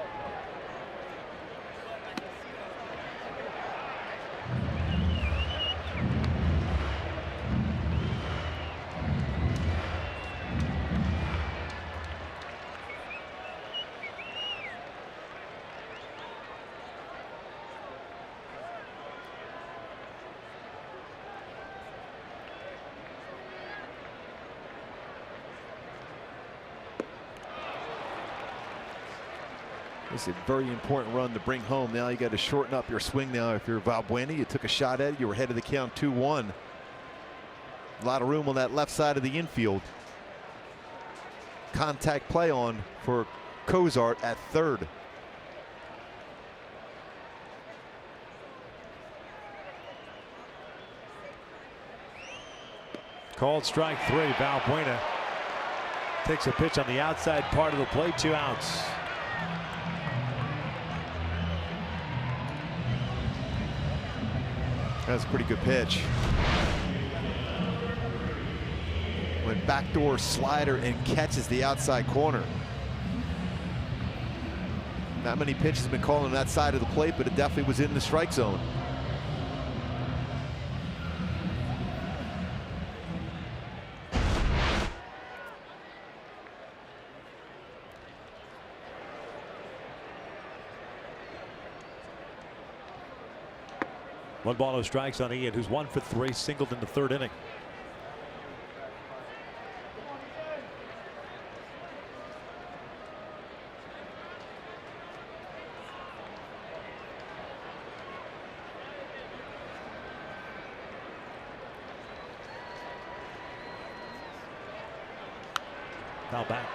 It's a very important run to bring home. Now you got to shorten up your swing now. If you're Valbuena, you took a shot at it. You were ahead of the count 2-1. A lot of room on that left side of the infield. Contact play on for Cozart at third. Called strike 3. Valbuena takes a pitch on the outside part of the plate. 2 outs. That's a pretty good pitch. Went backdoor slider and catches the outside corner. Not many pitches been called on that side of the plate, but it definitely was in the strike zone. One ball, no strikes on Ian, who's 1 for 3, singled in the 3rd inning. Foul back.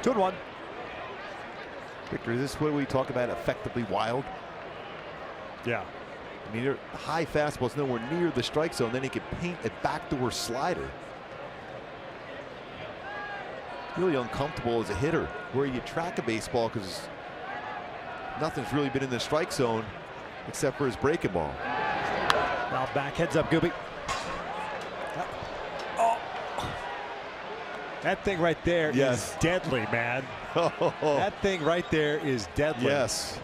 Good one. Victor, is this what we talk about effectively wild? Yeah. I mean, high fastball's nowhere near the strike zone. Then he can paint a backdoor slider. Really uncomfortable as a hitter, where you track a baseball because nothing's really been in the strike zone except for his breaking ball. Now back, heads up, Gooby. That thing right there is deadly, man. That thing right there is deadly. Yes.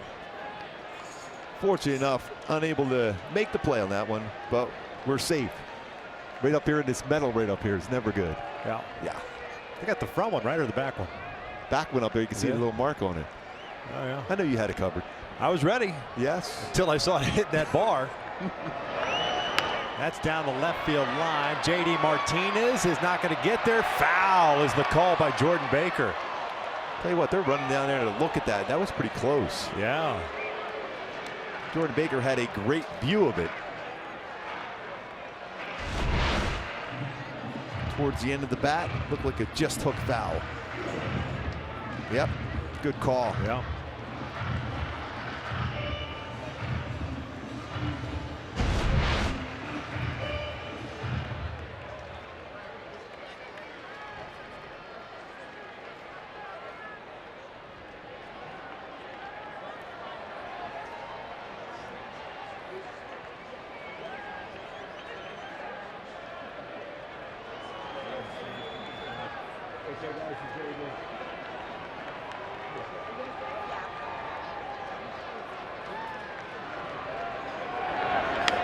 Fortunate enough, unable to make the play on that one, but we're safe. Right up here in this metal right up here is never good. Yeah. Yeah. They got the front one, right, or the back one? Back one up there, you can see the little mark on it. Oh, yeah. I know you had it covered. I was ready. Yes. Until I saw it hit that bar. That's down the left field line. J.D. Martinez is not going to get there. Foul is the call by Jordan Baker. Tell you what, they're running down there to look at that. That was pretty close. Yeah. Jordan Baker had a great view of it. towards the end of the bat. Looked like a just hook foul. Yep, good call. Yeah.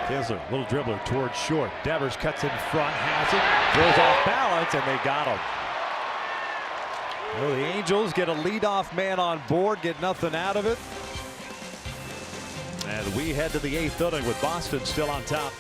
Kinsler, little dribbler towards short. Devers cuts in front, has it, throws off balance, and they got him. Well, the Angels get a leadoff man on board, get nothing out of it. And we head to the 8th inning with Boston still on top.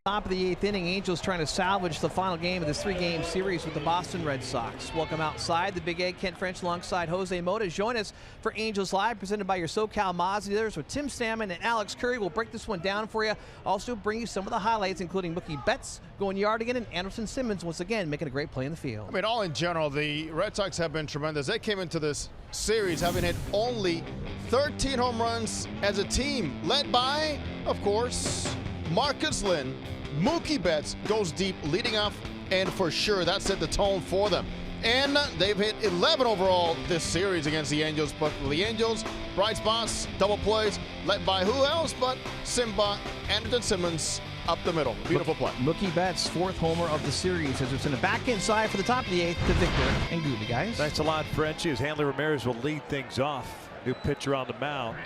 Top of the 8th inning, Angels trying to salvage the final game of this 3-game series with the Boston Red Sox. Welcome outside the Big A, Kent French alongside Jose Mota. Join us for Angels Live, presented by your SoCal Mazda dealers with Tim Salmon and Alex Curry. We'll break this one down for you. Also bring you some of the highlights, including Mookie Betts going yard again and Anderson Simmons once again making a great play in the field. I mean, all in general, the Red Sox have been tremendous. They came into this series having hit only 13 home runs as a team, led by, of course, Marcus Lynn. Mookie Betts goes deep, leading off, and for sure that set the tone for them. And they've hit 11 overall this series against the Angels. But the Angels, bright spots, double plays, led by who else but Simba, Anderson Simmons up the middle. Beautiful play. Mookie Betts' 4th homer of the series as it's in the back inside for the top of the 8th to Victor and Gooby, guys. Thanks a lot, Frenchie, as Hanley Ramirez will lead things off. New pitcher on the mound.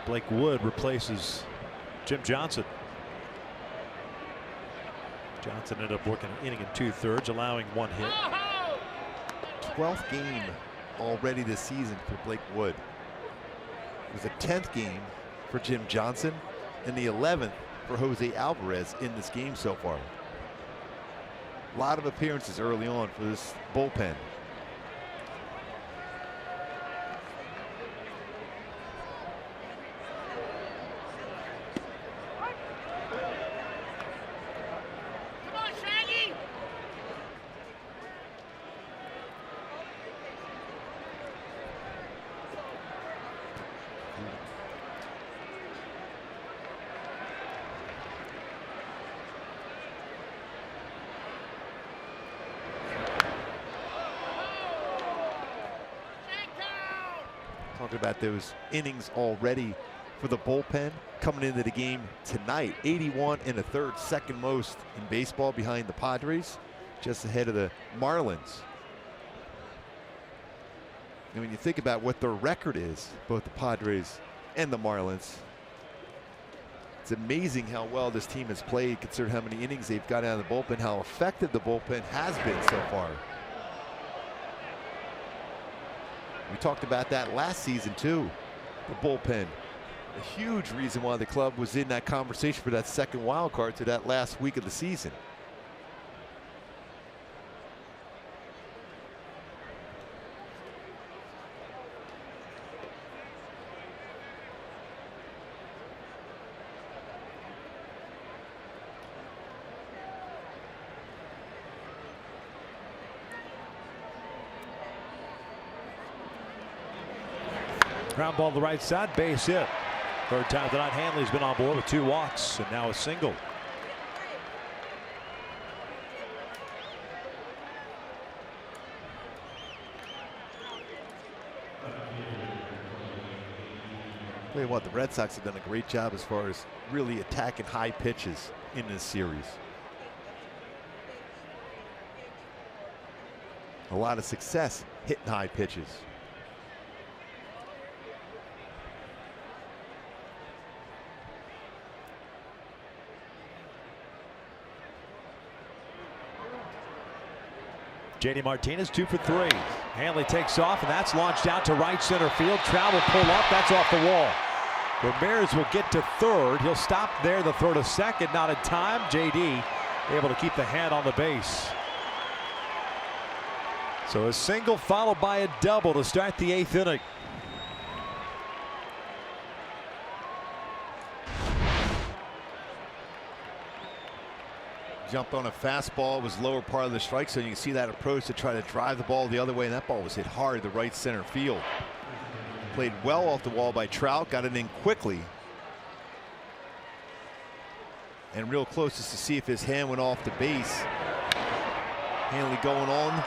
Blake Wood replaces Jim Johnson. Johnson ended up working an inning and 2/3, allowing 1 hit. 12th game already this season for Blake Wood. It was the 10th game for Jim Johnson and the 11th for Jose Alvarez in this game so far. A lot of appearances early on for this bullpen. Talking about those innings already for the bullpen coming into the game tonight. 81 1/3, second most in baseball behind the Padres, just ahead of the Marlins. And when you think about what their record is, both the Padres and the Marlins, it's amazing how well this team has played, considering how many innings they've got out of the bullpen, how effective the bullpen has been so far. We talked about that last season too. The bullpen a huge reason why the club was in that conversation for that second wild card to that last week of the season. Ground ball to the right side, base hit. Third time tonight, Hanley's been on board with 2 walks and now a single. Tell you what, the Red Sox have done a great job as far as really attacking high pitches in this series. A lot of success hitting high pitches. JD Martinez 2 for 3. Hanley takes off, and that's launched out to right center field. Trout will pull up. That's off the wall. Ramirez will get to third. He'll stop there. The throw to second. Not in time. JD able to keep the hand on the base. So a single followed by a double to start the 8th inning. Jumped on a fastball, was lower part of the strike zone. You can see that approach to try to drive the ball the other way, and that ball was hit hard to right center field. Played well off the wall by Trout, got it in quickly. And real close just to see if his hand went off the base. Hanley going on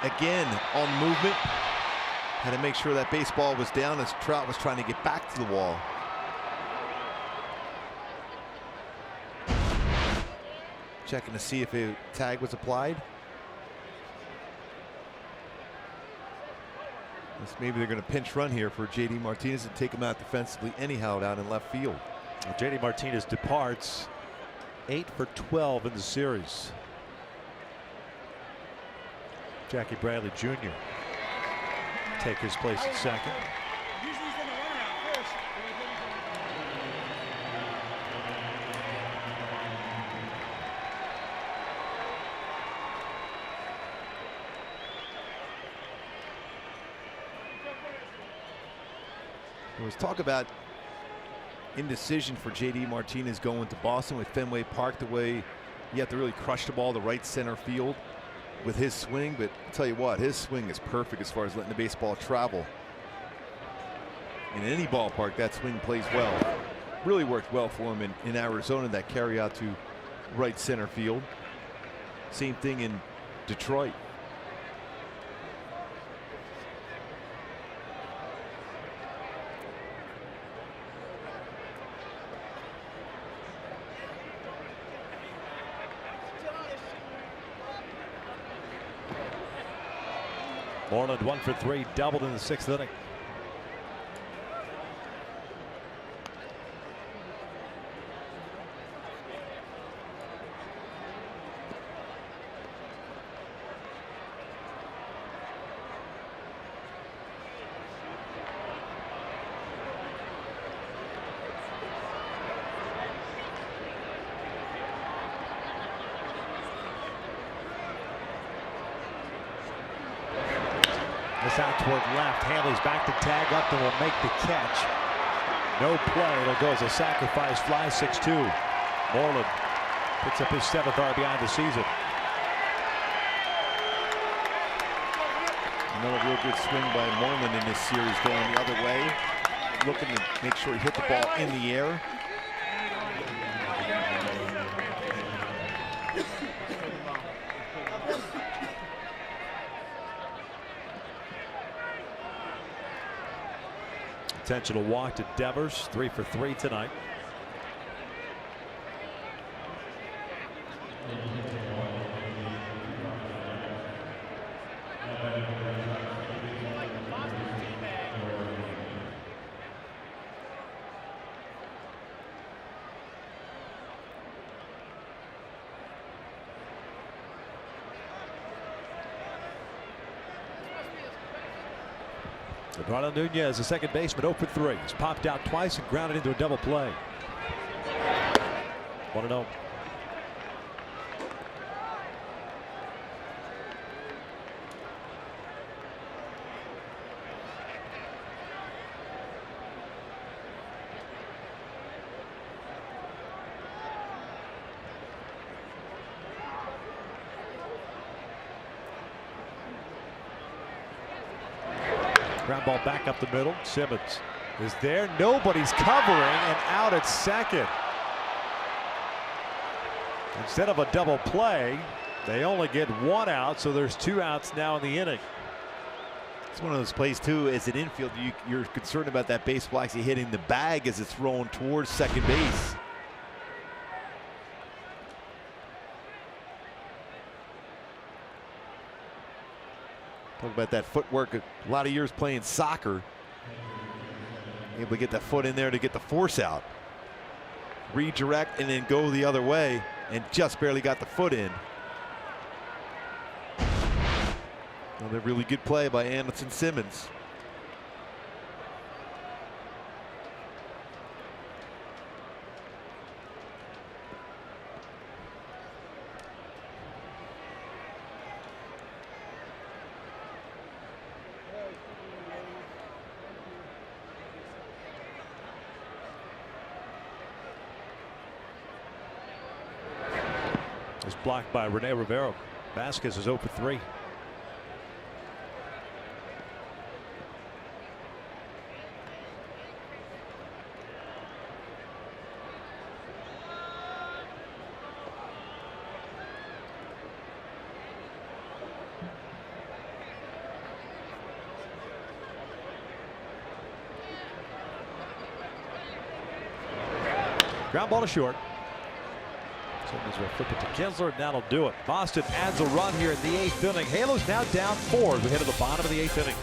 again on movement. Had to make sure that baseball was down as Trout was trying to get back to the wall. Checking to see if a tag was applied. Guess maybe they're going to pinch run here for JD Martinez and take him out defensively anyhow down in left field. Well, JD Martinez departs 8 for 12 in the series. Jackie Bradley Jr. take his place at second. There was talk about indecision for JD Martinez going to Boston with Fenway Park, the way you have to really crush the ball to right center field with his swing. But I'll tell you what, his swing is perfect as far as letting the baseball travel. In any ballpark, that swing plays well. Really worked well for him in Arizona, that carry out to right center field. Same thing in Detroit. Moreland 1 for 3, doubled in the 6th inning. This out toward left. Hanley's back to tag up and will make the catch. No play. It'll go as a sacrifice fly. 6-2. Moreland picks up his 7th RBI of the season. Another real good swing by Moreland in this series, going the other way, looking to make sure he hit the ball in the air. Intentional walk to Devers, 3 for 3 tonight. Eduardo Nunez, the second baseman, 0 for 3. He's popped out twice and grounded into a double play. 1-0. Ground ball back up the middle. Simmons is there. Nobody's covering and out at second. Instead of a double play, they only get 1 out, so there's 2 outs now in the inning. It's one of those plays, too, as an infield, you're concerned about that baseball actually hitting the bag as it's rolling towards second base. Talk about that footwork. A lot of years playing soccer. Able to get that foot in there to get the force out. Redirect and then go the other way, and just barely got the foot in. Another really good play by Anderson Simmons. It's blocked by Rene Rivero. Vasquez is 0 for 3. Ground ball to short. Simmons will flip it to Kinsler, and that'll do it. Boston adds a run here in the 8th inning. Halos now down 4 as we head to the bottom of the 8th inning.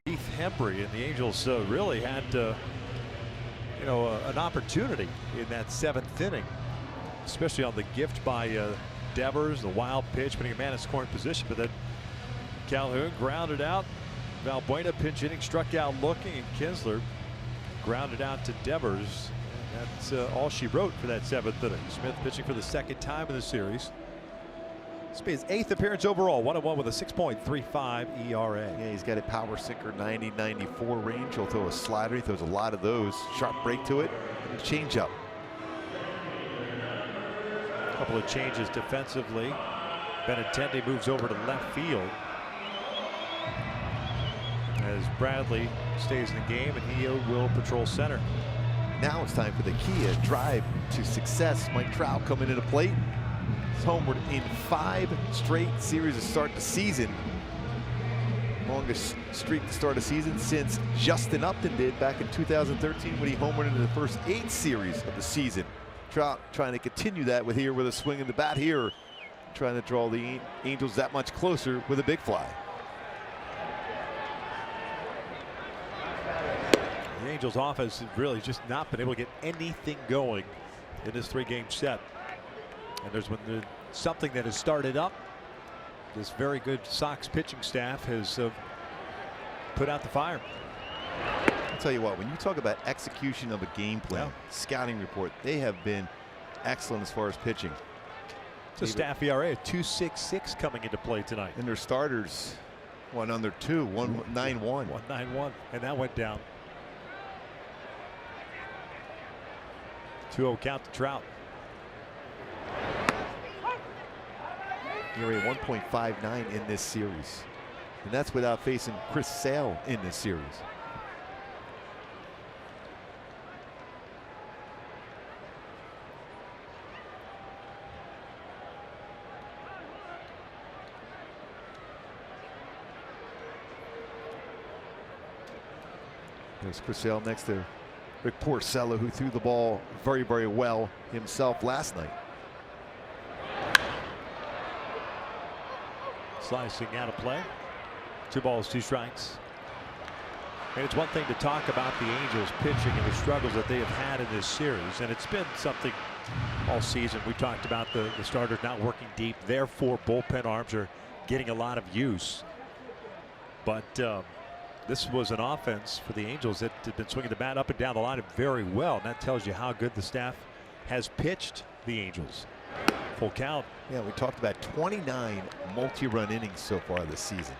Heath Hembry, and the Angels really had an opportunity in that 7th inning, especially on the gift by Devers, the wild pitch, putting a man in scoring position. But then Calhoun grounded out. Valbuena pinch hitting, struck out looking, and Kinsler grounded out to Devers. And that's all she wrote for that 7th inning. Smith pitching for the 2nd time in the series. This will be his 8th appearance overall, 1-1 with a 6.35 ERA. Yeah, he's got a power sinker, 90-94 range. He'll throw a slider. He throws a lot of those. Sharp break to it, and a changeup. A couple of changes defensively. Benintendi moves over to left field as Bradley stays in the game, and he will patrol center. Now it's time for the key, a drive to success. Mike Trout coming into plate. He's homered in 5 straight series to start the season. Longest streak to start a season since Justin Upton did back in 2013 when he homered into the first 8 series of the season. Trout trying to continue that with a swing in the bat here, trying to draw the Angels that much closer with a big fly. The Angels offense has really just not been able to get anything going in this 3-game set. And there's been something that has started up. This very good Sox pitching staff has put out the fire. I'll tell you what, when you talk about execution of a game plan, scouting report, they have been excellent as far as pitching. It's a staff ERA of 2.66 coming into play tonight. And their starters, 1 under 2, 1.91. 1.91, and that went down. 2-0 count to Trout. ERA 1.59 in this series. And that's without facing Chris Sale in this series. There's Chris Sale next to Rick Porcello, who threw the ball very, very well himself last night. Slicing out of play. 2 balls, 2 strikes. And it's one thing to talk about the Angels pitching and the struggles that they have had in this series, and it's been something all season. We talked about the starters not working deep, therefore bullpen arms are getting a lot of use. But this was an offense for the Angels that had been swinging the bat up and down the line very well, and that tells you how good the staff has pitched the Angels. Full count. Yeah, we talked about 29 multi-run innings so far this season.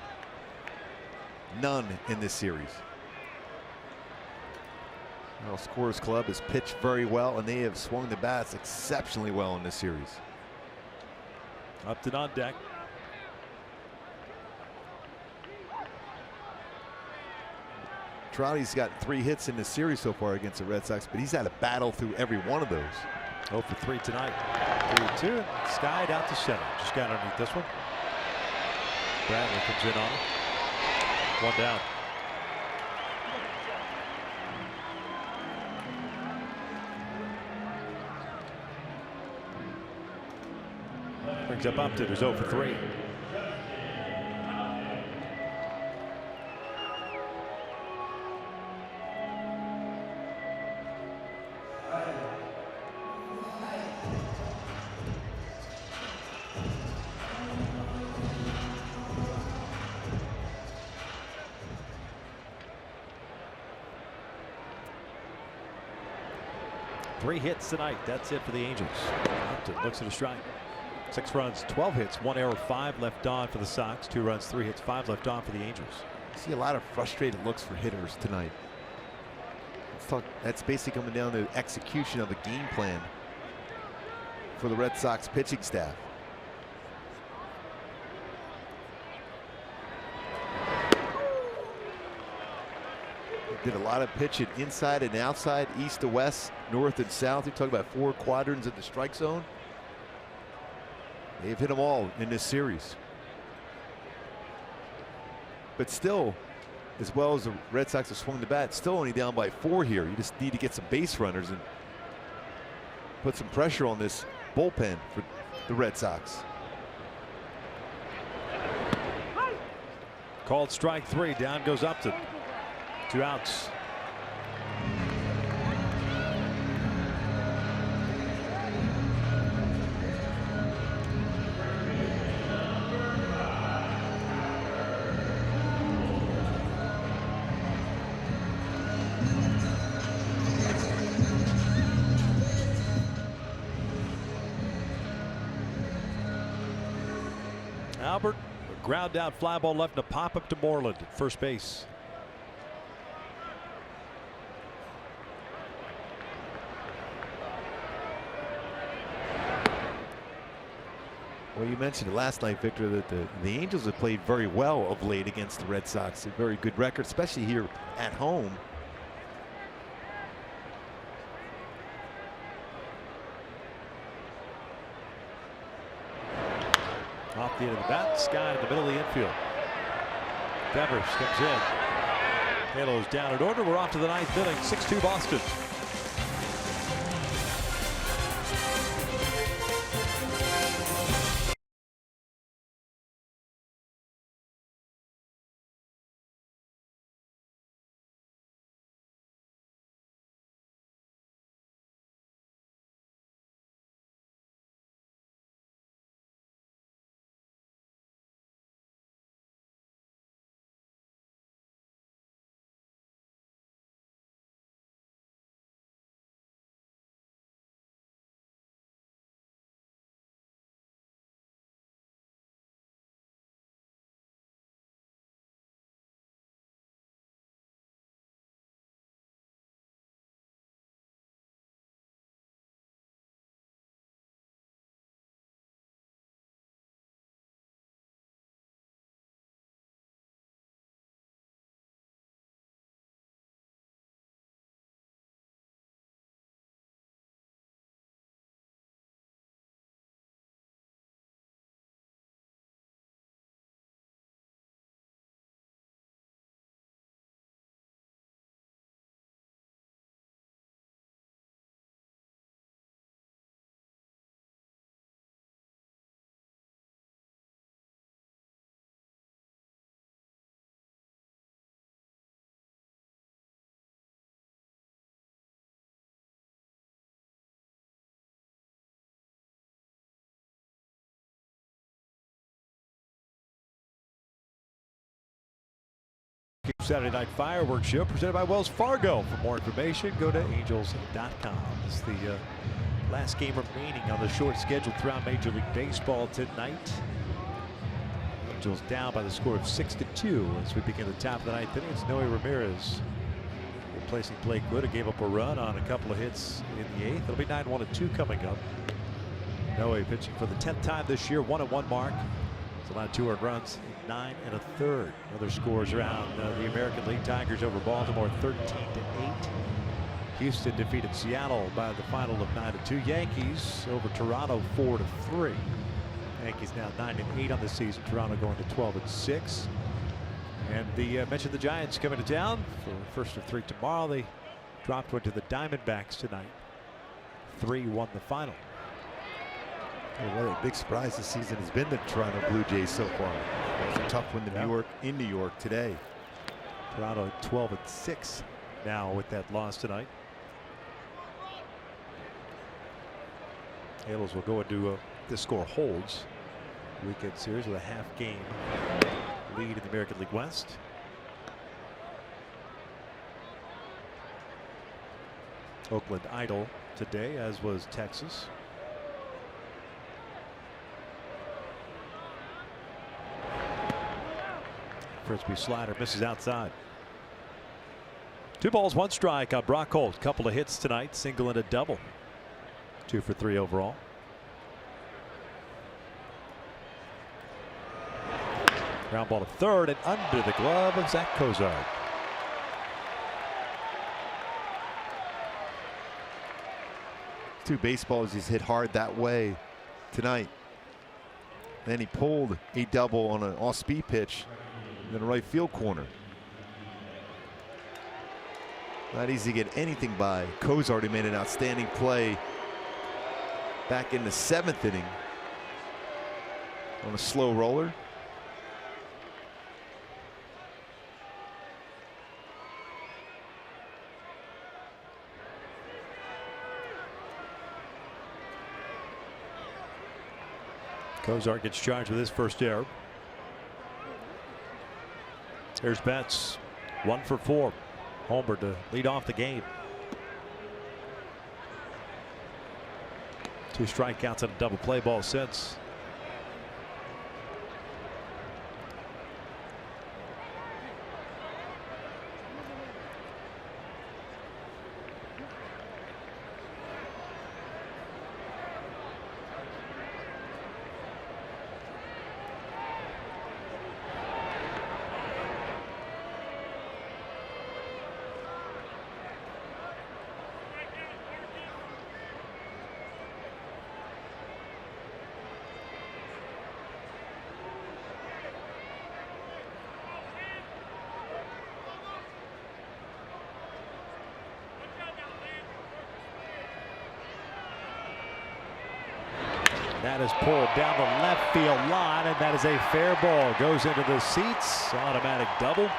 None in this series. Well, Scorers Club has pitched very well, and they have swung the bats exceptionally well in this series. Upton on deck. Trouty's got 3 hits in this series so far against the Red Sox, but he's had to battle through every one of those. 0 for 3 tonight. 3-2, skied out to center. Just got underneath this one. Bradley comes in on it. 1 down. Brings up Upton, who's 0 for 3. Three hits tonight. That's it for the Angels. Upton looks at a strike. 6 runs, 12 hits, 1 error, 5 left on for the Sox. 2 runs, 3 hits, 5 left on for the Angels. I see a lot of frustrated looks for hitters tonight. Let's talk. That's basically coming down to execution of the game plan for the Red Sox pitching staff. Did a lot of pitching inside and outside, east to west, north and south. You talk about 4 quadrants in the strike zone. They've hit them all in this series. But still, as well as the Red Sox have swung the bat, still only down by 4 here. You just need to get some base runners and put some pressure on this bullpen for the Red Sox. Called strike 3. Down goes Upton. 2 outs. Albert, a ground out fly ball left to pop up to Moreland at first base. Well, you mentioned it last night, Victor, that the Angels have played very well of late against the Red Sox. A very good record, especially here at home. Off the end of the bat, Sky in the middle of the infield. Devers comes in. Halos down in order. We're off to the 9th inning. 6-2 Boston. Saturday Night Fireworks Show presented by Wells Fargo. For more information, go to angels.com. It's the last game remaining on the short schedule throughout Major League Baseball tonight. Angels down by the score of 6-2 as we begin the top of the 9th inning. It's Noe Ramirez replacing Blake Wood, who gave up a run on a couple of hits in the 8th. It'll be 9-1-2 coming up. Noe pitching for the 10th time this year, 1-1 mark. It's allowed 2 earned runs, 9 1/3. Other scores around the American League. Tigers over Baltimore 13-8. Houston defeated Seattle by the final of 9-2. Yankees over Toronto 4-3. Yankees now 9-8 on the season. Toronto going to 12-6. And the mentioned the Giants coming to town for first of 3 tomorrow. They dropped one to the Diamondbacks tonight. 3-1 the final. What a big surprise this season has been the Toronto Blue Jays so far. It was a tough win to New York in New York today. Toronto 12-6 now with that loss tonight. Halos will go into this score holds weekend series with a half-game lead in the American League West. Oakland idle today, as was Texas. Frisbee slider misses outside. 2 balls, 1 strike on Brock Holt. Couple of hits tonight, single and a double. 2 for 3 overall. Ground ball to third and under the glove of Zach Cozart. Two baseballs he's hit hard that way tonight. Then he pulled a double on an off-speed pitch in the right field corner. Not easy to get anything by. Cozart, who made an outstanding play back in the 7th inning on a slow roller. Cozart gets charged with his first error. Here's Betts, 1 for 4. Homer to lead off the game. 2 strikeouts and a double play ball since. That is pulled down the left field line, and that is a fair ball. Goes into the seats. Automatic double.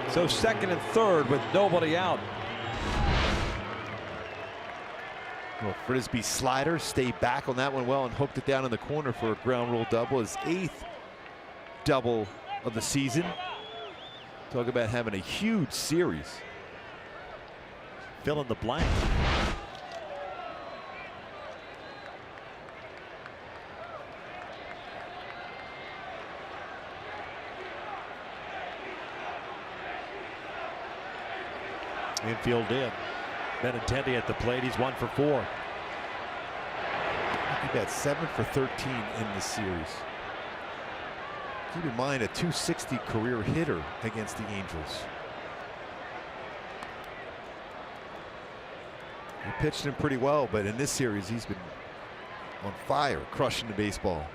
So second and third with nobody out. Well, Frisbee slider stayed back on that one well and hooked it down in the corner for a ground rule double. His 8th double of the season. Talk about having a huge series. Fill in the blank. Infield in. Benintendi at the plate. He's 1 for 4. He got 7 for 13 in this series. Keep in mind, a .260 career hitter against the Angels. He pitched him pretty well, but in this series, he's been on fire, crushing the baseball.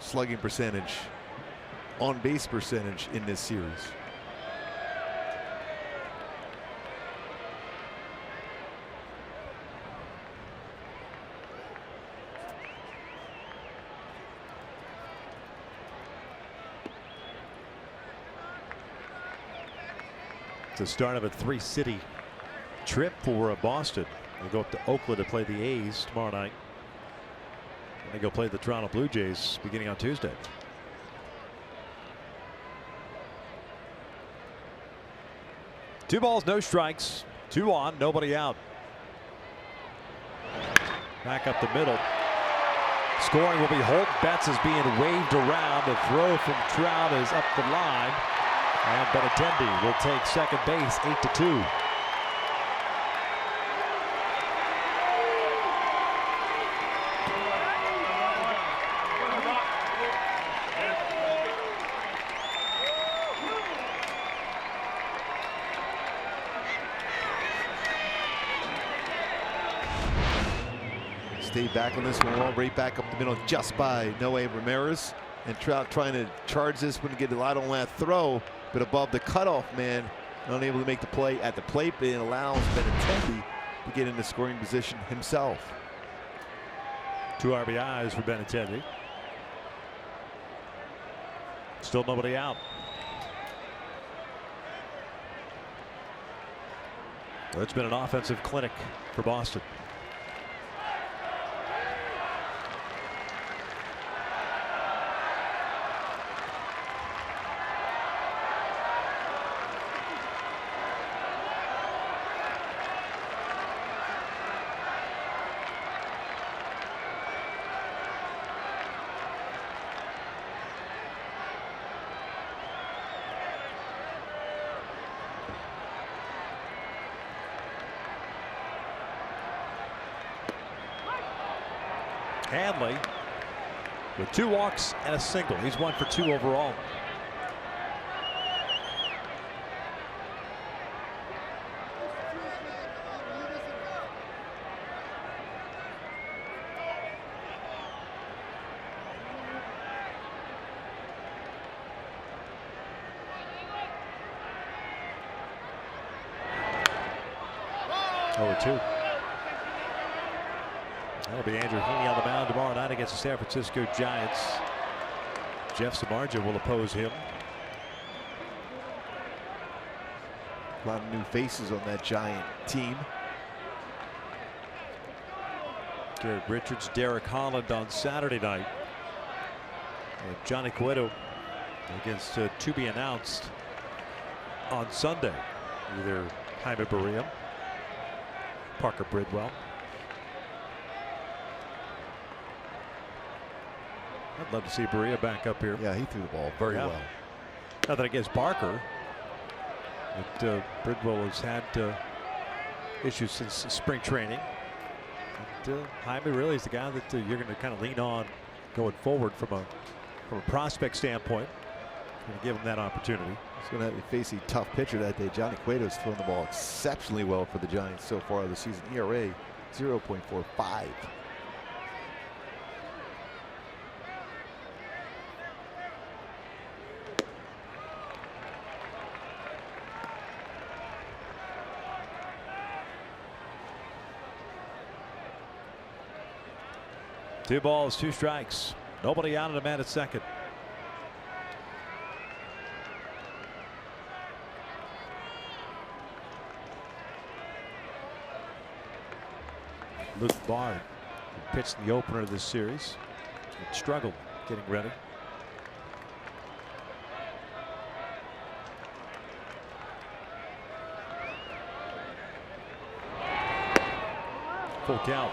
Slugging percentage, on base percentage in this series. It's the start of a 3-city trip for Boston. They go up to Oakland to play the A's tomorrow night. And they go play the Toronto Blue Jays beginning on Tuesday. Two balls, no strikes. 2 on, nobody out. Back up the middle. Scoring will be Holt. Betts is being waved around. The throw from Trout is up the line. And Benintendi will take second base, 8-2. Stayed back on this one, well, right back up the middle just by Noe Ramirez. And Trout trying to charge this one to get a lot on that throw, but above the cutoff man, unable to make the play at the plate, but it allows Benintendi to get into scoring position himself. 2 RBIs for Benintendi. Still nobody out. Well, it's been an offensive clinic for Boston. Hanley with 2 walks and a single. He's 1 for 2 overall. Over 2. That'll be Andrew Heaney on the mound tomorrow night against the San Francisco Giants. Jeff Samardzija will oppose him. A lot of new faces on that Giant team. Garrett Richards, Derek Holland on Saturday night. And Johnny Cueto against to be announced on Sunday. Either Jaime Barria, Parker Bridwell. I'd love to see Barria back up here. Yeah, he threw the ball very well. Nothing against Parker. But Bridwell has had issues since spring training. And, Jaime really is the guy that you're going to kind of lean on going forward from a prospect standpoint. Going to give him that opportunity. He's going to have to face a tough pitcher that day. Johnny Cueto's thrown the ball exceptionally well for the Giants so far this season. ERA 0.45. 2 balls, 2 strikes. Nobody out, and a man at second. Luke Bard, who pitched the opener of this series, struggled getting ready. Full count.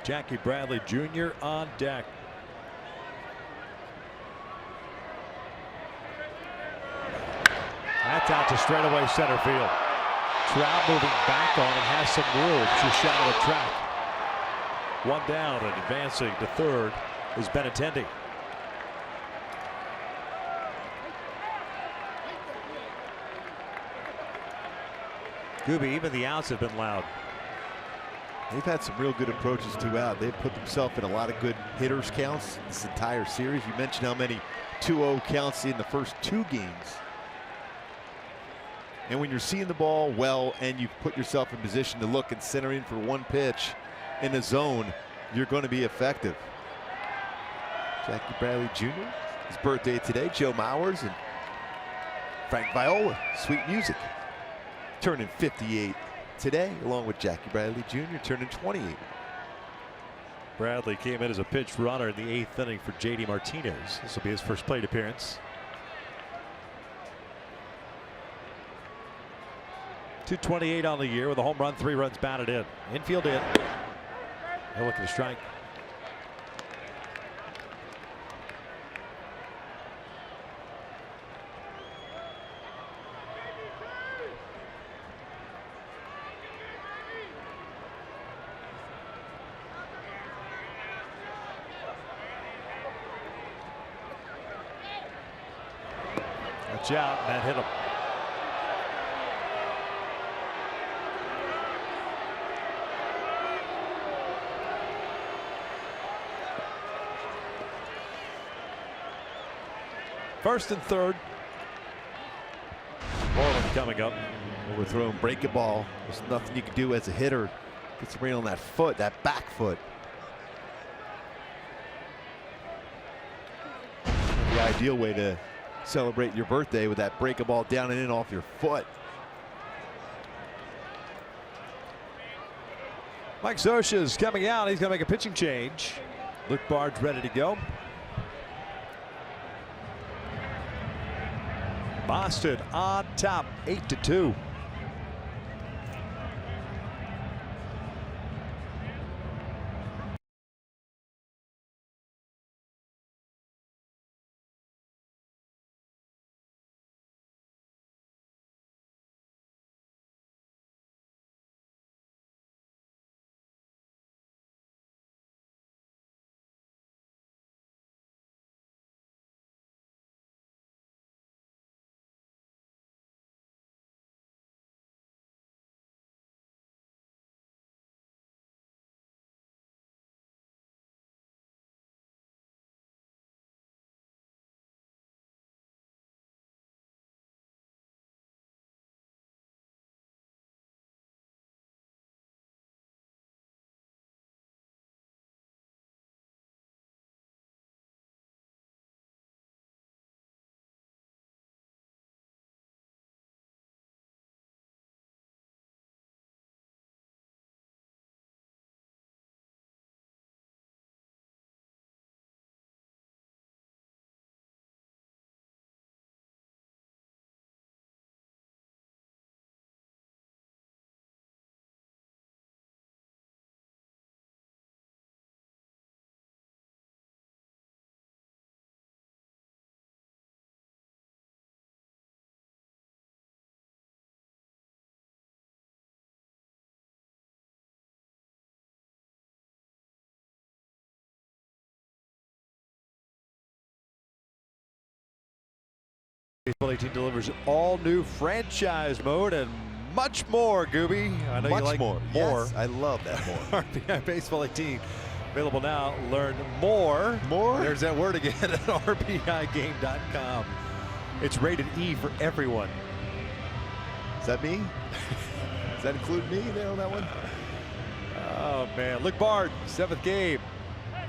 Jackie Bradley Jr. on deck. That's out to straightaway center field. Trout moving back on and has some room to shot at the track. 1 down, and advancing to third is Benintendi. Gooby, even the outs have been loud. They've had some real good approaches to out. They've put themselves in a lot of good hitters counts this entire series. You mentioned how many 2-0 counts in the first 2 games. And when you're seeing the ball well and you put yourself in position to look and center in for 1 pitch in the zone, you're going to be effective. Jackie Bradley Jr., his birthday today. Joe Mowers and Frank Viola, Sweet Music, turning 58 today, along with Jackie Bradley Jr. turning 28. Bradley came in as a pinch runner in the 8th inning for J.D. Martinez. This will be his first plate appearance. 228 on the year with a home run, 3 runs batted in. Infield in. He'll look at the strike. Watch out, that hit him. First and third. Moreland coming up. Overthrown, break a ball. There's nothing you can do as a hitter. Gets the rain on that foot, that back foot. The ideal way to celebrate your birthday with that break a ball down and in off your foot. Mike Scioscia's coming out. He's going to make a pitching change. Luke Bard's ready to go. Boston on top, 8-2. Baseball 18 delivers all new franchise mode, and much more, Gooby. I know Much you like more. more. Yes, I love that more. RBI Baseball 18 available now. Learn more. More? There's that word again at RBIGame.com. It's rated E for everyone. Is that me? Does that include me there on that one? Oh, man. Luke Bard, 7th game.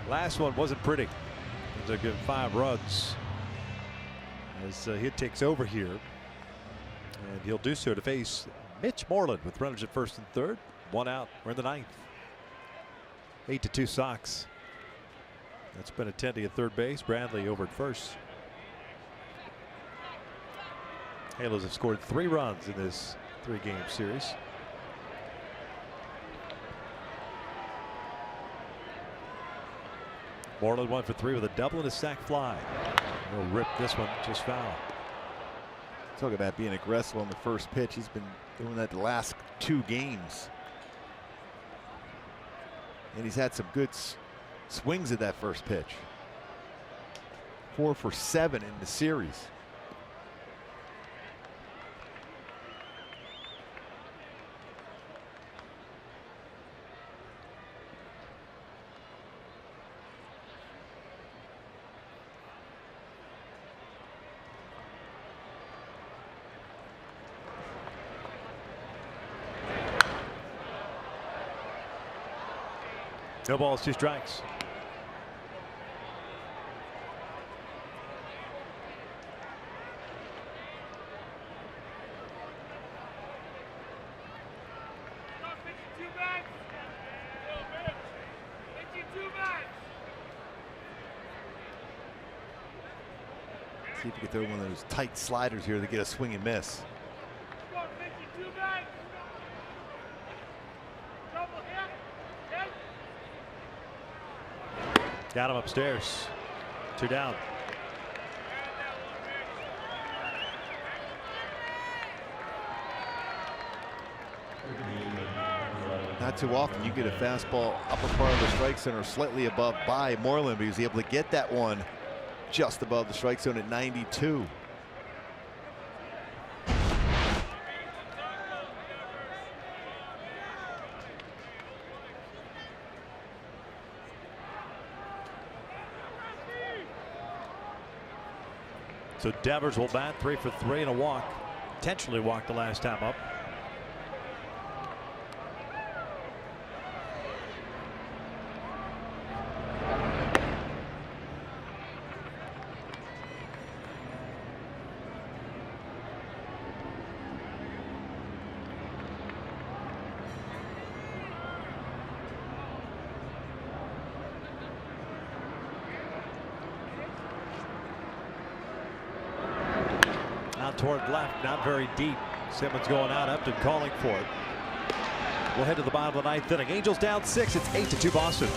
Last one wasn't pretty. It was a good 5 runs as he takes over here. And he'll do so to face Mitch Moreland with runners at first and third. 1 out. We're in the 9th. 8-2 Sox. That's Benintendi at third base. Bradley over at first. Halos have scored 3 runs in this 3-game series. Moreland 1 for 3 with a double and a sac fly. He'll rip this one just foul. Talk about being aggressive on the first pitch. He's been doing that the last 2 games. And he's had some good swings at that first pitch. 4 for 7 in the series. No balls, 2 strikes. See if you can throw one of those tight sliders here to get a swing and miss. Got him upstairs. 2 down. Not too often you get a fastball upper part of the strike zone or slightly above by Moreland, but he was able to get that one just above the strike zone at 92. So Devers will bat 3 for 3 and a walk. Intentionally walked the last time up. Toward left, not very deep. Simmons going out, Upton calling for it. We'll head to the bottom of the 9th inning. Angels down 6. It's 8-2 Boston.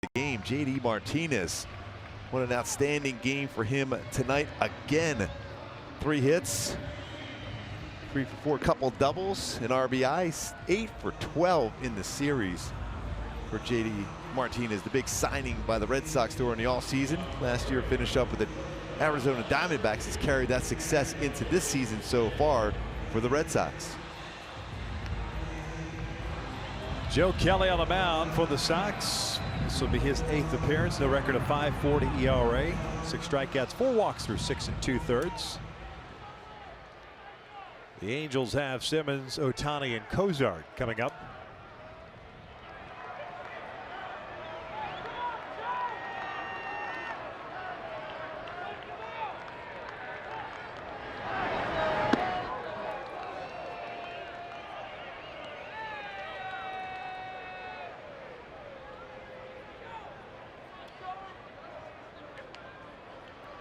the game. J.D. Martinez. What an outstanding game for him tonight again. 3 hits, 3 for 4, couple doubles, and RBIs. 8 for 12 in the series for J.D. Martinez, the big signing by the Red Sox during the offseason. Last year finished up with the Arizona Diamondbacks. Has carried that success into this season so far for the Red Sox. Joe Kelly on the mound for the Sox. This will be his 8th appearance. No record of .540 ERA. 6 strikeouts, 4 walks through 6 2/3. The Angels have Simmons, Ohtani, and Cozart coming up.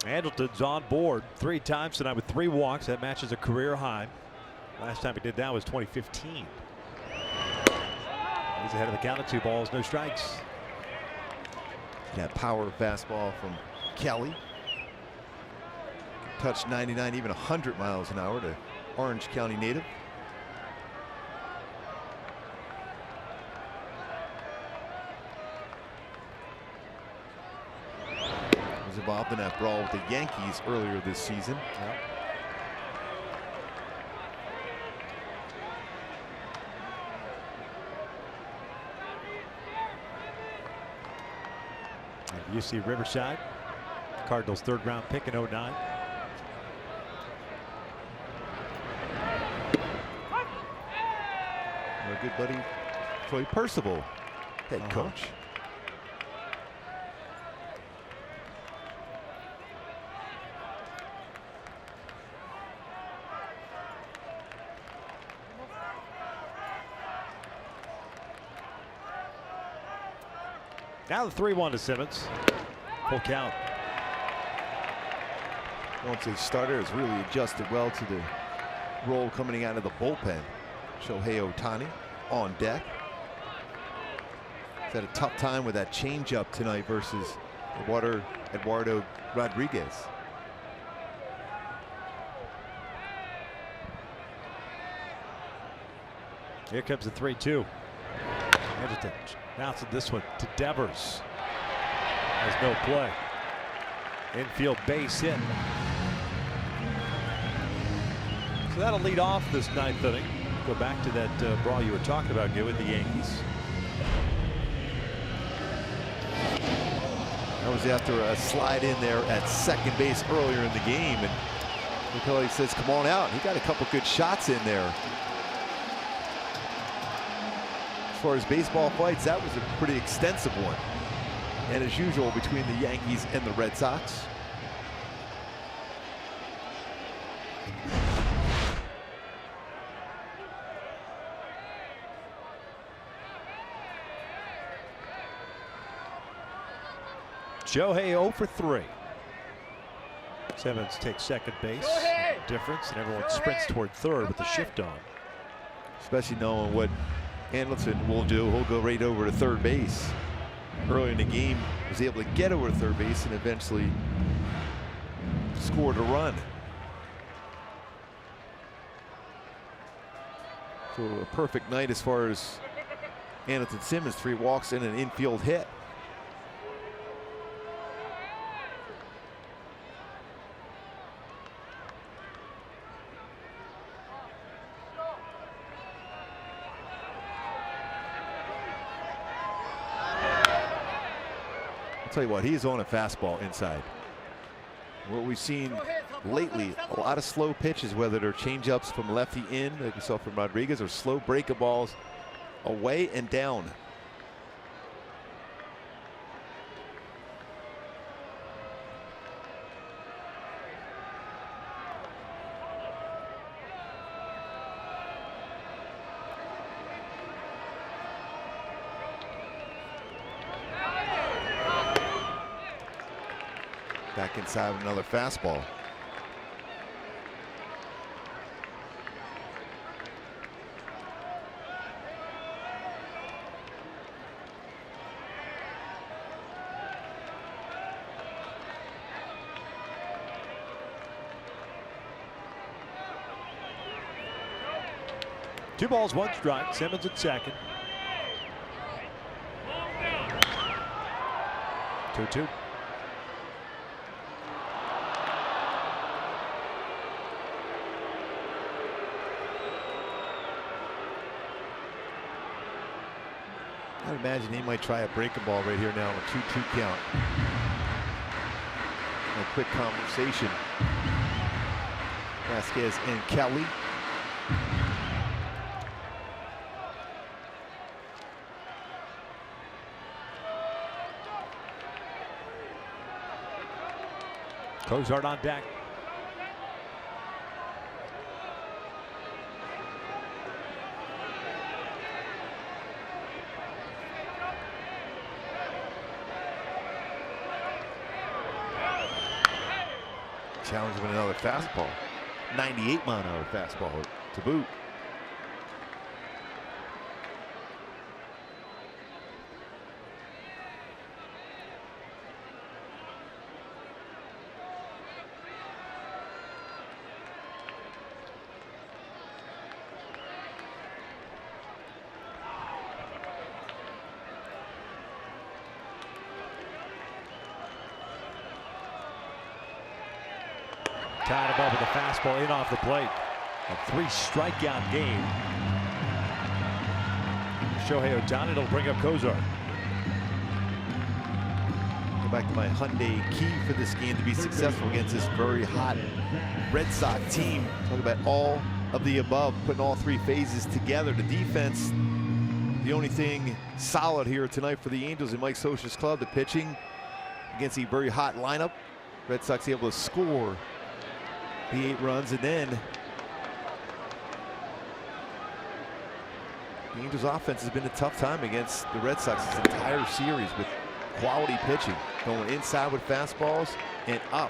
Andrelton's on board 3 times tonight with 3 walks. That matches a career high. Last time he did that was 2015. He's ahead of the count of 2 balls, no strikes. That power fastball from Kelly. Touched 99, even 100 miles an hour to Orange County native. Was involved in that brawl with the Yankees earlier this season. Yep. UC Riverside, Cardinals 3rd round pick in 09. Our good buddy Troy Percival, head coach. Now the 3-1 to Simmons. Full count. Once a starter has really adjusted well to the role coming out of the bullpen. Shohei Ohtani on deck. He's had a tough time with that changeup tonight versus Eduardo Rodriguez. Here comes the 3-2. Andrelton bouncing this one to Devers. Has no play. Infield base hit. So that'll lead off this 9th inning. Go back to that brawl you were talking about, Gil, with the Yankees. That was after a slide in there at second base earlier in the game, and McCulley says, "Come on out." He got a couple good shots in there. As far as baseball fights, that was a pretty extensive one. And as usual, between the Yankees and the Red Sox. Shohei 0 for 3. Simmons takes second base. Difference, and everyone sprints toward third with the shift on. Especially knowing what Andrelton will do. He'll go right over to third base. Early in the game, was able to get over to third base and eventually scored a run. So a perfect night as far as Andrelton Simmons. 3 walks and an infield hit. I'll tell you what, he's on a fastball inside. What we've seen lately, a lot of slow pitches, whether they're changeups from lefty in, like you saw from Rodriguez, or slow breaker balls away and down. Back inside with another fastball. 2 balls, 1 strike. Simmons at second. 2-2. I would imagine he might try a breaking ball right here now on a 2-2 count. A quick conversation. Vasquez and Kelly. Cozart on deck. Challenge with another fastball. 98-mile-an-hour fastball to boot. Tied him up with a fastball in off the plate. A 3-strikeout game. Shohei Ohtani will bring up Cozart. Go back to my Hyundai key for this game to be successful against this very hot Red Sox team. Talk about all of the above, putting all 3 phases together. The defense, the only thing solid here tonight for the Angels and Mike Scioscia's club. The pitching against a very hot lineup. Red Sox able to score the 8 runs, and then the Angels offense has been a tough time against the Red Sox this entire series with quality pitching, going inside with fastballs and up.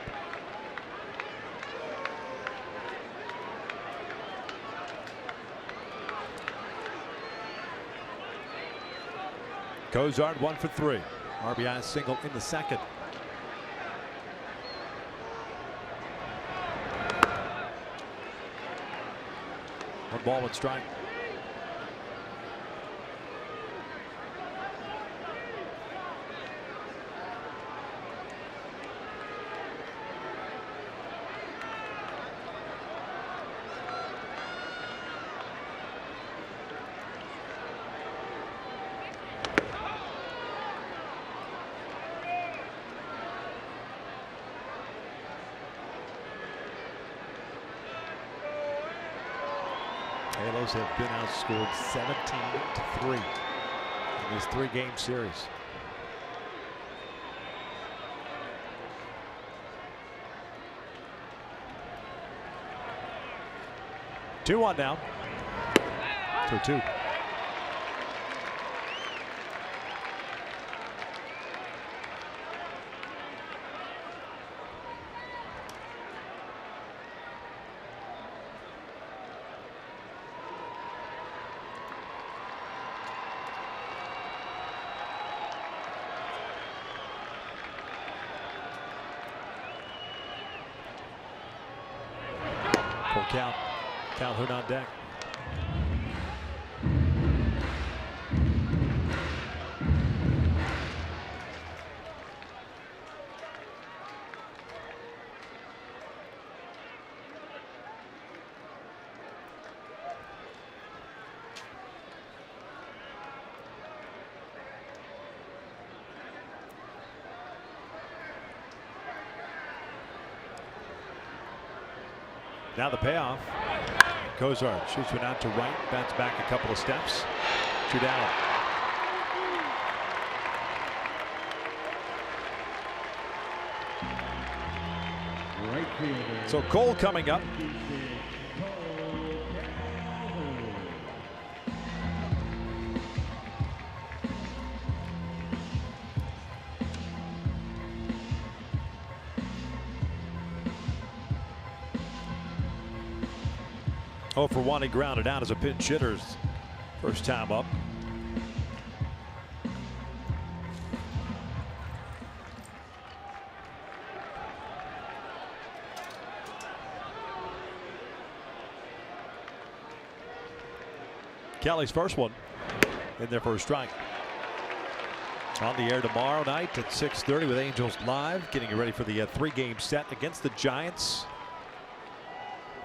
Cozart 1 for 3. RBI single in the second. One ball, 1 strike. Halos have been outscored 17-3 in this 3-game series. Two on now. 2-2. Full count. Calhoun on deck. Now the payoff. Cozart shoots one out to right, bats back a couple of steps. 2 down. So Cole coming up. Oh, for 1, he grounded out as a pinch hitter's first time up. Kelly's first one in their first strike. On the air tomorrow night at 6:30 with Angels Live, getting you ready for the 3-game set against the Giants.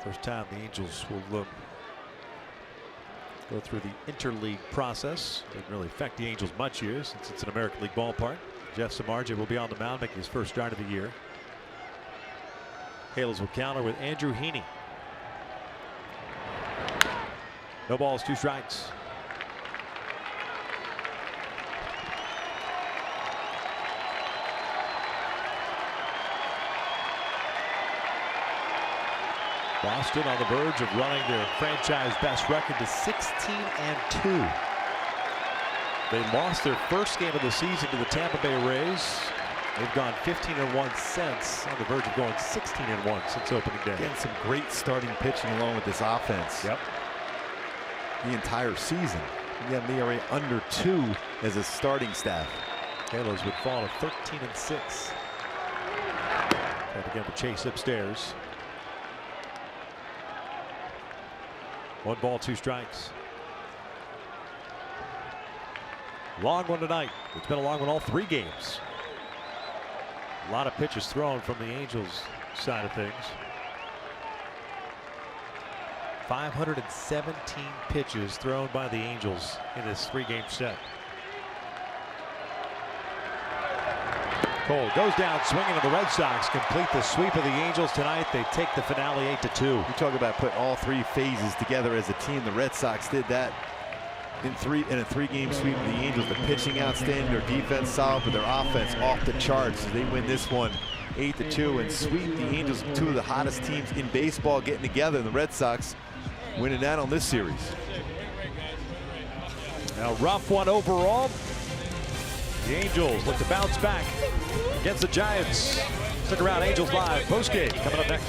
First time the Angels will go through the interleague process. Didn't really affect the Angels much here since it's an American League ballpark. Jeff Samardzija will be on the mound, making his first start of the year. Halos will counter with Andrew Heaney. No balls, 2 strikes. Boston on the verge of running their franchise best record to 16-2. They lost their first game of the season to the Tampa Bay Rays. They've gone 15-1 since, on the verge of going 16-1 since opening day. Getting some great starting pitching along with this offense. Yep. The entire season. You got an ERA under 2 as a starting staff. Halos would fall to 13-6. Trying to get the chase upstairs. 1 ball, 2 strikes. Long one tonight. It's been a long one all 3 games. A lot of pitches thrown from the Angels side of things. 517 pitches thrown by the Angels in this 3-game set. Cole goes down swinging, and the Red Sox complete the sweep of the Angels tonight. They take the finale 8-2. You talk about putting all 3 phases together as a team. The Red Sox did that in a 3-game sweep of the Angels. The pitching outstanding, their defense solid, but their offense off the charts. They win this one 8-2 and sweep the Angels, 2 of the hottest teams in baseball, getting together. And the Red Sox winning that on this series. A rough one overall. The Angels look to bounce back against the Giants. Stick around, Angels Live postgame coming up next.